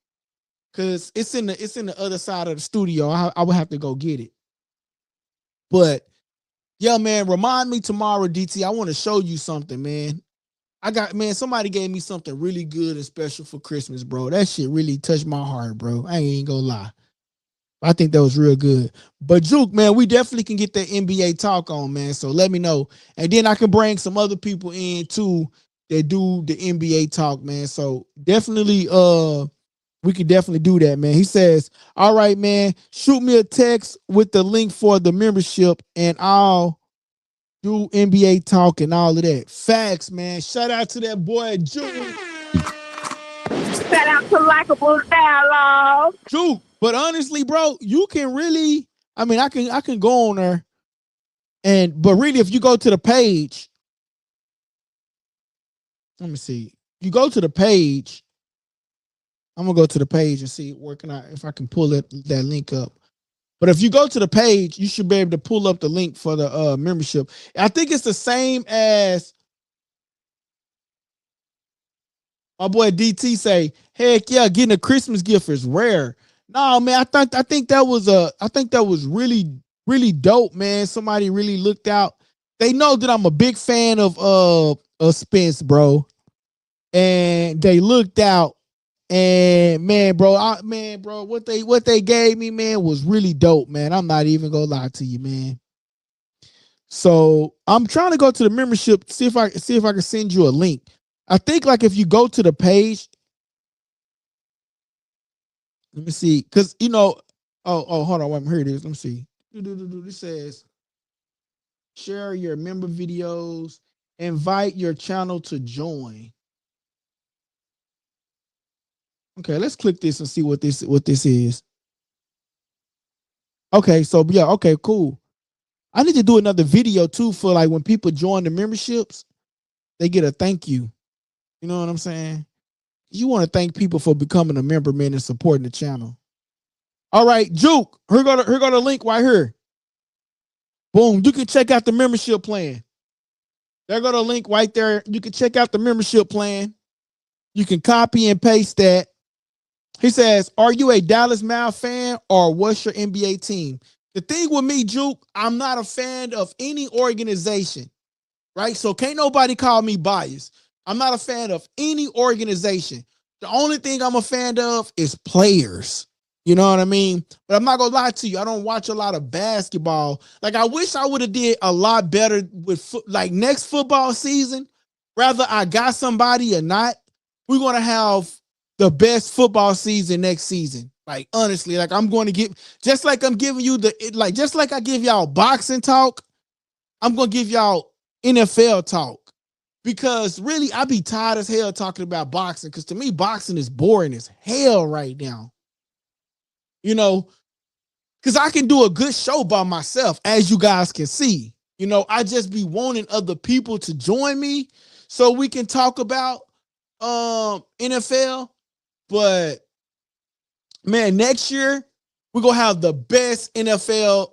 Cause it's in the other side of the studio. I would have to go get it. But yeah, man, remind me tomorrow, DT. I want to show you something, man. Somebody gave me something really good and special for Christmas, bro. That shit really touched my heart, bro. I ain't gonna lie. I think that was real good. But Juke, man, we definitely can get that NBA talk on, man. So let me know. And then I can bring some other people in too that do the NBA talk, man. So definitely we could definitely do that, man. He says, all right, man, shoot me a text with the link for the membership and I'll do NBA talk and all of that. Facts, man. Shout out to that boy, Juke.
Shout out to LikeableDialogue.
Juke. But honestly, bro, you can really, I mean, I can go on there but really, if you go to the page, let me see. You go to the page. I'm gonna go to the page and see if I can pull that link up. But if you go to the page, you should be able to pull up the link for the membership. I think it's the same as my boy DT say. Heck yeah, getting a Christmas gift is rare. No, man, I think that was really dope, man. Somebody really looked out. They know that I'm a big fan of Spence, bro, and they looked out. And man, bro, what they gave me, man, was really dope, man. I'm not even gonna lie to you, man. So I'm trying to go to the membership, see if I can send you a link. I think like if you go to the page, let me see, because hold on, here it is. Let me see. This says share your member videos, invite your channel to join. Okay, let's click this and see what this is. Okay, so yeah, okay, cool. I need to do another video too for like when people join the memberships, they get a thank you. You know what I'm saying? You want to thank people for becoming a member, man, and supporting the channel. All right, Juke, here go the link right here. Boom, you can check out the membership plan. There go the link right there. You can check out the membership plan. You can copy and paste that. He says, are you a Dallas Mavericks fan or what's your NBA team? The thing with me, Juke, I'm not a fan of any organization, right? So can't nobody call me biased. I'm not a fan of any organization. The only thing I'm a fan of is players. You know what I mean? But I'm not gonna lie to you. I don't watch a lot of basketball. Like I wish I would have did a lot better with like next football season. Whether I got somebody or not, we're gonna have the best football season next season. Like honestly, like I'm going to give, just like I'm giving you just like I give y'all boxing talk, I'm going to give y'all NFL talk. Because really, I be tired as hell talking about boxing. Because to me, boxing is boring as hell right now. You know, because I can do a good show by myself, as you guys can see. You know, I just be wanting other people to join me so we can talk about NFL. But man, next year we're gonna have the best NFL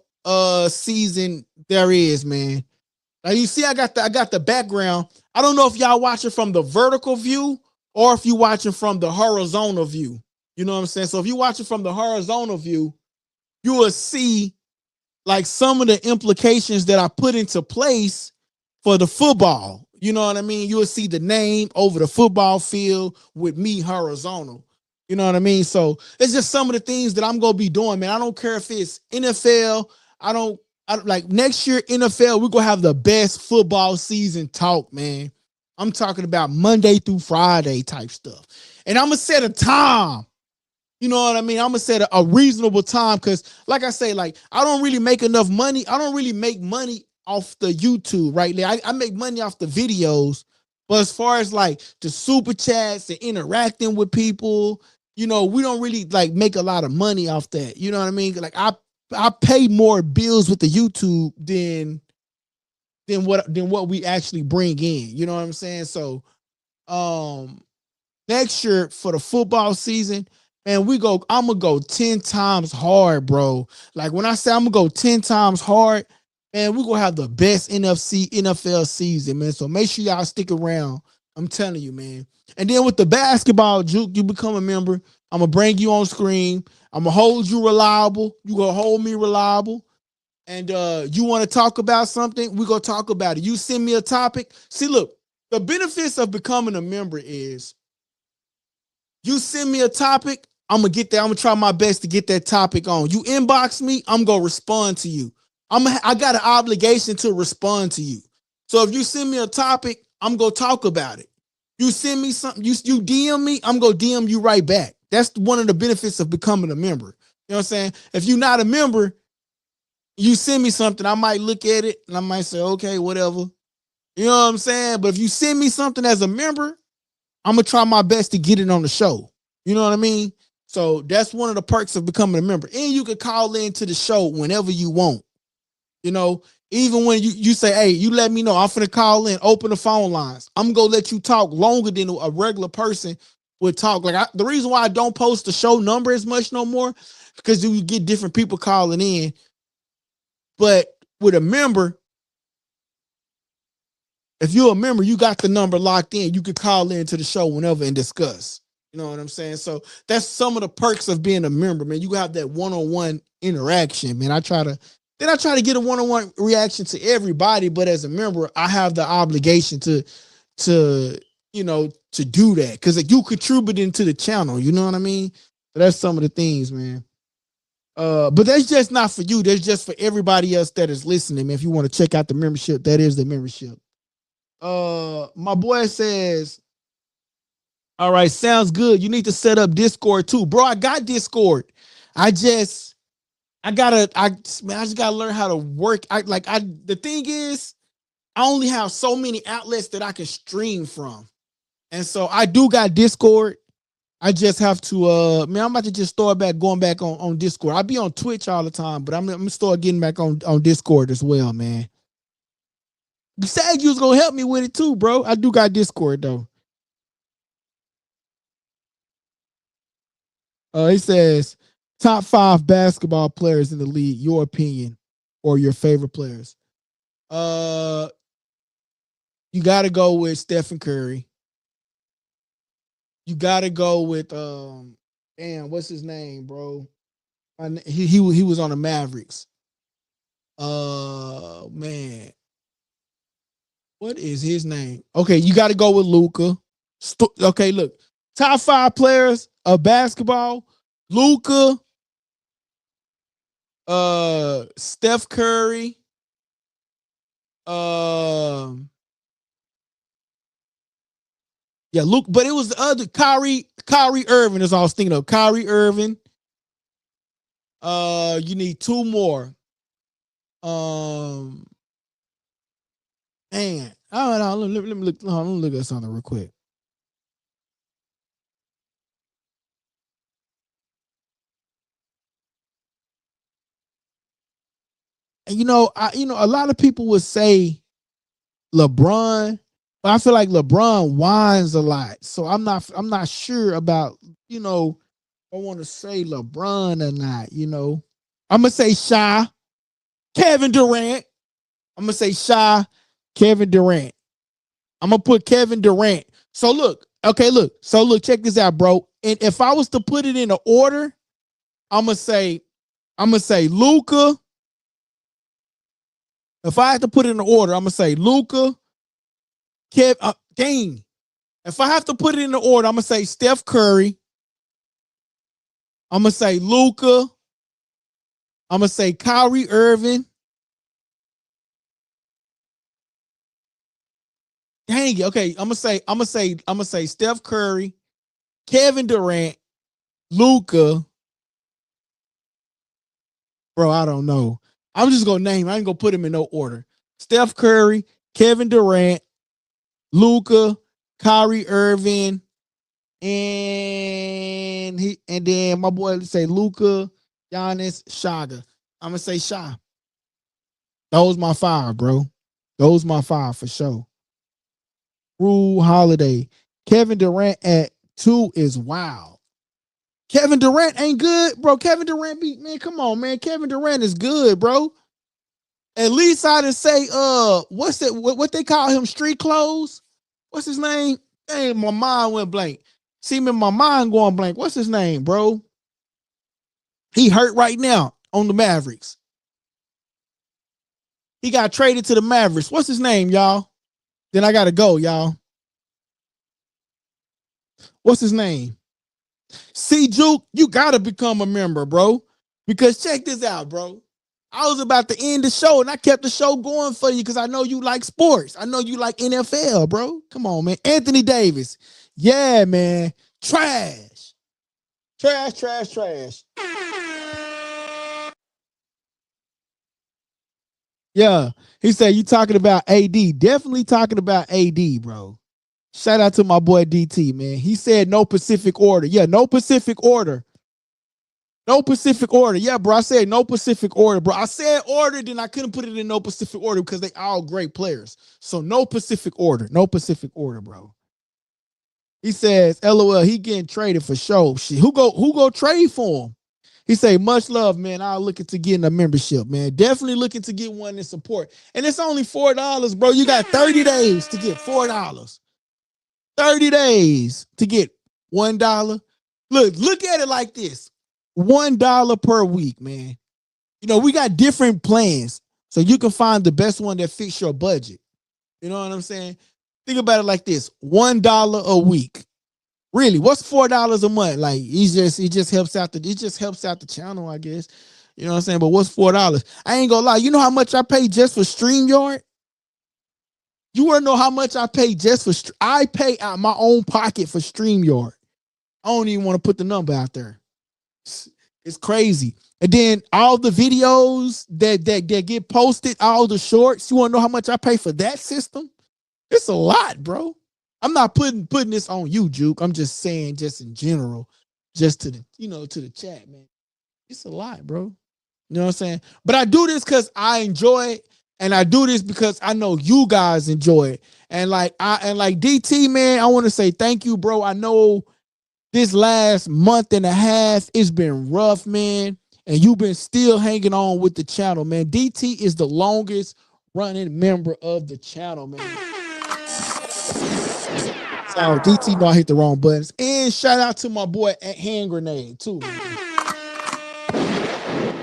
season there is, man. Now you see, I got the background. I don't know if y'all watching from the vertical view or if you watching from the horizontal view. You know what I'm saying? So if you watching from the horizontal view, you will see like some of the implications that I put into place for the football. You know what I mean? You will see the name over the football field with me horizontal. You know what I mean? So it's just some of the things that I'm going to be doing, man. I don't care if it's NFL. I don't like next year NFL, we're going to have the best football season talk, man. I'm talking about Monday through Friday type stuff. And I'm going to set a time. You know what I mean? I'm going to set a reasonable time because like I say, like I don't really make enough money. I don't really make money off the YouTube right now. I make money off the videos. But as far as like the super chats and interacting with people, you know, we don't really like make a lot of money off that. You know what I mean? Like I pay more bills with the YouTube than what we actually bring in. You know what I'm saying? So next year for the football season, man, I'm gonna go 10 times hard, bro. Like when I say I'm gonna go 10 times hard, man, we're gonna have the best NFL season, man. So make sure y'all stick around. I'm telling you, man. And then with the basketball, Juke, you become a member. I'm gonna bring you on screen. I'm gonna hold you reliable. You gonna hold me reliable. And you want to talk about something, we're gonna talk about it. You send me a topic. See, look, the benefits of becoming a member is you send me a topic, I'm gonna get that. I'm gonna try my best to get that topic on. You inbox me, I'm gonna respond to you. I got an obligation to respond to you. So if you send me a topic, I'm gonna talk about it. You send me something, you DM me, I'm gonna DM you right back. That's one of the benefits of becoming a member. You know what I'm saying? If you're not a member, you send me something, I might look at it and I might say, okay, whatever. You know what I'm saying? But if you send me something as a member, I'm gonna try my best to get it on the show. You know what I mean? So that's one of the perks of becoming a member. And you can call into the show whenever you want. You know, even when you say, hey, you let me know, I'm finna call in, open the phone lines. I'm gonna let you talk longer than a regular person would talk. Like the reason why I don't post the show number as much no more, because you get different people calling in. But with a member, if you're a member, you got the number locked in. You could call into the show whenever and discuss. You know what I'm saying? So that's some of the perks of being a member, man. You have that one-on-one interaction, man. I try to get a one-on-one reaction to everybody, but as a member, I have the obligation to do that because you contributing to the channel. You know what I mean? So that's some of the things, man. But that's just not for you. That's just for everybody else that is listening, man. If you want to check out the membership, that is the membership. My boy says, all right, sounds good. You need to set up Discord too. Bro, I got Discord. I just gotta learn how to work. The thing is, I only have so many outlets that I can stream from. And so I do got Discord. I just have to I'm about to just start going back on Discord. I be on Twitch all the time, but I'm gonna start getting back on Discord as well, man. You said you was gonna help me with it too, bro. I do got Discord though. He says top 5 basketball players in the league, your opinion or your favorite players. You gotta go with Stephen Curry. You gotta go with what's his name, bro? He was on the Mavericks. Man, what is his name? Okay, you got to go with Luka. Okay, look, top 5 players of basketball: Luka, Steph Curry, yeah, Luke, but it was the other Kyrie Irving is all I was thinking of. Kyrie Irving. You need 2 more. Man, I don't know. Let me look at something real quick. And a lot of people would say LeBron, but I feel like LeBron whines a lot. So I'm not sure about, I want to say LeBron or not, I'm gonna say Shy, Kevin Durant. I'm gonna say Shy, Kevin Durant. I'm gonna put Kevin Durant. So look, check this out, bro. And if I was to put it in an order, I'm gonna say Luka. If I had to put it in an order, I'm gonna say Luka, dang. If I have to put it in the order, I'm gonna say Steph Curry. I'm gonna say Luka. I'm gonna say Kyrie Irving. Dang it. Okay, I'm gonna say Steph Curry, Kevin Durant, Luka. Bro, I don't know. I'm just gonna name. I ain't gonna put him in no order. Steph Curry, Kevin Durant, Luka, Kyrie Irving, and then my boy say Luka, Giannis, Shaga. I'm gonna say Sha. Those my 5, bro. Those my 5 for sure. Rule Holiday, Kevin Durant at 2 is wild. Kevin Durant ain't good, bro. Kevin Durant man, come on, man. Kevin Durant is good, bro. At least I didn't say, what's it? What they call him? Street clothes? What's his name? Hey, my mind went blank. See me, my mind going blank. What's his name, bro? He hurt right now on the Mavericks. He got traded to the Mavericks. What's his name, y'all? Then I gotta go, y'all. What's his name? See, Juke, you gotta become a member, bro. Because check this out, bro. I was about to end the show and I kept the show going for you because I know you like sports. I know you like NFL, bro. Come on, man. Anthony Davis. Yeah, man. Trash. Trash, trash, trash. Yeah. He said you talking about AD. Definitely talking about AD, bro. Shout out to my boy DT, man. He said no Pacific order. Yeah, no Pacific order. No Pacific order. Yeah, bro. I said no Pacific order, bro. I said order, then I couldn't put it in no Pacific order because they all great players. So no Pacific order. No Pacific order, bro. He says, LOL, he getting traded for show. Shit. Who go trade for him? He say, much love, man. I'll look into getting a membership, man. Definitely looking to get one in support. And it's only $4, bro. You got 30 days to get $4. 30 days to get $1. Look at it like this. $1 per week, man. You know, we got different plans, so you can find the best one that fits your budget. You know what I'm saying? Think about it like this: $1 a week. Really, what's $4 a month? Like, it just helps out the channel, I guess. You know what I'm saying? But what's $4? I ain't gonna lie. You know how much I pay just for StreamYard? You wanna know how much I pay just for? I pay out my own pocket for StreamYard. I don't even want to put the number out there. It's crazy. And then all the videos that get posted, all the shorts, you want to know how much I pay for that system? It's a lot, bro. I'm not putting this on you, Juke. I'm just saying, just in general, just to the chat, man. It's a lot, bro. You know what I'm saying? But I do this because I enjoy it, and I do this because I know you guys enjoy it. And like DT, man, I want to say thank you, bro. I know this last month and a half, it's been rough, man. And you've been still hanging on with the channel, man. DT is the longest running member of the channel, man. So DT know I hit the wrong buttons. And shout out to my boy at Hand Grenade, too, man.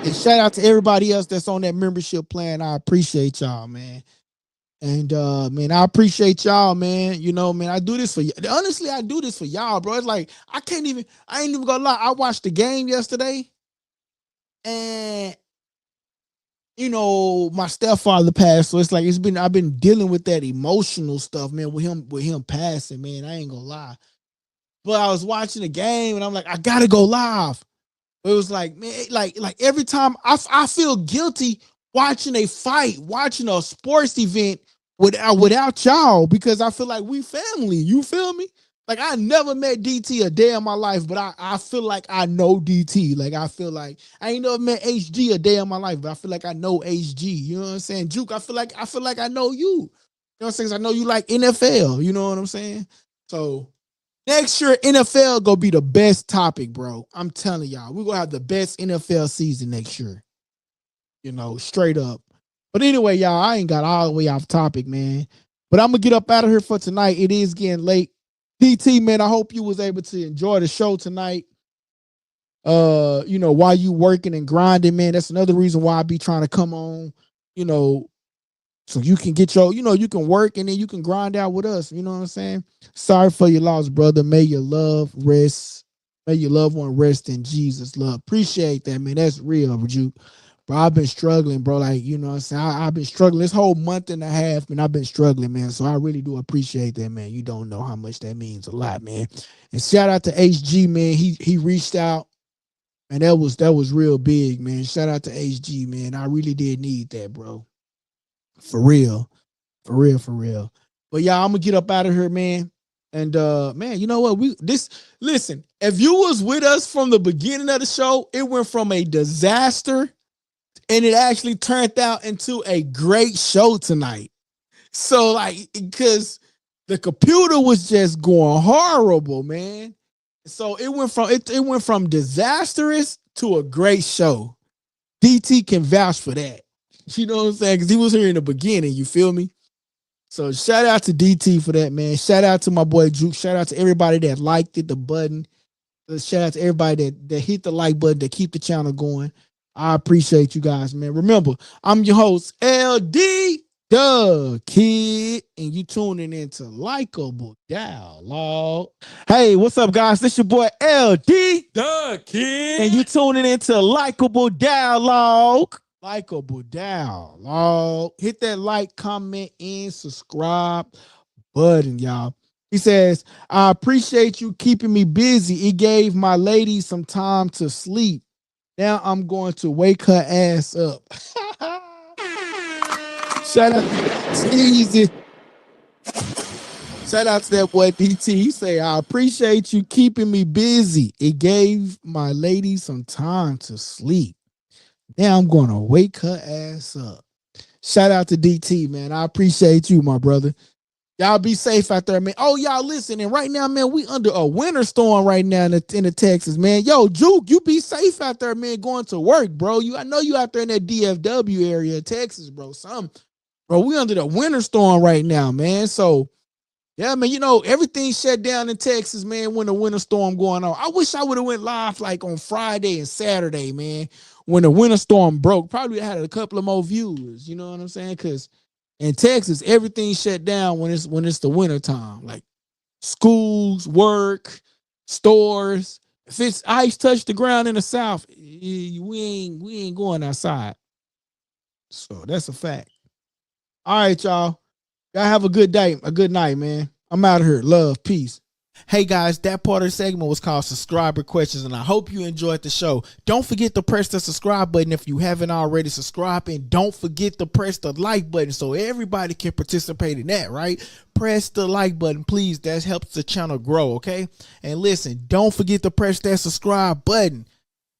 And shout out to everybody else that's on that membership plan. I appreciate y'all, man. And man, I appreciate y'all, man. You know, man, I do this for you. Honestly, I do this for y'all, bro. It's like I ain't even gonna lie. I watched the game yesterday, and you know, my stepfather passed, so it's like I've been dealing with that emotional stuff, man, with him passing, man. I ain't gonna lie. But I was watching the game and I'm like, I gotta go live. It was like, man, like every time I feel guilty watching a fight, watching a sports event without y'all, because I feel like we family. You feel me? Like I never met DT a day in my life, but I feel like I know DT. Like I feel like I ain't never met HG a day in my life, but I feel like I know HG. You know what I'm saying? Juke, I feel like I know you. You know what I'm saying? I know you like NFL. You know what I'm saying? So next year, NFL gonna be the best topic, bro. I'm telling y'all, we're gonna have the best NFL season next year. You know, straight up. But anyway, y'all, I ain't got all the way off topic, man. But I'm gonna get up out of here for tonight. It is getting late. DT, man, I hope you was able to enjoy the show tonight. You know, while you working and grinding, man. That's another reason why I be trying to come on, you know, so you can get your, you know, you can work and then you can grind out with us. You know what I'm saying? Sorry for your loss, brother. May your love rest. May your loved one rest in Jesus' love. Appreciate that, man. That's real, Juke. Bro, I've been struggling, bro. Like, you know what I'm saying? I've been struggling this whole month and a half, man. I've been struggling, man. So I really do appreciate that, man. You don't know how much that means a lot, man. And shout out to HG, man. He reached out, and that was real big, man. Shout out to HG, man. I really did need that, bro. For real. For real, for real. But y'all, I'm gonna get up out of here, man. And man, you know what? Listen, if you was with us from the beginning of the show, it went from a disaster and it actually turned out into a great show tonight. So, like, because the computer was just going horrible, man. So it went from disastrous to a great show. DT can vouch for that. You know what I'm saying? Because he was here in the beginning. You feel me? So shout out to DT for that, man. Shout out to my boy Juke. Shout out to everybody that liked it, the button. Shout out to everybody that hit the like button, that keep the channel going. I appreciate you guys, man. Remember, I'm your host, LD the Kid, and you tuning into Likeable Dialogue. Hey, what's up, guys? This your boy LD the Kid, and you tuning into Likeable Dialogue. Likeable Dialogue. Hit that like, comment, and subscribe button, y'all. He says, I appreciate you keeping me busy. It gave my lady some time to sleep. Now I'm going to wake her ass up. Shout out to Easy. Shout out to that boy DT. He say, I appreciate you keeping me busy. It gave my lady some time to sleep. Now I'm going to wake her ass up. Shout out to DT, man. I appreciate you, my brother. Y'all be safe out there, man. Oh, y'all listening right now, man. We under a winter storm right now in the Texas, man. Yo, Juke, you be safe out there, man, going to work, bro. I know you out there in that DFW area of Texas, bro. Bro, we under the winter storm right now, man. So, yeah, man, everything shut down in Texas, man, when the winter storm going on. I wish I would have went live like on Friday and Saturday, man, when the winter storm broke. Probably had a couple of more viewers, you know what I'm saying? Because in Texas, everything shut down when it's the winter time. Like schools, work, stores. If it's ice touch the ground in the South, we ain't going outside. So that's a fact. All right, y'all. Y'all have a good day, a good night, man. I'm out of here. Love, peace. Hey guys, that part of the segment was called Subscriber Questions, and I hope you enjoyed the show. Don't forget to press the subscribe button if you haven't already subscribed, and don't forget to press the like button so everybody can participate in that, right? Press the like button, please. That helps the channel grow, okay? And listen, don't forget to press that subscribe button.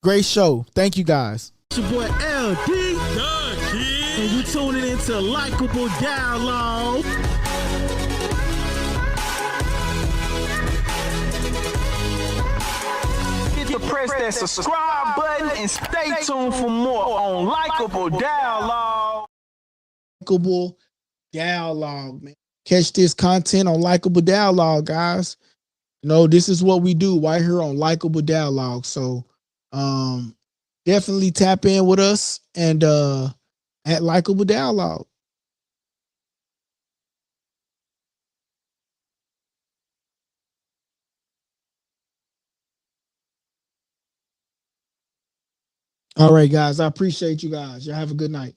Great show. Thank you, guys. It's your boy LD, and you tuning into Likeable Dialogue.
Press that subscribe button and stay tuned for more on Likeable Dialogue.
Likeable Dialogue, man. Catch this content on Likeable Dialogue, guys. This is what we do right here on Likeable Dialogue. So definitely tap in with us and at Likeable Dialogue. All right, guys. I appreciate you guys. Y'all have a good night.